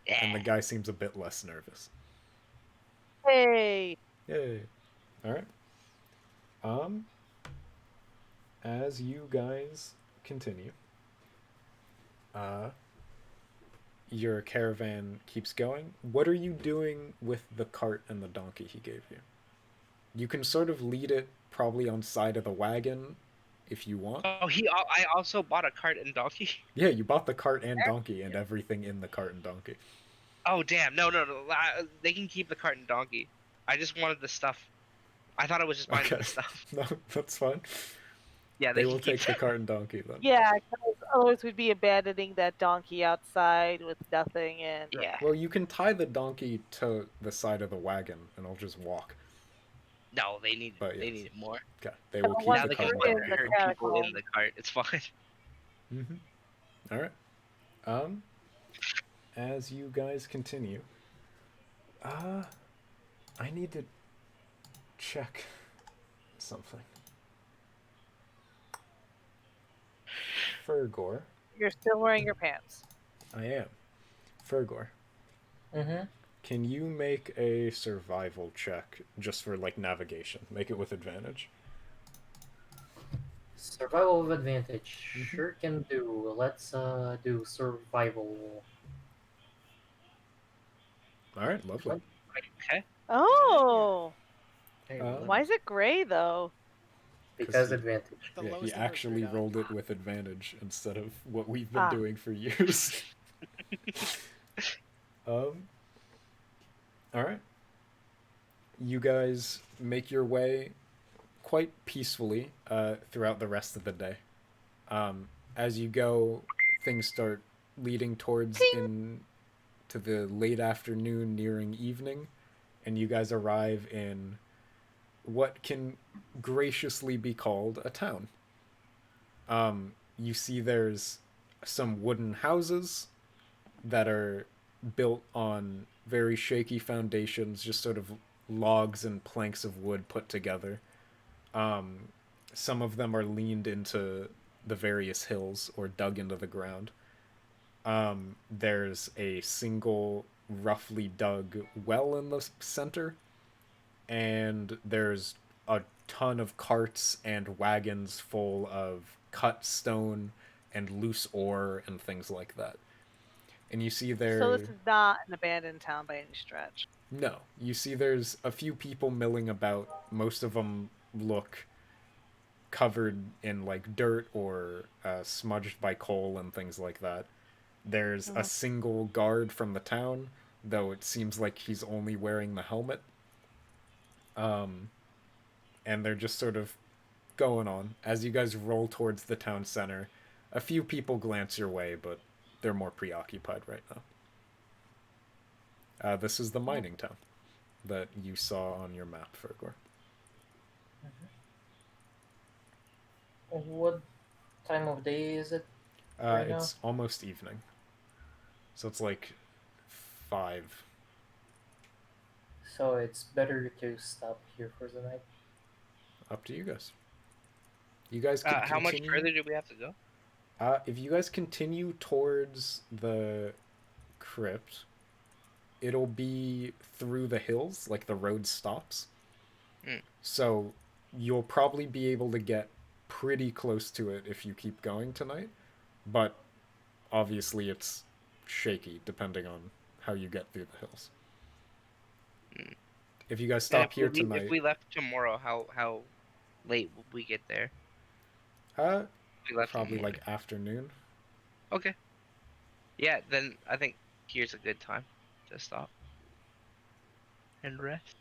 Yeah. And the guy seems a bit less nervous. Hey. Yay. Alright. As you guys continue, your caravan keeps going. What are you doing with the cart and the donkey he gave you? You can sort of lead it probably on side of the wagon if you want. Oh, I also bought a cart and donkey. Yeah, you bought the cart and donkey and everything in the cart and donkey. Oh, damn. No. They can keep the cart and donkey. I just wanted the stuff. I thought it was just buying the stuff. No, that's fine. Yeah, They can will keep take the cart and donkey then. Yeah, because otherwise we'd be abandoning that donkey outside with nothing in. Yeah. Well, you can tie the donkey to the side of the wagon and I'll just walk. No, they need But they yes. need it more. Okay, they will Now keep Now the they cart can and in donkey. the hurt people in catacomb. the cart. It's fine. Mm-hmm. Alright. As you guys continue, I need to check something. Fergor. You're still wearing your pants. I am. Fergor. Mm-hmm. Can you make a survival check just for like navigation? Make it with advantage. Survival of advantage. Sure can do. Let's do survival. Alright, lovely. Okay. Oh, Hey, why is it gray though? Because he- advantage. The Yeah, he lowest number actually grayed out. rolled it with advantage instead of what we've been Ah. doing for years. Alright. You guys make your way quite peacefully throughout the rest of the day. As you go, things start leading towards to the late afternoon, nearing evening, and you guys arrive in what can graciously be called a town. You see there's some wooden houses that are built on very shaky foundations, just sort of logs and planks of wood put together. Some of them are leaned into the various hills or dug into the ground. There's a single roughly dug well in the center, and there's a ton of carts and wagons full of cut stone and loose ore and things like that. And you see there... So this is not an abandoned town by any stretch. No. You see there's a few people milling about. Most of them look covered in like dirt or smudged by coal and things like that. There's a single guard from the town, though it seems like he's only wearing the helmet. And they're just sort of going on. As you guys roll towards the town center, a few people glance your way, but they're more preoccupied right now. This is the mining town that you saw on your map, Fergor. What time of day is it? It's almost evening. So it's like 5. So it's better to stop here for the night. Up to you guys. You guys can How much continue. further do we have to go? If you guys continue towards the crypt, it'll be through the hills, like the road stops. So you'll probably be able to get pretty close to it if you keep going tonight. But obviously it's shaky depending on how you get through the hills. If you guys stop here tonight... If we left tomorrow, how late would we get there? Probably like afternoon. Okay. Yeah, then I think here's a good time to stop and rest.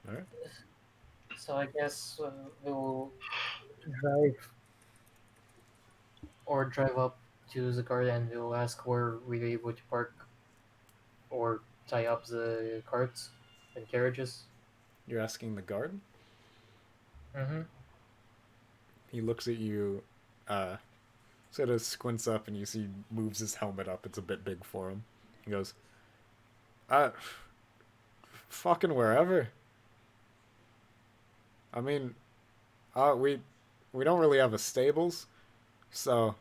All right. So I guess we'll drive up to the car and we'll ask where we're able to park or tie up the carts and carriages. You're asking the guard? Mm-hmm. He looks at you, sort of squints up, and you see moves his helmet up. It's a bit big for him. He goes, fucking wherever. I mean, we don't really have a stables, so,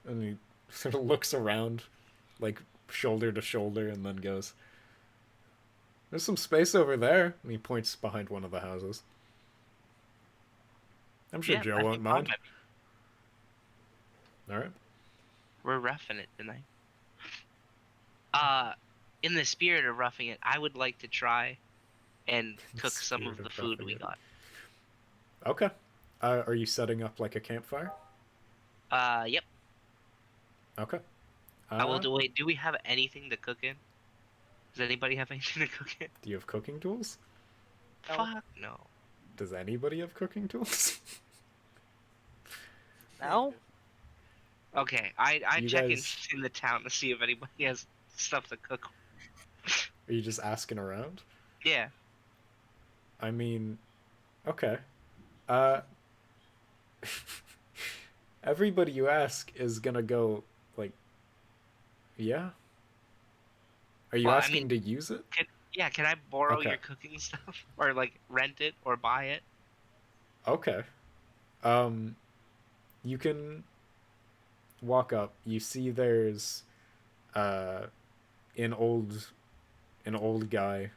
and he sort of looks around, like shoulder to shoulder, and then goes, "There's some space over there," and he points behind one of the houses. I'm sure Yeah, Joe I won't think Bob mind. might be. All right. We're roughing it tonight. In the spirit of roughing it, I would like to try and cook some of Spirit the of food roughing we it. got. Okay. Are you setting up like a campfire? Yep. Okay. I will do. Wait, do we have anything to cook in? Does anybody have anything to cook in? Do you have cooking tools? No. Fuck no. Does anybody have cooking tools? No. Okay, I You check guys- in the town to see if anybody has stuff to cook. Are you just asking around? Yeah. I mean, okay. Uh, everybody you ask is gonna go, like, yeah? Are you Well, I asking mean- to use it? Can I borrow Okay. your cooking stuff or like rent it or buy it? Okay. You can walk up. You see there's, an old guy.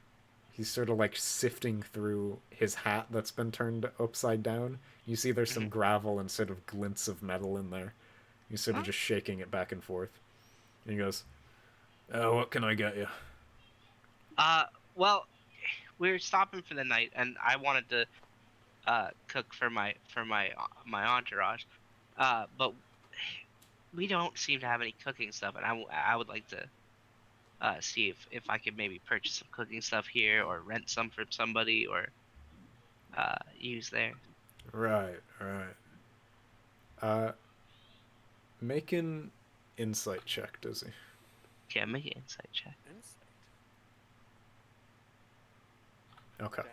He's sort of like sifting through his hat that's been turned upside down. You see there's some gravel and sort of glints of metal in there. He's sort of just shaking it back and forth. And he goes, "What can I get you?" Well, we're stopping for the night, and I wanted to cook for my my entourage. But we don't seem to have any cooking stuff, and I would like to see if I could maybe purchase some cooking stuff here or rent some from somebody or use there. Right. Make an insight check, does he? Yeah, make an insight check. Okay.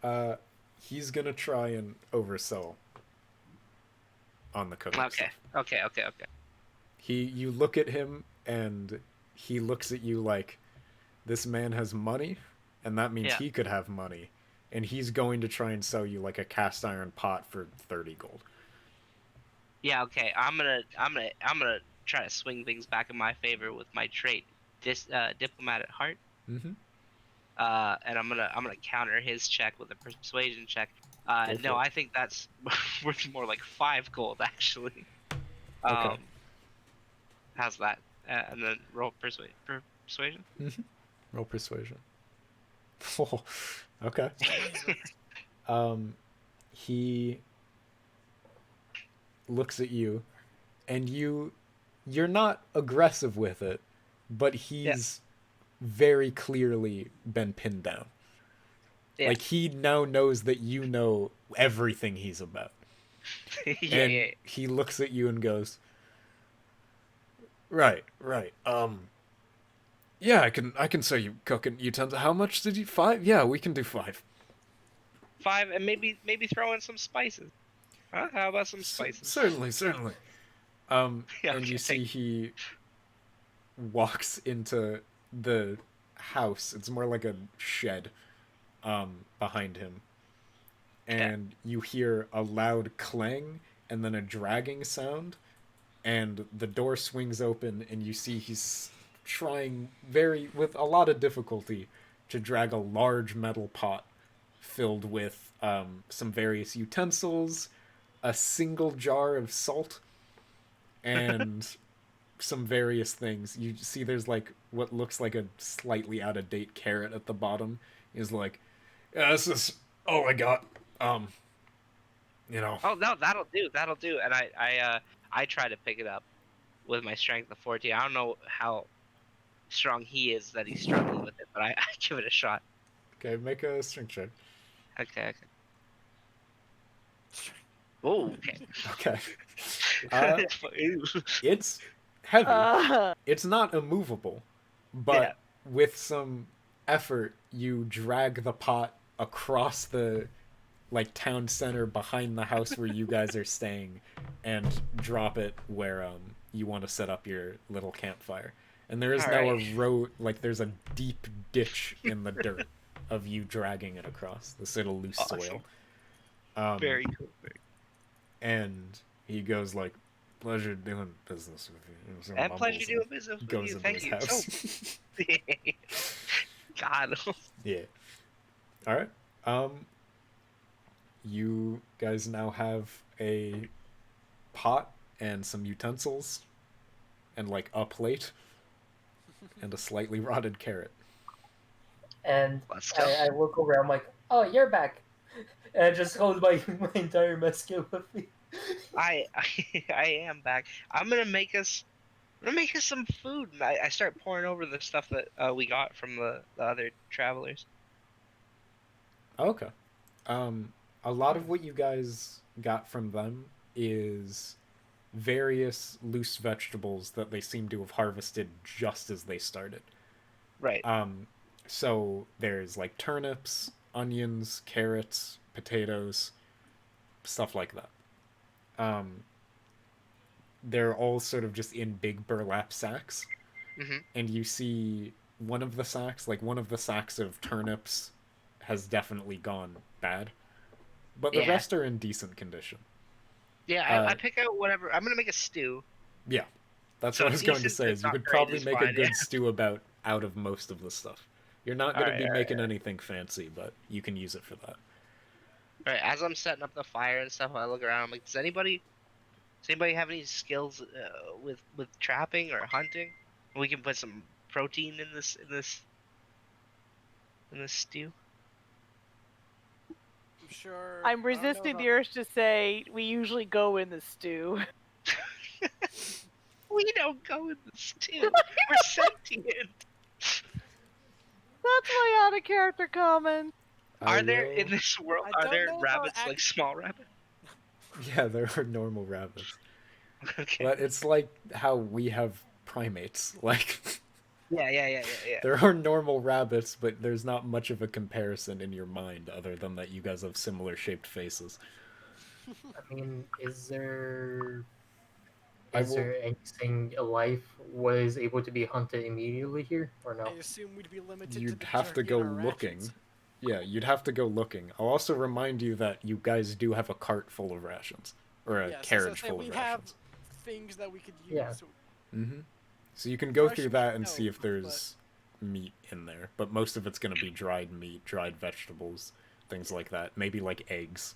Dang. He's gonna try and oversell on the cooking Okay. stuff. Okay. You look at him and he looks at you like, this man has money, and that means Yeah. he could have money, and he's going to try and sell you like a cast iron pot for 30 gold. Yeah. Okay. I'm gonna try to swing things back in my favor with my trait, diplomat at heart. Mm-hmm. And I'm gonna counter his check with a persuasion check. Go for No, it. I think that's worth more like 5 gold actually. Okay. How's that? And then roll persuasion. Mm-hmm. Roll persuasion. Oh, okay. He looks at you, and you're not aggressive with it, but he's very clearly been pinned down. Yeah. Like, he now knows that you know everything he's about. Yeah. He looks at you and goes, Right. Yeah, I can sell you cooking utensils. How much did you 5? Yeah, we can do 5. 5, and maybe throw in some spices. Huh? How about some spices? Certainly. Yeah, And okay, you see he walks into the house. It's more like a shed behind him. And you hear a loud clang and then a dragging sound, and the door swings open, and you see he's trying with a lot of difficulty to drag a large metal pot filled with some various utensils, a single jar of salt, and some various things. You see there's like what looks like a slightly out of date carrot at the bottom. He's like, "Yeah, this is all I got. You know." Oh no, that'll do. And I try to pick it up with my strength of 14. I don't know how strong he is that he's struggling with it, but I give it a shot. Okay, make a strength check. Okay. Oh, okay. Okay. Ew. It's heavy. Uh, It's not immovable, but Yeah. with some effort, you drag the pot across the town center behind the house where you guys are staying, and drop it where you want to set up your little campfire. And there is now Alright. a road, there's a deep ditch in the dirt of you dragging it across this little loose soil. Awesome. Very cool. And he goes pleasure doing business with you. You know, And pleasure doing business with goes you. into Thank his you. house. God. Yeah. All right. You guys now have a pot and some utensils, and a plate, and a slightly rotted carrot. And Let's go. I look around like, oh, you're back. And I just hold my entire mescal with me. I am back. I'm gonna make us some food. And I start pouring over the stuff that we got from the other travelers. Okay. A lot of what you guys got from them is various loose vegetables that they seem to have harvested just as they started. Right. So there's turnips, onions, carrots, potatoes, stuff like that. They're all sort of just in big burlap sacks. Mhm. And you see one of the sacks of turnips has definitely gone bad, but the rest are in decent condition. Yeah, I pick out whatever. I'm gonna make a stew. Yeah, that's So what I was going to decent say. but Is you not could great probably is make a fine, good yeah. stew out of most of the stuff. You're not going to Alright, be making anything fancy, but you can use it for that. Alright, as I'm setting up the fire and stuff, I look around. I'm like, does anybody have any skills with trapping or hunting? We can put some protein in this stew. I'm sure. I'm resisting the urge to say we usually go in the stew. We don't go in the stew. We're sentient. That's my out of character comment. Are there in this world? I Are don't there know about rabbits like small rabbits? Yeah, there are normal rabbits. Okay. But it's how we have primates. Yeah. There are normal rabbits, but there's not much of a comparison in your mind other than that you guys have similar shaped faces. I mean, is there I will- there anything alive was able to be hunted immediately here, or no? I assume we'd be limited You'd to the have to jerky go in our looking. rations. Yeah, you'd have to go looking. I'll also remind you that you guys do have a cart full of rations. Or a Yeah, so carriage say full we of have rations. things that we could use. Yeah. Mm-hmm. So you can go Fresh through meat, that and no, see if there's meat in there. But most of it's going to be dried meat, dried vegetables, things like that. Maybe eggs.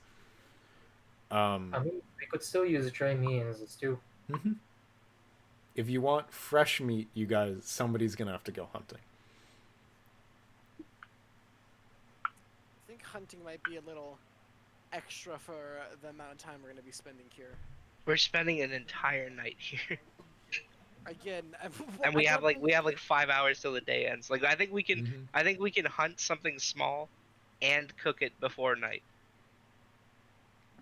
I mean, we could still use dry meat as a stew. Mm-hmm. If you want fresh meat, somebody's going to have to go hunting. I think hunting might be a little extra for the amount of time we're going to be spending here. We're spending an entire night here, Again, and we have 5 hours till the day ends. I think we can Mm-hmm. I think we can hunt something small, and cook it before night.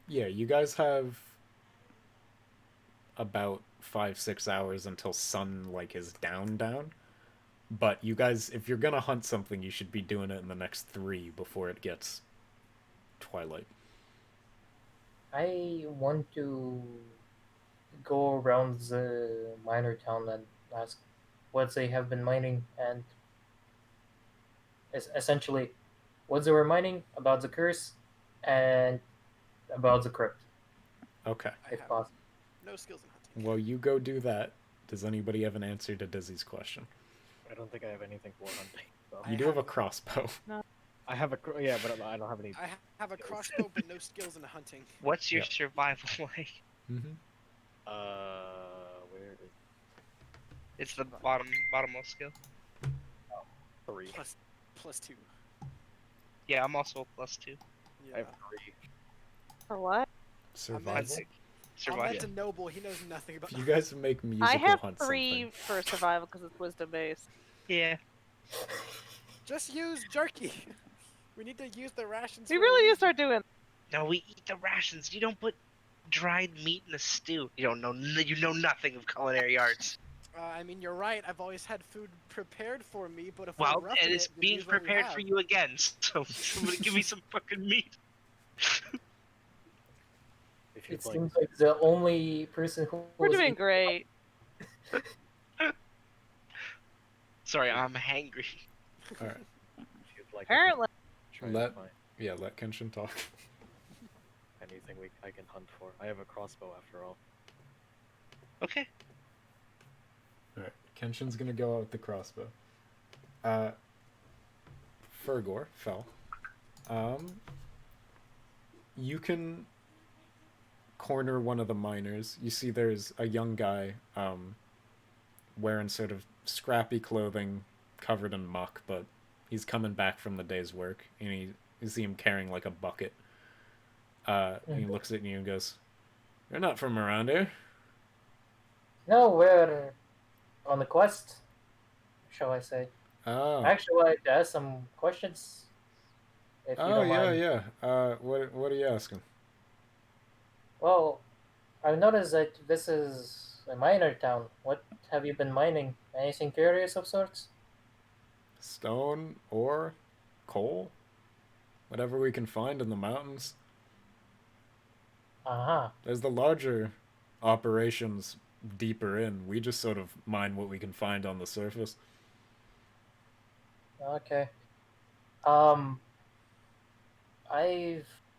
Yeah, you guys have about 5-6 hours until sun is down. But you guys, if you're gonna hunt something, you should be doing it in the next 3 before it gets twilight. I want to go around the miner town and ask what they have been mining, and essentially what they were mining, about the curse, and about the crypt, Okay. I if have possible. no skills in hunting. Well, you go do that. Does anybody have an answer to Dizzy's question? I don't think I have anything for hunting. So. You do have a crossbow. I have but I don't have any. I have a crossbow, but no skills in hunting. What's your Yep. survival like? Mm-hmm. Where is It's the bottommost skill. 3? Plus 2. Yeah, I'm also +2. Yeah. I have 3. For what? Survival. Hunting. Ahmed's Survive. a noble. He knows nothing about. If you guys make musical I have hunt 3 something. for survival because it's wisdom based. Yeah. Just use jerky. We need to use the rations. We for a really need to reason. start doing. No, we eat the rations. You don't put dried meat in a stew. You don't know. You know nothing of culinary arts. I mean, you're right. I've always had food prepared for me, but if Well, we're roughing and it's it, we being use what we prepared have. for you again. So somebody give me some fucking meat. If you'd It like, seems like the only person who We're was doing great. Sorry, I'm hangry. All right. if you'd like, Apparently. try Let- to find Yeah, let Kenshin talk. anything I can hunt for. I have a crossbow after all. Okay. Alright, Kenshin's gonna go out with the crossbow. Fergor, Fel. You can corner one of the miners. You see there's a young guy, wearing sort of scrappy clothing, covered in muck, but he's coming back from the day's work, and you see him carrying like a bucket. And he looks at you and goes, "You're not from around here." No, we're on the quest, shall I say. Oh. Actually, I'd like to ask some questions, if you Oh, don't yeah, mind. yeah. What are you asking? Well, I've noticed that this is a miner town. What have you been mining? Anything curious of sorts? Stone, ore, coal? Whatever we can find in the mountains. Uh-huh. There's the larger operations deeper in. We just sort of mine what we can find on the surface. Okay. I've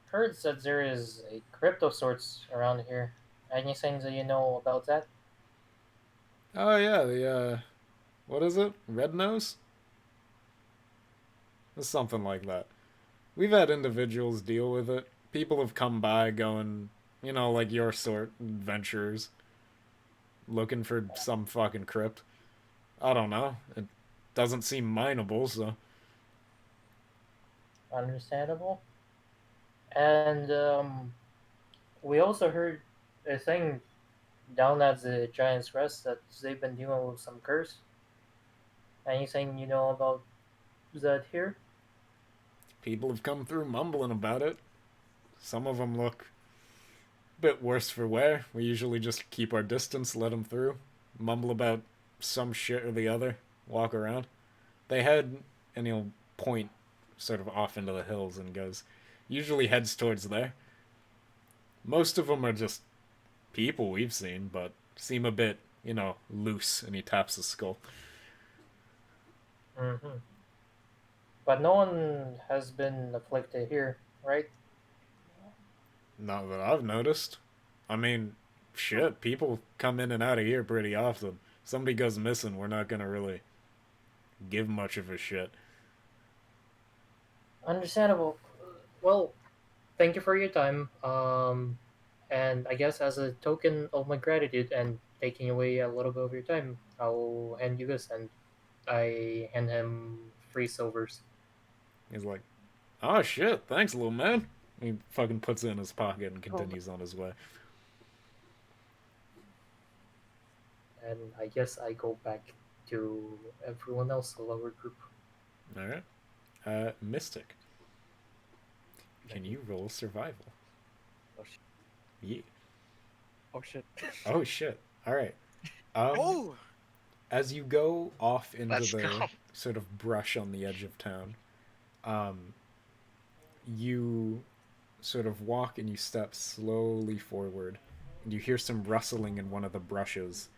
heard that there is a crypt of sorts around here. Anything that you know about that? Oh, yeah, what is it? Red Nose? It's something like that. We've had individuals deal with it. People have come by going, like your sort, adventurers, looking for some fucking crypt. I don't know. It doesn't seem mineable, so. Understandable. And we also heard a thing down at the Giant's Rest that they've been dealing with some curse. Anything you know about that here? People have come through mumbling about it. Some of them look a bit worse for wear. We usually just keep our distance, let them through, mumble about some shit or the other, walk around. They head, and he'll point sort of off into the hills and goes, usually heads towards there. Most of them are just people we've seen, but seem a bit, loose, and he taps the skull. Mm-hmm. But no one has been afflicted here, right? Not that I've noticed. I mean, shit, people come in and out of here pretty often. Somebody goes missing, we're not gonna really give much of a shit. Understandable. Well, thank you for your time. And I guess as a token of my gratitude and taking away a little bit of your time, I'll hand you this, and I hand him 3 silvers. He's like, oh shit, thanks, little man. He fucking puts it in his pocket and continues on his way. And I guess I go back to everyone else, the lower group. Alright. Mystic. Can you roll survival? Oh shit. Yeah. Oh shit. Oh shit. Alright. Oh, As you go off into Let's the go. sort of brush on the edge of town, you sort of walk and you step slowly forward, and you hear some rustling in one of the brushes,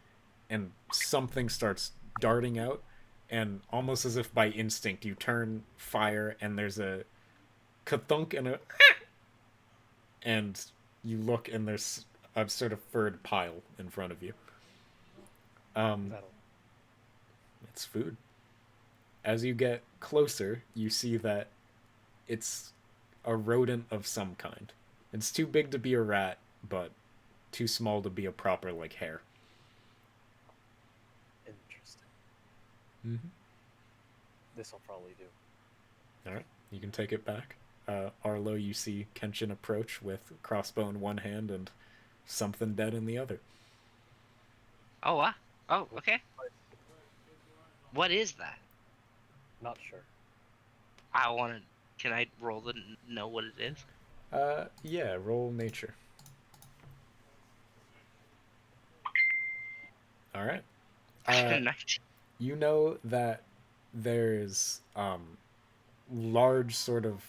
and something starts darting out, and almost as if by instinct, you turn fire, and there's a kathunk and a and you look, and there's a sort of furred pile in front of you. That'll. It's food. As you get closer, you see that it's a rodent of some kind. It's too big to be a rat, but too small to be a proper, hare. Interesting. Mm-hmm. This'll probably do. Alright, you can take it back. Arlo, you see Kenshin approach with crossbow in one hand and something dead in the other. Oh, wow. Oh, okay. What is that? Not sure. I want to. Can I roll to know what it is? Yeah, roll nature. All right. Nice. You know that there's large sort of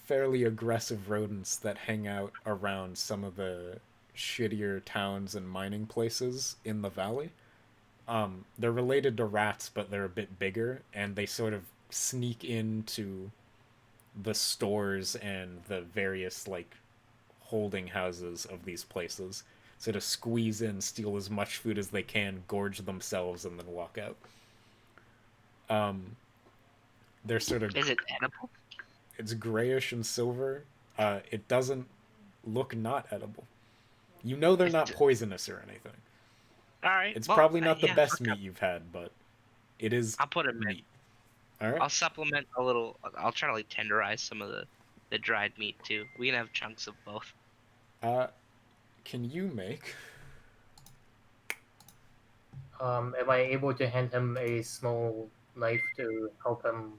fairly aggressive rodents that hang out around some of the shittier towns and mining places in the valley. They're related to rats, but they're a bit bigger, and they sort of sneak into the stores and the various like holding houses of these places. So to squeeze in, steal as much food as they can, gorge themselves, and then walk out. They're sort of. Is it edible? It's grayish and silver. It doesn't look not edible. You know they're not poisonous or anything. All right. It's well, probably not the yeah, best meat you've had, but it is I'll put it in. meat. All right. I'll supplement a little. I'll try to like tenderize some of the dried meat too. We can have chunks of both. Can you make? Am I able to hand him a small knife to help him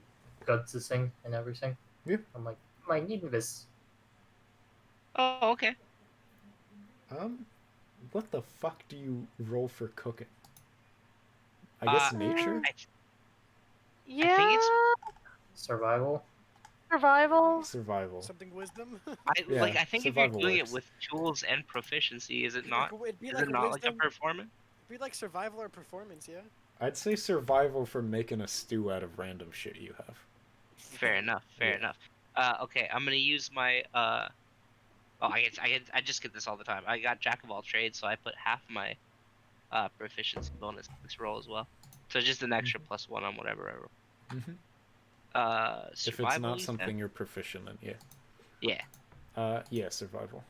gut the thing and everything? Yeah. I'm like, I need this. Oh, okay. What the fuck do you roll for cooking? I guess nature? Yeah. think it's Survival. Survival. Survival. Something wisdom. Yeah, I think if you're survival doing works. it with tools and proficiency, is it not? It'd be Is like it not like a wisdom. performance? It'd be like survival or performance, yeah. I'd say survival for making a stew out of random shit you have. Fair enough. Fair Yeah. enough. Okay, I'm gonna use my Oh, I just get this all the time. I got jack of all trades, so I put half my proficiency bonus this roll as well. So just an extra +1 on whatever I roll. Mm-hmm. If it's Survival. not you something said? you're proficient in, yeah. Yeah, Yeah, survival.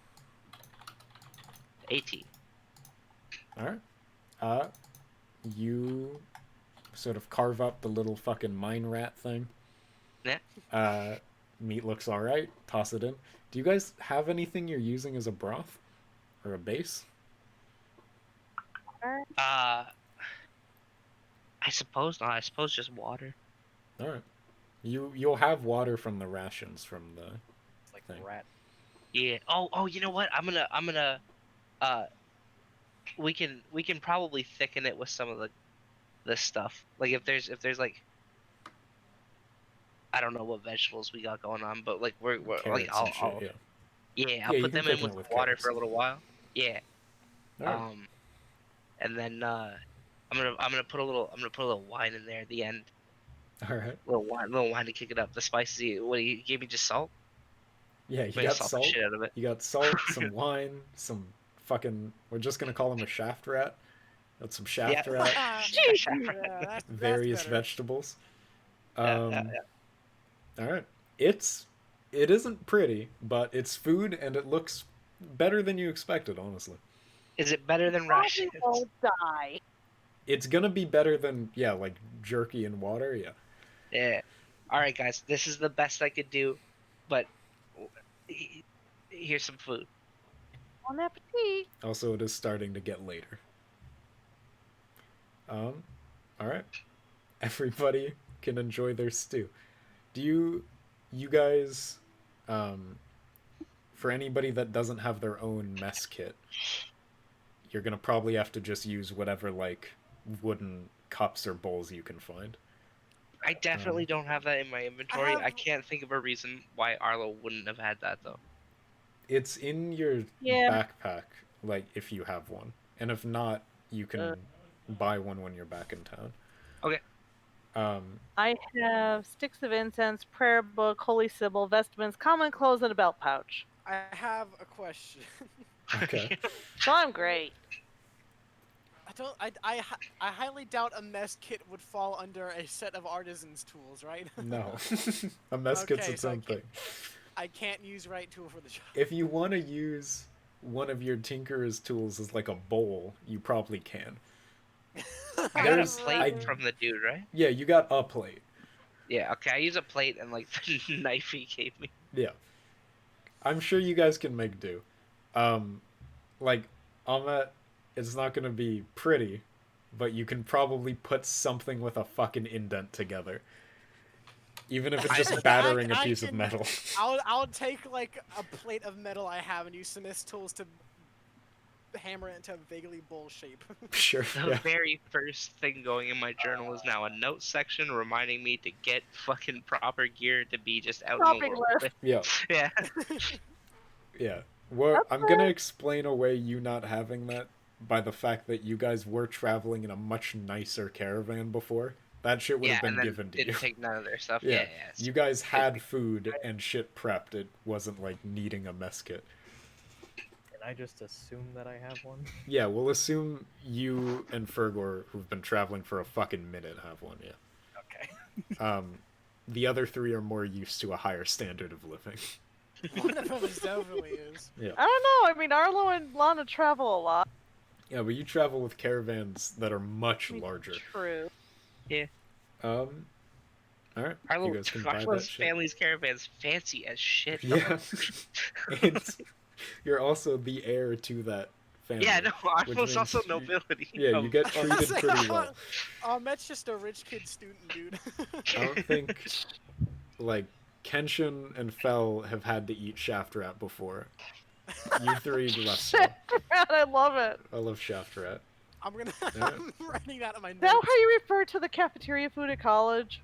18. All right. You sort of carve up the little fucking mine rat thing. Yeah. Meat looks all right. Toss it in. Do you guys have anything you're using as a broth or a base? I suppose not. I suppose just water. All right. You'll have water from the rations from the It's like thing. rat. Yeah. Oh, you know what? I'm gonna we can probably thicken it with some of the stuff. Like if there's like I don't know what vegetables we got going on, but like we're like Carrots and shit, I'll you put can them in thicken with it with water carrots. for a little while. Yeah. All right. And then I'm gonna put a little wine in there at the end. All right. Little wine to kick it up. The spicy. What you gave me? Just salt. Yeah, you Way to got salt the salt. shit out of it. You got salt, some wine, some fucking. We're just gonna call him a shaft rat. Got some shaft Yeah. rat, Yeah, that's various better. vegetables. Yeah. All right. It isn't pretty, but it's food and it looks better than you expected, honestly. Is it better than Probably rations? won't die. It's gonna be better than like jerky and water, yeah. Yeah. All right, guys. This is the best I could do, but here's some food. Bon appetit. Also, it is starting to get later. All right. Everybody can enjoy their stew. Do you guys, for anybody that doesn't have their own mess kit, you're gonna probably have to just use whatever like wooden cups or bowls you can find. I definitely don't have that in my inventory. I have- can't think of a reason why Arlo wouldn't have had that though. It's in your Yeah. backpack, like if you have one, and if not, you can buy one when you're back in town. Okay. I have sticks of incense, prayer book, holy symbol, vestments, common clothes, and a belt pouch. I have a question. Okay. So I'm great. I highly doubt a mess kit would fall under a set of artisans' tools, right? No. A mess kit's Okay, its so I own thing. I can't use right tool for the job. If you want to use one of your tinkerer's tools as like a bowl, you probably can. I got a There's- plate from the dude, right? Yeah, you got a plate. Yeah. Okay. I use a plate and like the knife he gave me. Yeah. I'm sure you guys can make do. like, Ahmet, it's not gonna be pretty, but you can probably put something with a fucking indent together. Even if it's just battering a piece of metal. I'll take like a plate of metal I have and use Smith's tools to hammer it into a vaguely bowl shape. Sure. The Yeah. very first thing going in my journal is now a note section reminding me to get fucking proper gear to be just out in Shopping the world. list. Yeah. Yeah. Yeah. Well, That's I'm gonna explain away you not having that by the fact that you guys were traveling in a much nicer caravan before. That shit would Yeah, have been and then given to you. didn't take none of their stuff. Yeah. Yeah. You guys had food and shit prepped. It wasn't like needing a mess kit. Can I just assume that I have one? Yeah, we'll assume you and Fergor, who've been traveling for a fucking minute, have one, yeah. Okay. The other three are more used to a higher standard of living. One of them definitely is. Yeah. I don't know. I mean, Arlo and Lana travel a lot. Yeah, but you travel with caravans that are much I mean, larger. True. All right, Our you little guys can buy that Carlos shit. family's caravan's fancy as shit. Yeah, and you're also the heir to that family. Yeah, no, which Arlo's means also you- nobility. Yeah, you get I treated was like, pretty well. Matt's just a rich kid student, dude. I don't think, like, Kenshin and Fel have had to eat shaft rat before. You three less so. I love it. I love shaft rat. I'm gonna. Yeah. I'm writing that in my Is that notes. how you refer to the cafeteria food at college?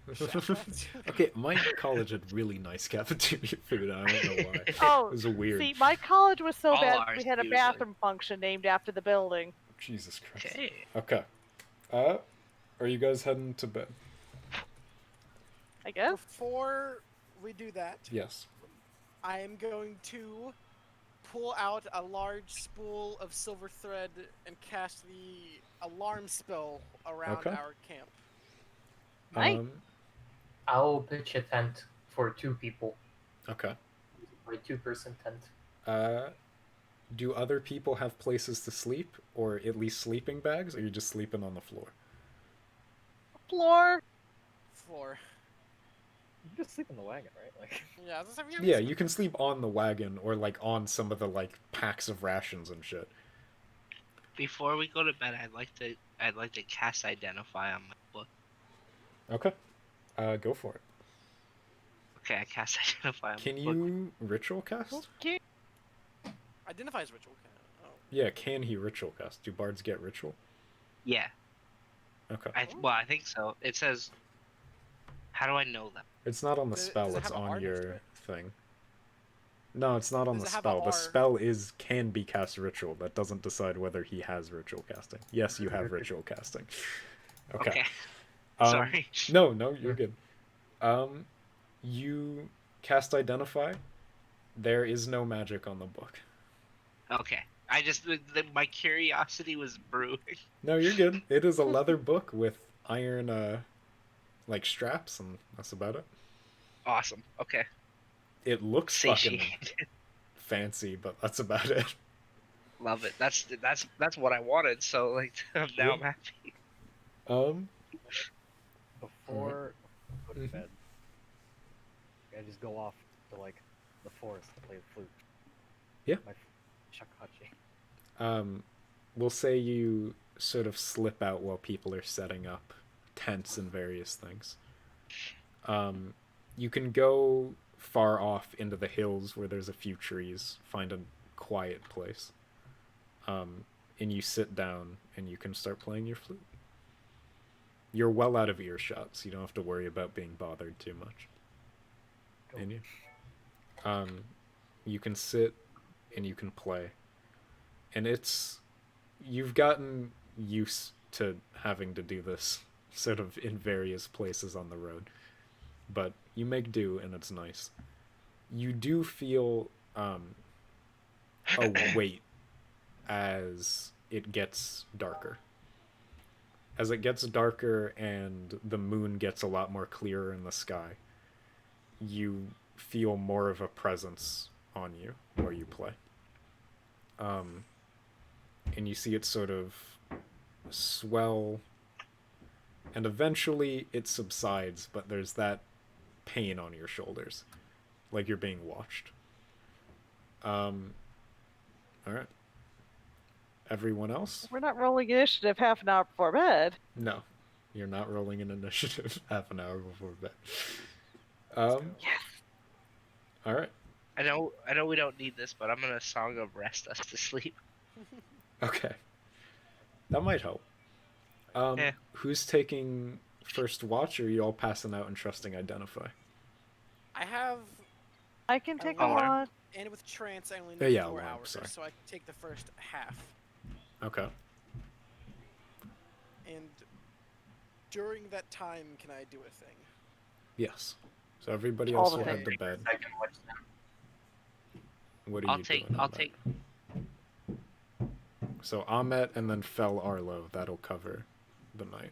Okay, my college had really nice cafeteria food. I don't know why. Oh, It was weird. see, my college was so All bad ours we had a do, bathroom function named after the building. Jesus Christ. Okay. Okay. Are you guys heading to bed? I guess. Before we do that, Yes. I am going to pull out a large spool of silver thread and cast the alarm spell around Okay. our camp. Nice. I'll pitch a tent for 2 people. Okay. My 2-person tent. Do other people have places to sleep, or at least sleeping bags, or are you just sleeping on the floor? Floor. Floor. You just sleep in the wagon, right? Like. Yeah, that's Yeah, you can sleep on the wagon, or like on some of the like packs of rations and shit. Before we go to bed, I'd like to cast Identify on my book. Okay. Go for it. Okay, I cast Identify on Can my book. you ritual cast? Okay. Identifies ritual. Oh. Yeah, can he ritual cast? Do bards get ritual? Yeah, Okay. I think so. It says. How do I know that? It's not on the Does it spell, it's have a on R next to your it? thing. No, it's not on Does the it have a spell. The R? spell is can be cast ritual. That doesn't decide whether he has ritual casting. Yes, you have ritual casting. Okay. Sorry. No, you're good. You cast Identify. There is no magic on the book. Okay. I just my curiosity was brewing. No, you're good. It is a leather book with iron, like straps, and that's about it. Awesome. Okay. It looks fucking Satiated. fancy, but that's about it. Love it. That's what I wanted. So like now I'm happy. Before I go to Mhm. bed, I just go off to like the forest to play the flute. Yeah. My shakuhachi. We'll say you sort of slip out while people are setting up tents and various things. You can go far off into the hills where there's a few trees, find a quiet place, and you sit down and you can start playing your flute. You're well out of earshot, so you don't have to worry about being bothered too much. Cool. And you can sit and you can play. And you've gotten used to having to do this sort of in various places on the road. But you make do, and it's nice. You do feel a weight as it gets darker. As it gets darker and the moon gets a lot more clearer in the sky, you feel more of a presence on you where you play. And you see it sort of swell, and eventually it subsides, but there's that pain on your shoulders, like you're being watched. All right. everyone else? We're not rolling initiative half an hour before bed. No, you're not rolling an initiative half an hour before bed. Yes. All right. I know we don't need this, but I'm gonna Song of Rest us to sleep. Okay. That might help. Yeah. Who's taking first watch, or are you all passing out and trusting identify? I can take a Alarm. watch. And with trance, I only Oh, need yeah, 4 alarm, hours, sorry. so I can take the first half. Okay. And during that time, can I do a thing? Yes. So everybody All else the will head things. to bed. I can watch them. What are I'll you take doing? So Ahmet and then Fel Arlo. That'll cover the night.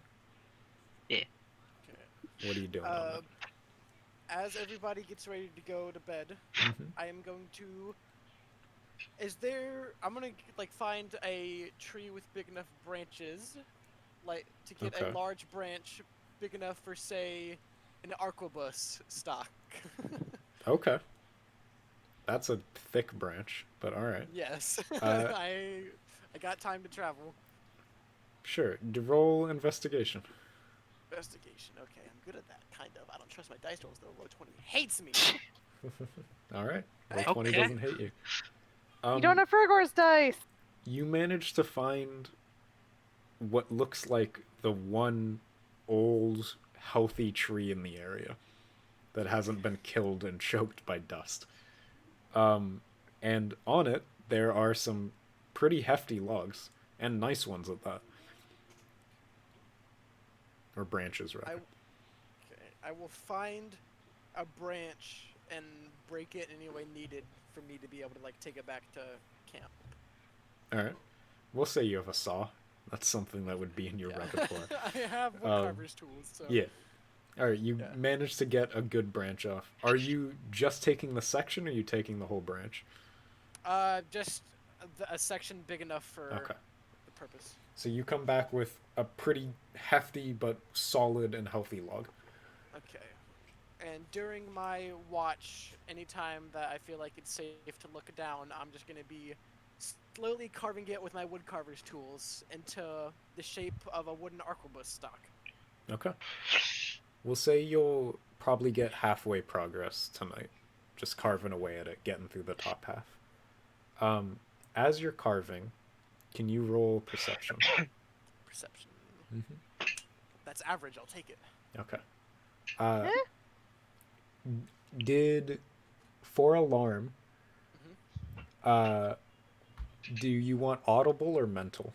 Yeah. Okay. What are you doing, Ahmet? As everybody gets ready to go to bed, I am going to. I'm gonna like find a tree with big enough branches, like to get Okay. a large branch big enough for, say, an arquebus stock. Okay. That's a thick branch, but all right. Yes, I got time to travel. Sure. Roll investigation. Investigation. Okay, I'm good at that. Kind of. I don't trust my dice rolls though. Roll 20 hates me. All right. Roll 20 Okay. doesn't hate you. You don't have Fergor's dice. You managed to find what looks like the one old, healthy tree in the area that hasn't been killed and choked by dust. And on it, there are some pretty hefty logs, and nice ones at that. Or branches, rather. Okay, I will find a branch and break it any way needed for me to be able to like take it back to camp. Alright. We'll say you have a saw. That's something that would be in your repertoire. I have woodcarver's tools, so. Yeah. Alright, you managed to get a good branch off. Are you just taking the section, or are you taking the whole branch? Just a section big enough for the purpose. So you come back with a pretty hefty but solid and healthy log. Okay. And during my watch, anytime that I feel like it's safe to look down, I'm just going to be slowly carving it with my woodcarver's tools into the shape of a wooden arquebus stock. Okay. We'll say you'll probably get halfway progress tonight. Just carving away at it, getting through the top half. As you're carving, can you roll perception? Perception. That's average, I'll take it. Okay. Did, for alarm, do you want audible or mental?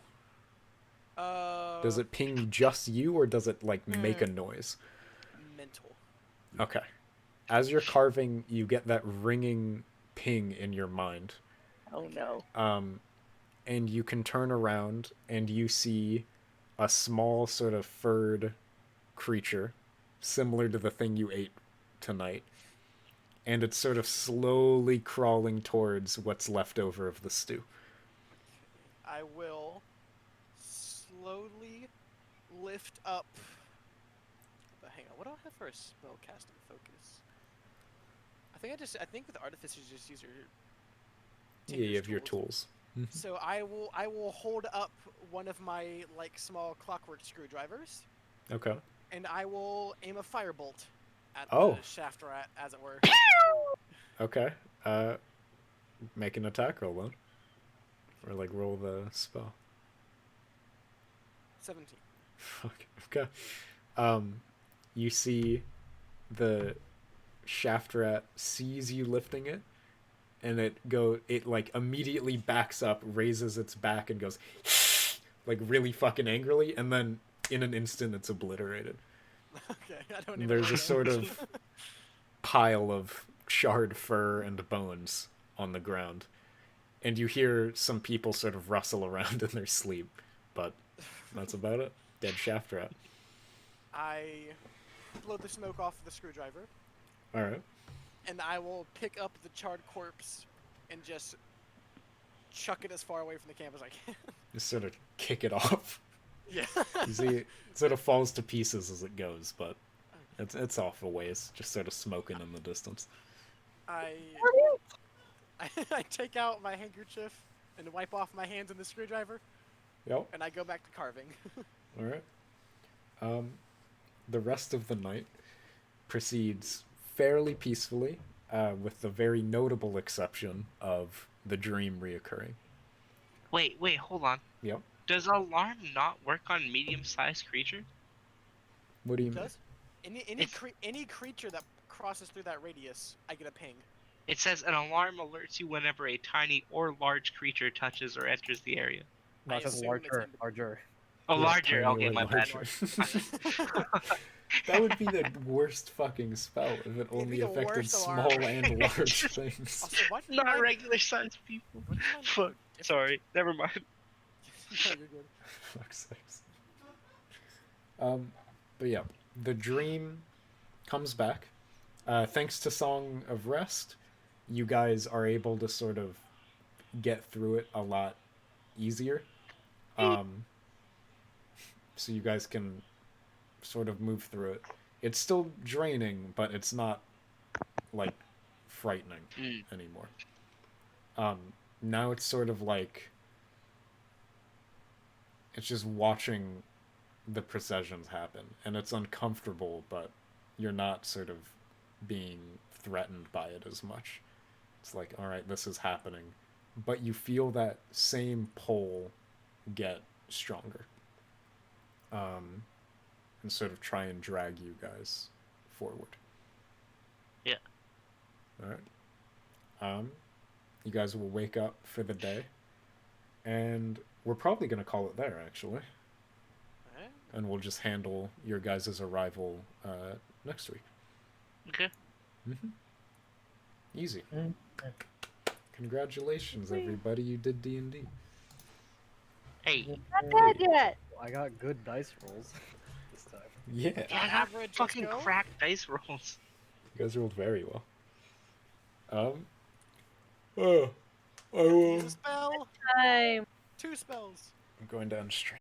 Does it ping just you, or does it, like, make a noise? Mental. Okay. As you're carving, you get that ringing ping in your mind. Oh no. And you can turn around and you see a small sort of furred creature, similar to the thing you ate tonight. And it's sort of slowly crawling towards what's left over of the stew. I will slowly lift up. But hang on, what do I have for a spell casting focus? I think with artificers just use your. Yeah, you have your tools. So I will hold up one of my like small clockwork screwdrivers. Okay. And I will aim a firebolt at Oh. the shaft rat, as it were. Okay. Make an attack roll then. Or like roll the spell. 17. Fuck. Okay. You see the shaft rat sees you lifting it, and it like immediately backs up, raises its back, and goes like really fucking angrily, and then in an instant it's obliterated. Okay, I don't even There's know. a sort of pile of charred fur and bones on the ground, and you hear some people sort of rustle around in their sleep, but that's about it. Dead shaft rat. I blow the smoke off the screwdriver, Alright. and I will pick up the charred corpse and just chuck it as far away from the camp as I can. Just sort of kick it off. Yeah. You see it sort of falls to pieces as it goes, but it's off a ways, just sort of smoking in the distance. I take out my handkerchief and wipe off my hands in the screwdriver. Yep. And I go back to carving. All right. The rest of the night proceeds fairly peacefully, with the very notable exception of the dream reoccurring. Wait, hold on. Yep. Does alarm not work on medium-sized creatures? What do you mean? Does any creature that crosses through that radius, I get a ping. It says an alarm alerts you whenever a tiny or large creature touches or enters the area. No, I it says assume it's larger. Oh, Yeah, larger. tiny Okay, or my bad. larger. That would be the worst fucking spell if it be only the affected worst small alarm. and large things. Also, what? Not regular-sized people. What is my Fuck. Sorry. Never mind. No, you're good. Fuck's sakes. But yeah, the dream comes back. Thanks to Song of Rest, you guys are able to sort of get through it a lot easier. So you guys can sort of move through it. It's still draining, but it's not like frightening anymore. Now it's sort of like it's just watching the processions happen, and it's uncomfortable, but you're not sort of being threatened by it as much. It's like, all right, this is happening, but you feel that same pull get stronger, and sort of try and drag you guys forward. Yeah. All right. You guys will wake up for the day, and we're probably gonna call it there, actually. Alright. And we'll just handle your guys' arrival next week. Okay. Easy. Congratulations, everybody! You did D&D. Hey. Not dead yet. I got good dice rolls this time. Yeah, Yeah, I got Average, let's fucking go. cracked dice rolls. you guys rolled very well. I will. Use a spell. Time. 2 spells. I'm going to end stream.